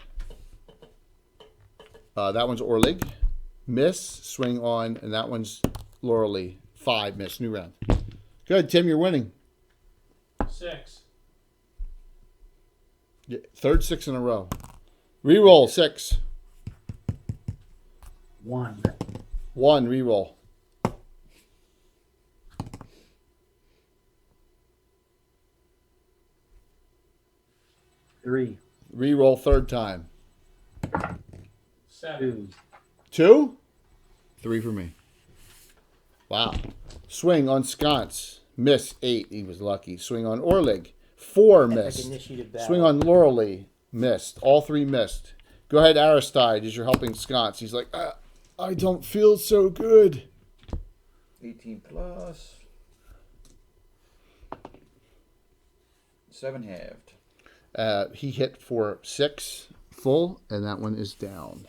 That one's Orlig. Miss. Swing on, and that one's Lauralee. 5 miss. New round. Good, Tim. You're winning. 6. Yeah, 3rd 6 in a row. Reroll 6. 1. 1 reroll. 3. Reroll 3rd time. 7. 2. 2? 3 for me. Wow. Swing on Sconce. Miss 8. He was lucky. Swing on Orlig. 4 Epic missed. initiative battle. Swing on Lauralee. Missed. All 3 missed. Go ahead, Aristide, as you're helping Sconce. He's like, I don't feel so good. 18 plus. 7 halved. He hit for 6 full, and that one is down.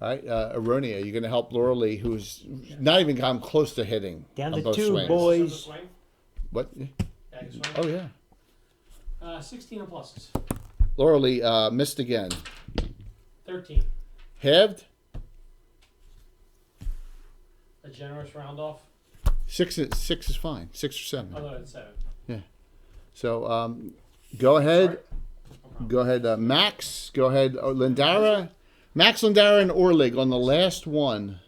All right, Aronia, you're going to help Lauralee, who's not even gotten close to hitting. Down on to both 2, swings. boys. Swing? What? Yeah, I can swing. Oh, yeah. 16 and pluses. Lauralee missed again. 13. Halved? A generous round off. 6 is fine. 6 or 7. Oh, no, it's 7. So go ahead. No problem. Go ahead, Max. Go ahead, Lindara. Max, Lindara, and Orlig on the last one.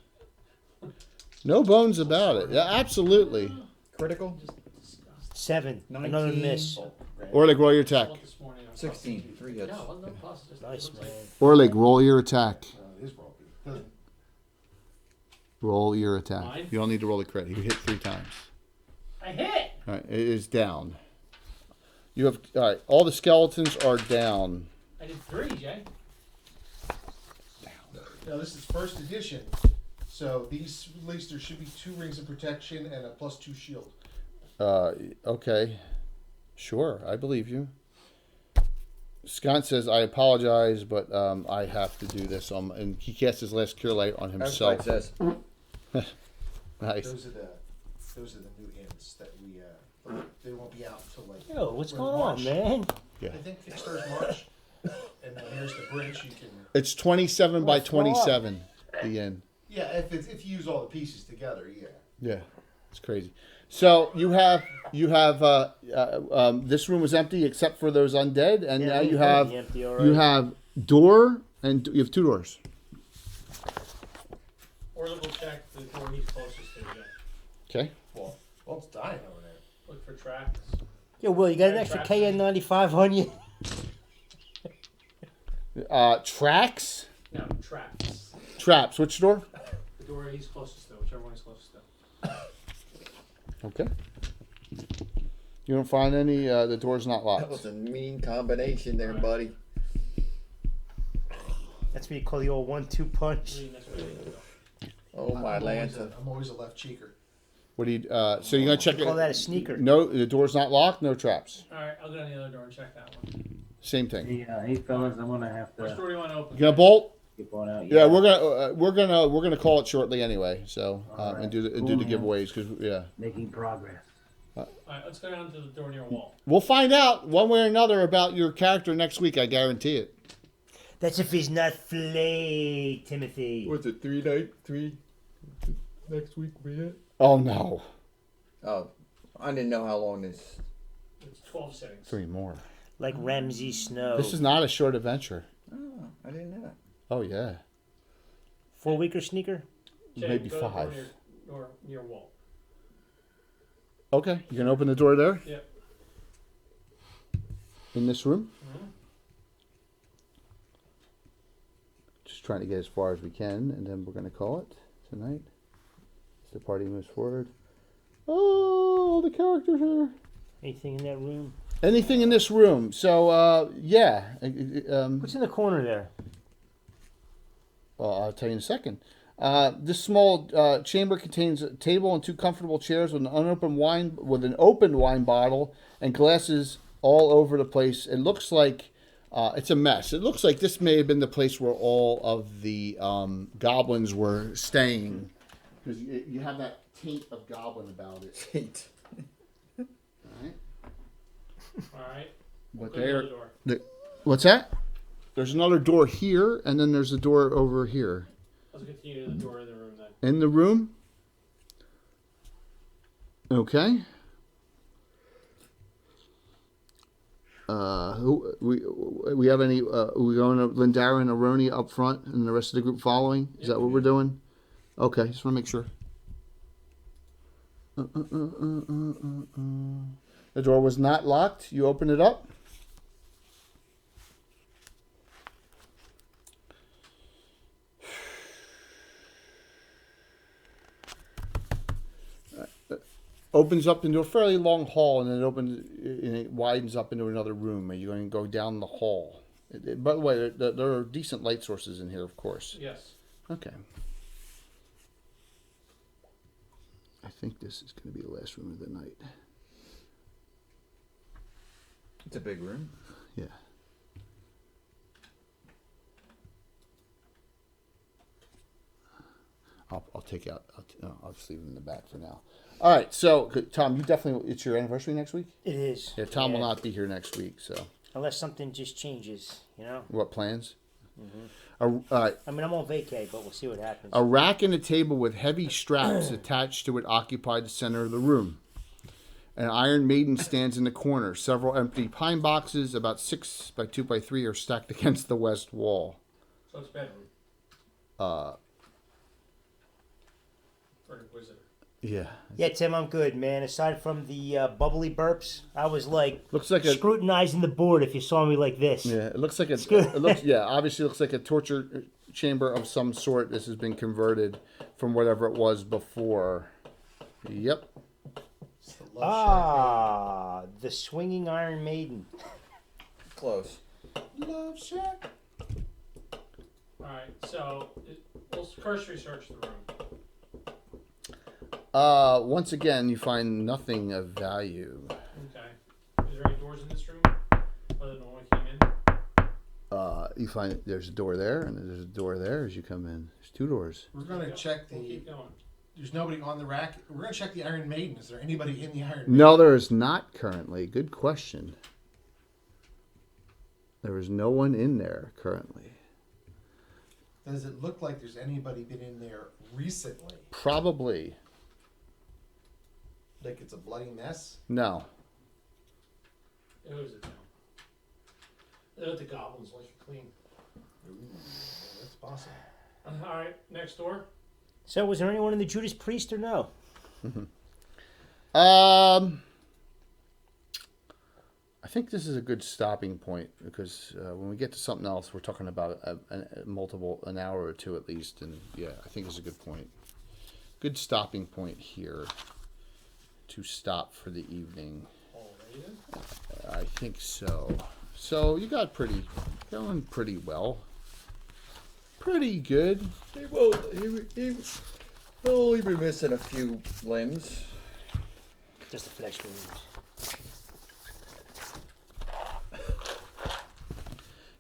No bones about it. Yeah, absolutely. Critical. 7. 19. Another miss. Orlig, roll your attack. This morning on 16. 3 hits. No, it wasn't no plus. Just Nice, it looks man. like- Orlig, roll your attack. It is broken. Doesn't Roll your attack. Mine? You don't need to roll the credit. You hit 3 times. I hit. All right, it is down. You have all right. All the skeletons are down. I did 3, Jay. Now this is first edition, so these at least there should be 2 rings of protection and a +2 shield. Okay, sure, I believe you. Scott says, "I apologize, but I have to do this." And he casts his last cure light on That's what himself. it says. Nice. Those are the new hints that we they won't be out until like. Yo, what's we're going March. on, man? I think Kickstarter's March, and then here's the bridge. You can. It's 27 by What's going on? 27. The end. Yeah, if you use all the pieces together, yeah. Yeah, it's crazy. So you have this room was empty except for those undead, and now you have empty, you have door and you have 2 doors. Or we'll check the door he's closest to, Jay. Okay. Well, it's dying over there. Look for tracks. Yo, Will, you got an extra KN95 on you? Tracks. No, tracks. Traps. Which door? The door he's closest to, whichever one he's closest to. Okay. You don't find any. The door's not That was locked. a mean combination there, buddy. That's what you call the old 1-2 punch. That's where they go. Oh my I'm Lanta. always a left cheeker. What do you? So you're gonna check We call it? that a sneaker. No, the door's not locked. No traps. Alright, I'll go down the other door and check that one. Same thing. Hey fellas, I'm gonna have Which to door do you want to open? You gonna bolt? get one out. Yeah, we're gonna call it shortly anyway. So Alright. and do the Cool, man. giveaways because yeah, Making progress. Alright, let's go down to the door near wall. we'll find out one way or another about your character next week. I guarantee it. That's if he's not flayed, Timothy. What's it? 3 next week be it? Oh no, Oh, I didn't know how long this. It's 12 settings. 3 more. Like Ramsey Snow. This is not a short adventure. Oh, I didn't know that. Oh yeah, 4-weeker sneaker? Jay, maybe go to the 5. Door near wall. Okay, you gonna open the door there Yep. in this room? Mhm. Just trying to get as far as we can, and then we're gonna call it tonight. As the party moves forward. Oh, the characters here. Anything in that room? Anything in this room? So yeah. What's in the corner there? Well, I'll tell you in a second. This small chamber contains a table and 2 comfortable chairs with an open wine bottle and glasses all over the place. It looks like it's a mess. It looks like this may have been the place where all of the goblins were staying, because you have that taint of goblin about it. Taint. All right. Alright. What Go to the there? other door. What's that? There's another door here, and then there's a door over here. Let's continue to the door in the room then. In the room. Okay. We have any? We going to Lindara and Aroni up front, and the rest of the group following? Is that what we're doing? Okay, just want to make sure. The door was not locked. You open it up. Opens up into a fairly long hall, and then it widens up into another room. Are you going to go down the hall? By the way, there are decent light sources in here, of course. Yes. Okay. I think this is going to be the last room of the night. It's a big room. Yeah. I'll take out. I'll just leave them in the back for now. All right. So, Tom, you definitely. It's your anniversary next week. It is. Yeah. Tom will not be here next week. So. Unless something just changes, you know? What plans? Mm-hmm. I mean, I'm on vacay, but we'll see what happens. A rack and a table with heavy straps attached to it occupy the center of the room. An Iron Maiden stands in the corner. Several empty pine boxes, about 6 by 2 by 3, are stacked against the west wall. So it's bedroom. Uh, For an inquisitor. yeah. Yeah, Tim, I'm good, man. Aside from the bubbly burps, I was like Looks like a. scrutinizing the board if you saw me like this. Yeah, it looks like a. good. It looks. Yeah, obviously looks like a torture chamber of some sort. This has been converted from whatever it was before. Yep. It's the Love the swinging Iron Maiden. Close. Love Shack. Alright, so we'll cursory search the room. Once again, you find nothing of value. Okay. Is there any doors in this room? Other than the one we came in? You find there's a door there, and there's a door there as you come in. There's 2 doors. We're gonna check We'll the. keep going. There's nobody on the rack. We're gonna check the Iron Maiden. Is there anybody in the Iron Maiden? No, there is not currently. Good question. There is no one in there currently. Does it look like there's anybody been in there recently? Probably. Like it's a bloody mess? No. It was a town. The goblins like it clean. Ooh, that's possible. Alright, next door. So, was there anyone in the Judas Priest or no? I think this is a good stopping point because when we get to something else, we're talking about an hour or two at least, and yeah, I think it's a good point. Good stopping point here to stop for the evening. Already then? I think so. So you got going pretty well. Pretty good. Well, he'll only be missing a few limbs. Just the flesh wounds.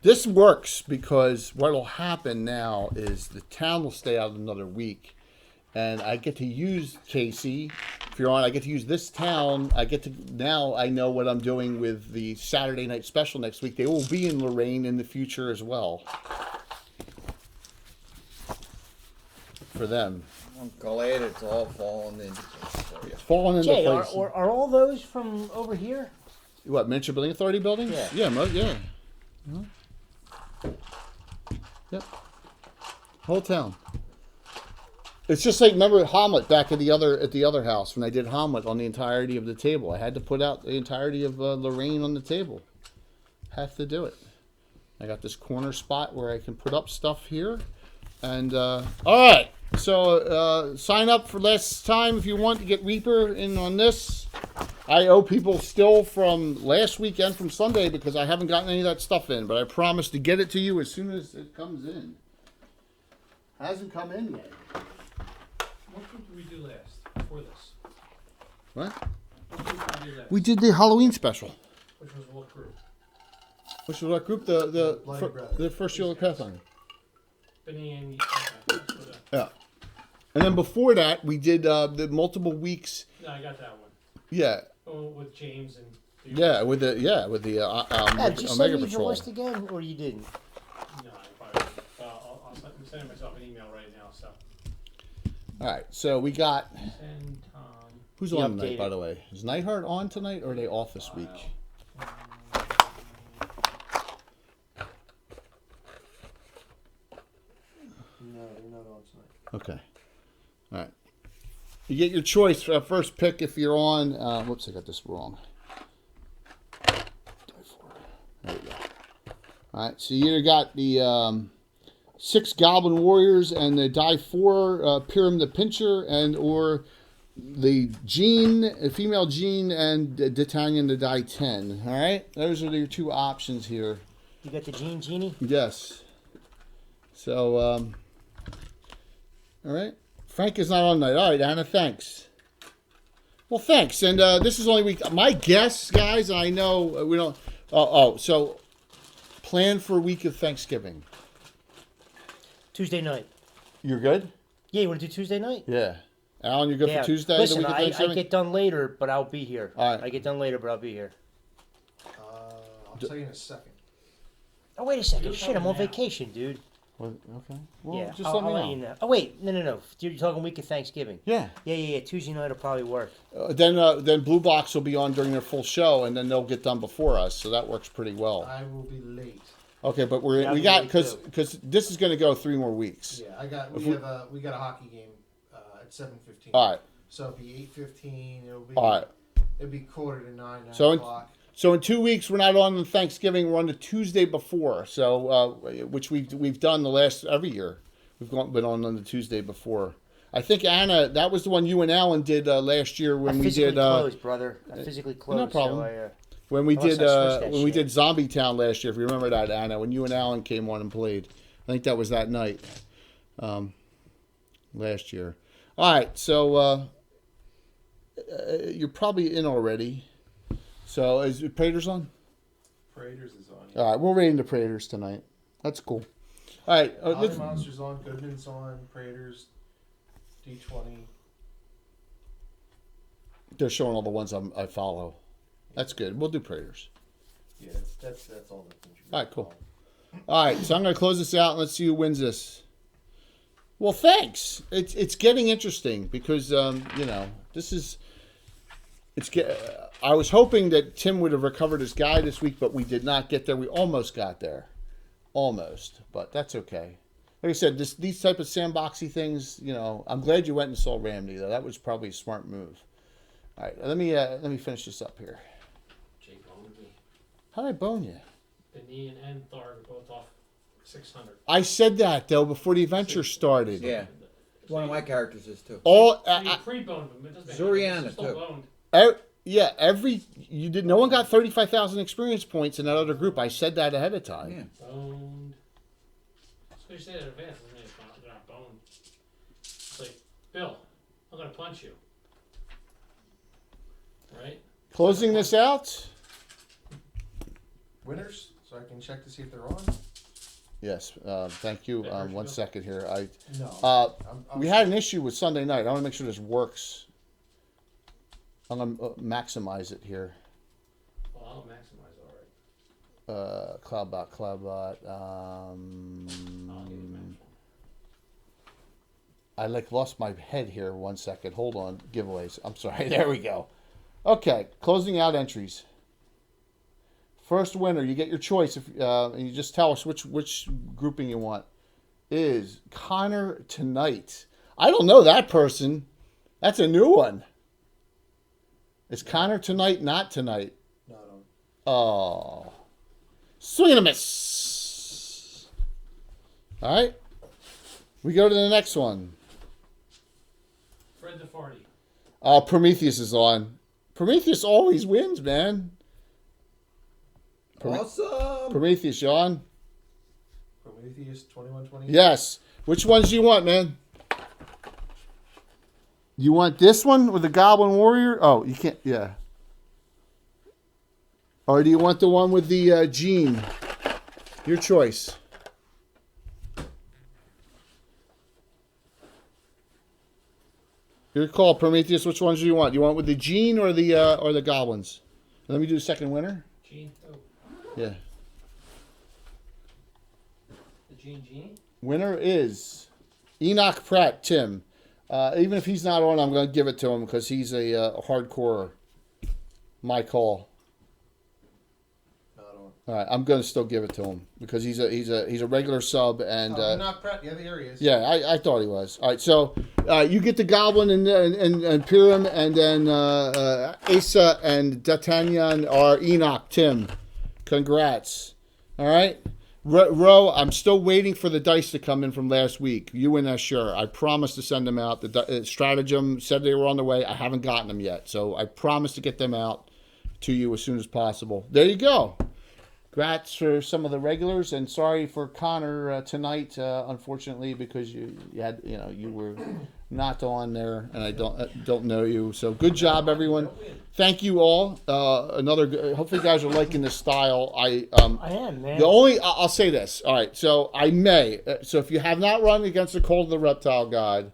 This works because what will happen now is the town will stay out another week, and I get to use Casey. If you're on, I get to use this town. Now I know what I'm doing with the Saturday night special next week. They will be in Lorraine in the future as well. For them. I'm glad it's all falling into place for you. Falling into Jay, place. are all those from over here? What, Miniature Building Authority buildings? Yeah. Yeah. Yep. Whole town. It's just like, remember Hamlet back at the other house when I did Hamlet on the entirety of the table. I had to put out the entirety of Lorraine on the table. Have to do it. I got this corner spot where I can put up stuff here. And, all right. So, sign up for last time if you want to get Reaper in on this. I owe people still from last weekend from Sunday because I haven't gotten any of that stuff in. But I promise to get it to you as soon as it comes in. Hasn't come in yet. What group did we do last before this? What? What group did we do last? We did the Halloween special. Which was what group? Which was what group? The Bloody Brothers. the first year of Pathfinder. Benny and okay, let's go there. Yeah. And then before that, we did the multiple weeks. No, I got that one. Yeah. Oh, with James and. Yeah, with the Did you Omega send me the Patrol. list again, or you didn't? No, I probably. I'm sending myself an email right now. So. All right, so we got. Send Tom. Who's He on tonight, updated. by the way? Is Nightheart on tonight, or are they off this week? No, they're not on tonight. Okay. All right. You get your choice first pick if you're on. Whoops, I got this wrong. There we go. All right, so you either got the 6 Goblin Warriors and the Die 4 Pyram the Pincher, and or the female Jean and D'Artagnan the Die 10. All right, those are your 2 options here. You got the Genie? Yes. So, all right. Frank is not on tonight. All right, Anna, thanks. Well, thanks. And this is only week. My guess, guys, and I know we don't. So plan for a week of Thanksgiving. Tuesday night. You're good? Yeah, you want to do Tuesday night? Yeah. Alan, you're good Yeah. for Tuesday? Listen, the week of I Thanksgiving? get done later, but I'll be here. All right. I get done later, but I'll be here. I'll tell you in a second. Oh, wait a second. You're Shit, I'm coming on now. vacation, dude. Well, okay. Well, Yeah, just I'll let me let know. you know. Oh, wait. No. You're talking week of Thanksgiving. Yeah. Yeah. Tuesday night will probably work. Then Blue Box will be on during their full show, and then they'll get done before us, so that works pretty well. I will be late. Okay, but That'll we be got late, because this is going to go 3 more weeks. Yeah, we got a hockey game at 7:15. All right. So it'll be 8:15. It'll be All right. It'll be 8:45, 9 So o'clock. So in 2 weeks, we're not on Thanksgiving. We're on the Tuesday before. So which we've done the last every year. We've been on the Tuesday before. I think Anna, that was the one you and Alan did last year when I we physically did. closed, brother. I physically closed. No problem. So when we unless did I switched that when we shit. did Zombie Town last year, if you remember that, Anna, when you and Alan came on and played, I think that was that night, last year. All right, so you're probably in already. So is Prater's on? Prater's is on. All right, we're rating the Praetors tonight. That's cool. All right. Holly Monster's on. Goodman's on. Prater's. D20. They're showing all the ones I follow. That's good. We'll do Praetors. Yeah, that's all the things. All right, cool. All right, so I'm going to close this out and let's see who wins this. Well, thanks. It's getting interesting because this is. I was hoping that Tim would have recovered his guy this week, but we did not get there. We almost got there, but that's okay. Like I said, these type of sandboxy things, I'm glad you went and saw Ramney though. That was probably a smart move. All right, let me finish this up here. Jay boned me. How did I bone you? Benny and Thar are both off 600. I said that though before the adventure started. Yeah. One of my characters is too. All So you pre-boned them. It doesn't Zoriana, matter. Still too. boned. no one got 35,000 experience points in that other group. I said that ahead of time. Yeah. Boned. That's what you say in advance, doesn't mean they're not boned. It's like, Bill, I'm gonna punch you. Right? Closing this out. Winners, so I can check to see if they're on. Yes, thank you. Yeah, One Bill. second here. No. We had an issue with Sunday night. I want to make sure this works. I'm going to maximize it here. Well, I'll maximize it, alright. Cloudbot. I'll give it max. I lost my head here. 1 second. Hold on. Giveaways. I'm sorry. There we go. Okay, closing out entries. First winner, you get your choice, and you just tell us which grouping you want. Is Connor Tonight? I don't know that person. That's a new one. Is Connor Tonight not tonight? Not on. Oh, swing and a miss. All right, we go to the next one. Fred the Farty. Prometheus is on. Prometheus always wins, man. Awesome. Prometheus, you on? Prometheus 2120. Yes. Which ones do you want, man? You want this one with the Goblin Warrior? Oh, you can't. Yeah. Or do you want the one with the Gene? Your choice. Your call, Prometheus. Which ones do you want? You want with the Gene or the Goblins? Let me do the second winner. Gene. Oh, Yeah. the Gene. Winner is Enoch Pratt, Tim. Even if he's not on, I'm going to give it to him because he's a hardcore. My call. Not on. All right, I'm going to still give it to him because he's a regular sub and Not Pratt. Yeah, there he is. yeah, I thought he was. All right, so you get the Goblin and Piram, and then Asa and D'Artagnan are Enoch, Tim. Congrats. All right. Ro, I'm still waiting for the dice to come in from last week. You and Asher. I promised to send them out. The Stratagem said they were on the way. I haven't gotten them yet. So I promised to get them out to you as soon as possible. There you go. Congrats for some of the regulars, and sorry for Connor tonight, unfortunately, because you were not on there, and I don't know you. So good job, everyone. Thank you all. Hopefully, you guys are liking this style. I am, man. I'll say this. All right, so I may. So if you have not run against the Cult of the Reptile God,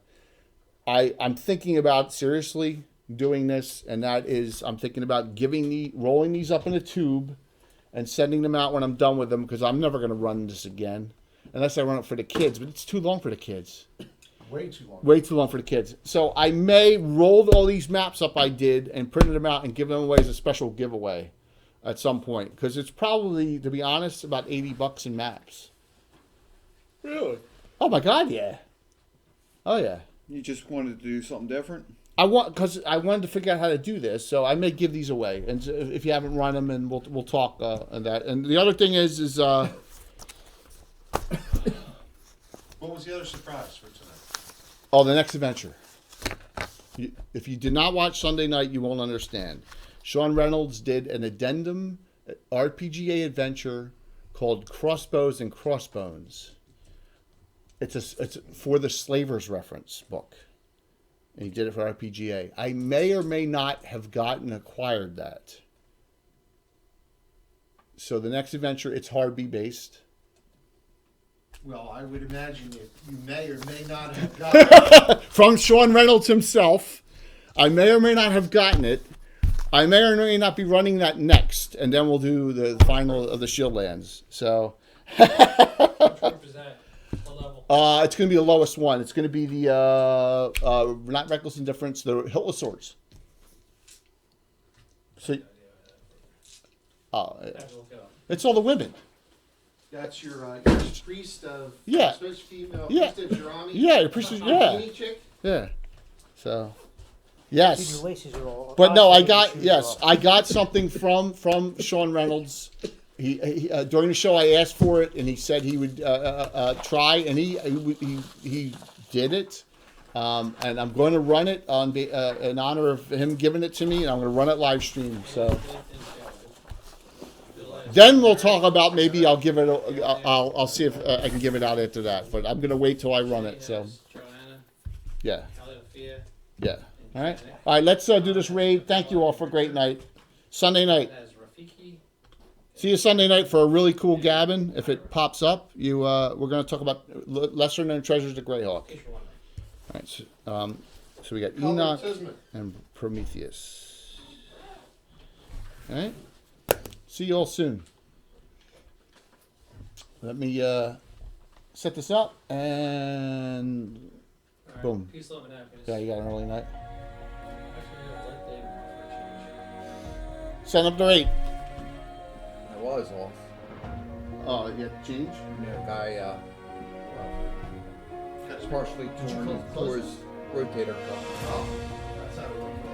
I'm thinking about seriously doing this, and that is I'm thinking about rolling these up in a tube and sending them out when I'm done with them because I'm never going to run this again unless I run it for the kids. But it's too long for the kids. Way too long. Way too long for the kids. So I may roll all these maps up I did and print them out and give them away as a special giveaway at some point because it's probably, to be honest, about $80 in maps. Really? Oh my God, yeah. Oh yeah. You just wanted to do something different? I wanted to figure out how to do this, so I may give these away. And so if you haven't run them, and we'll talk on that. And the other thing is What was the other surprise for tonight? the next adventure. If you did not watch Sunday night, you won't understand. Sean Reynolds did an addendum RPGA adventure called Crossbows and Crossbones. It's for the Slavers reference book. And he did it for RPGA. I may or may not have acquired that. So the next adventure, it's Hardby based. Well, I would imagine you may or may not have gotten From Sean Reynolds himself. I may or may not have gotten it. I may or may not be running that next, and then we'll do the final of the Shieldlands. So Which group is that? What level? it's going to be the lowest one. It's going to be the not Reckless Indifference, the Hiltless Swords. So I have to look it up. it's all the women. That's your priest of Yeah. Switch female Yeah. priest of Jerami. Yeah, your priest of- yeah. Bikini chick. Yeah. So Dude, yes. your laces are all. But no, I your got shoes are yes, off. I got something from Sean Reynolds. He during the show I asked for it, and he said he would try, and he did it. And I'm going to run it in honor of him giving it to me, and I'm going to run it live stream. So then we'll talk about maybe I'll give it. I'll see if I can give it out after that. But I'm going to wait till I run it. So Joanna, yeah, Alethea, yeah. All right, all right. Let's do this raid. Thank you all for a great night. Sunday night. as Rafiki. See you Sunday night for a really cool gabbin. If it pops up, we're going to talk about lesser known treasures of Greyhawk. In case you're wondering. All right, so we got Color Enoch Tisman. and Prometheus. All right, see you all soon. Let me set this up and All right. Boom. Peace, love, and happiness. yeah, you got an early night. Actually, no, let David know if I change. Set up the rate. I was off. Oh, yeah, change. Yeah, guy partially Did you torn close tore his rotator cuff. Oh, that's out of work for a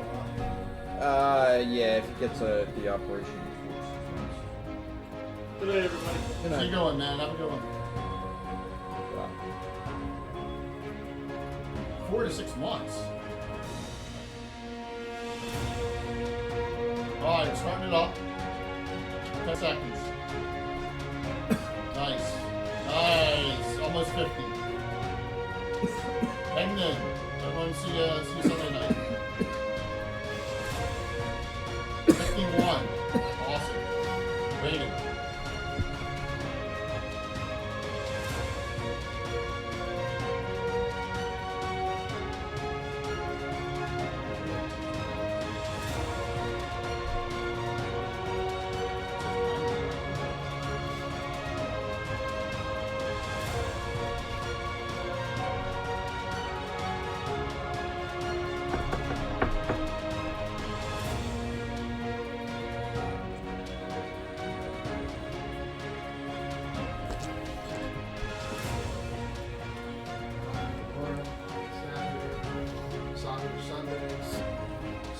while. Yeah, if he gets the operation. Good night, everybody. Good How night. you going, man? Have a good one. 4 to 6 months. All right, starting it up. 10 seconds. Nice. Nice. Almost 50. Hang in. Everyone see you Sunday night. 51. Awesome. Rating.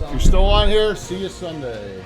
If you're still on here, see you Sunday.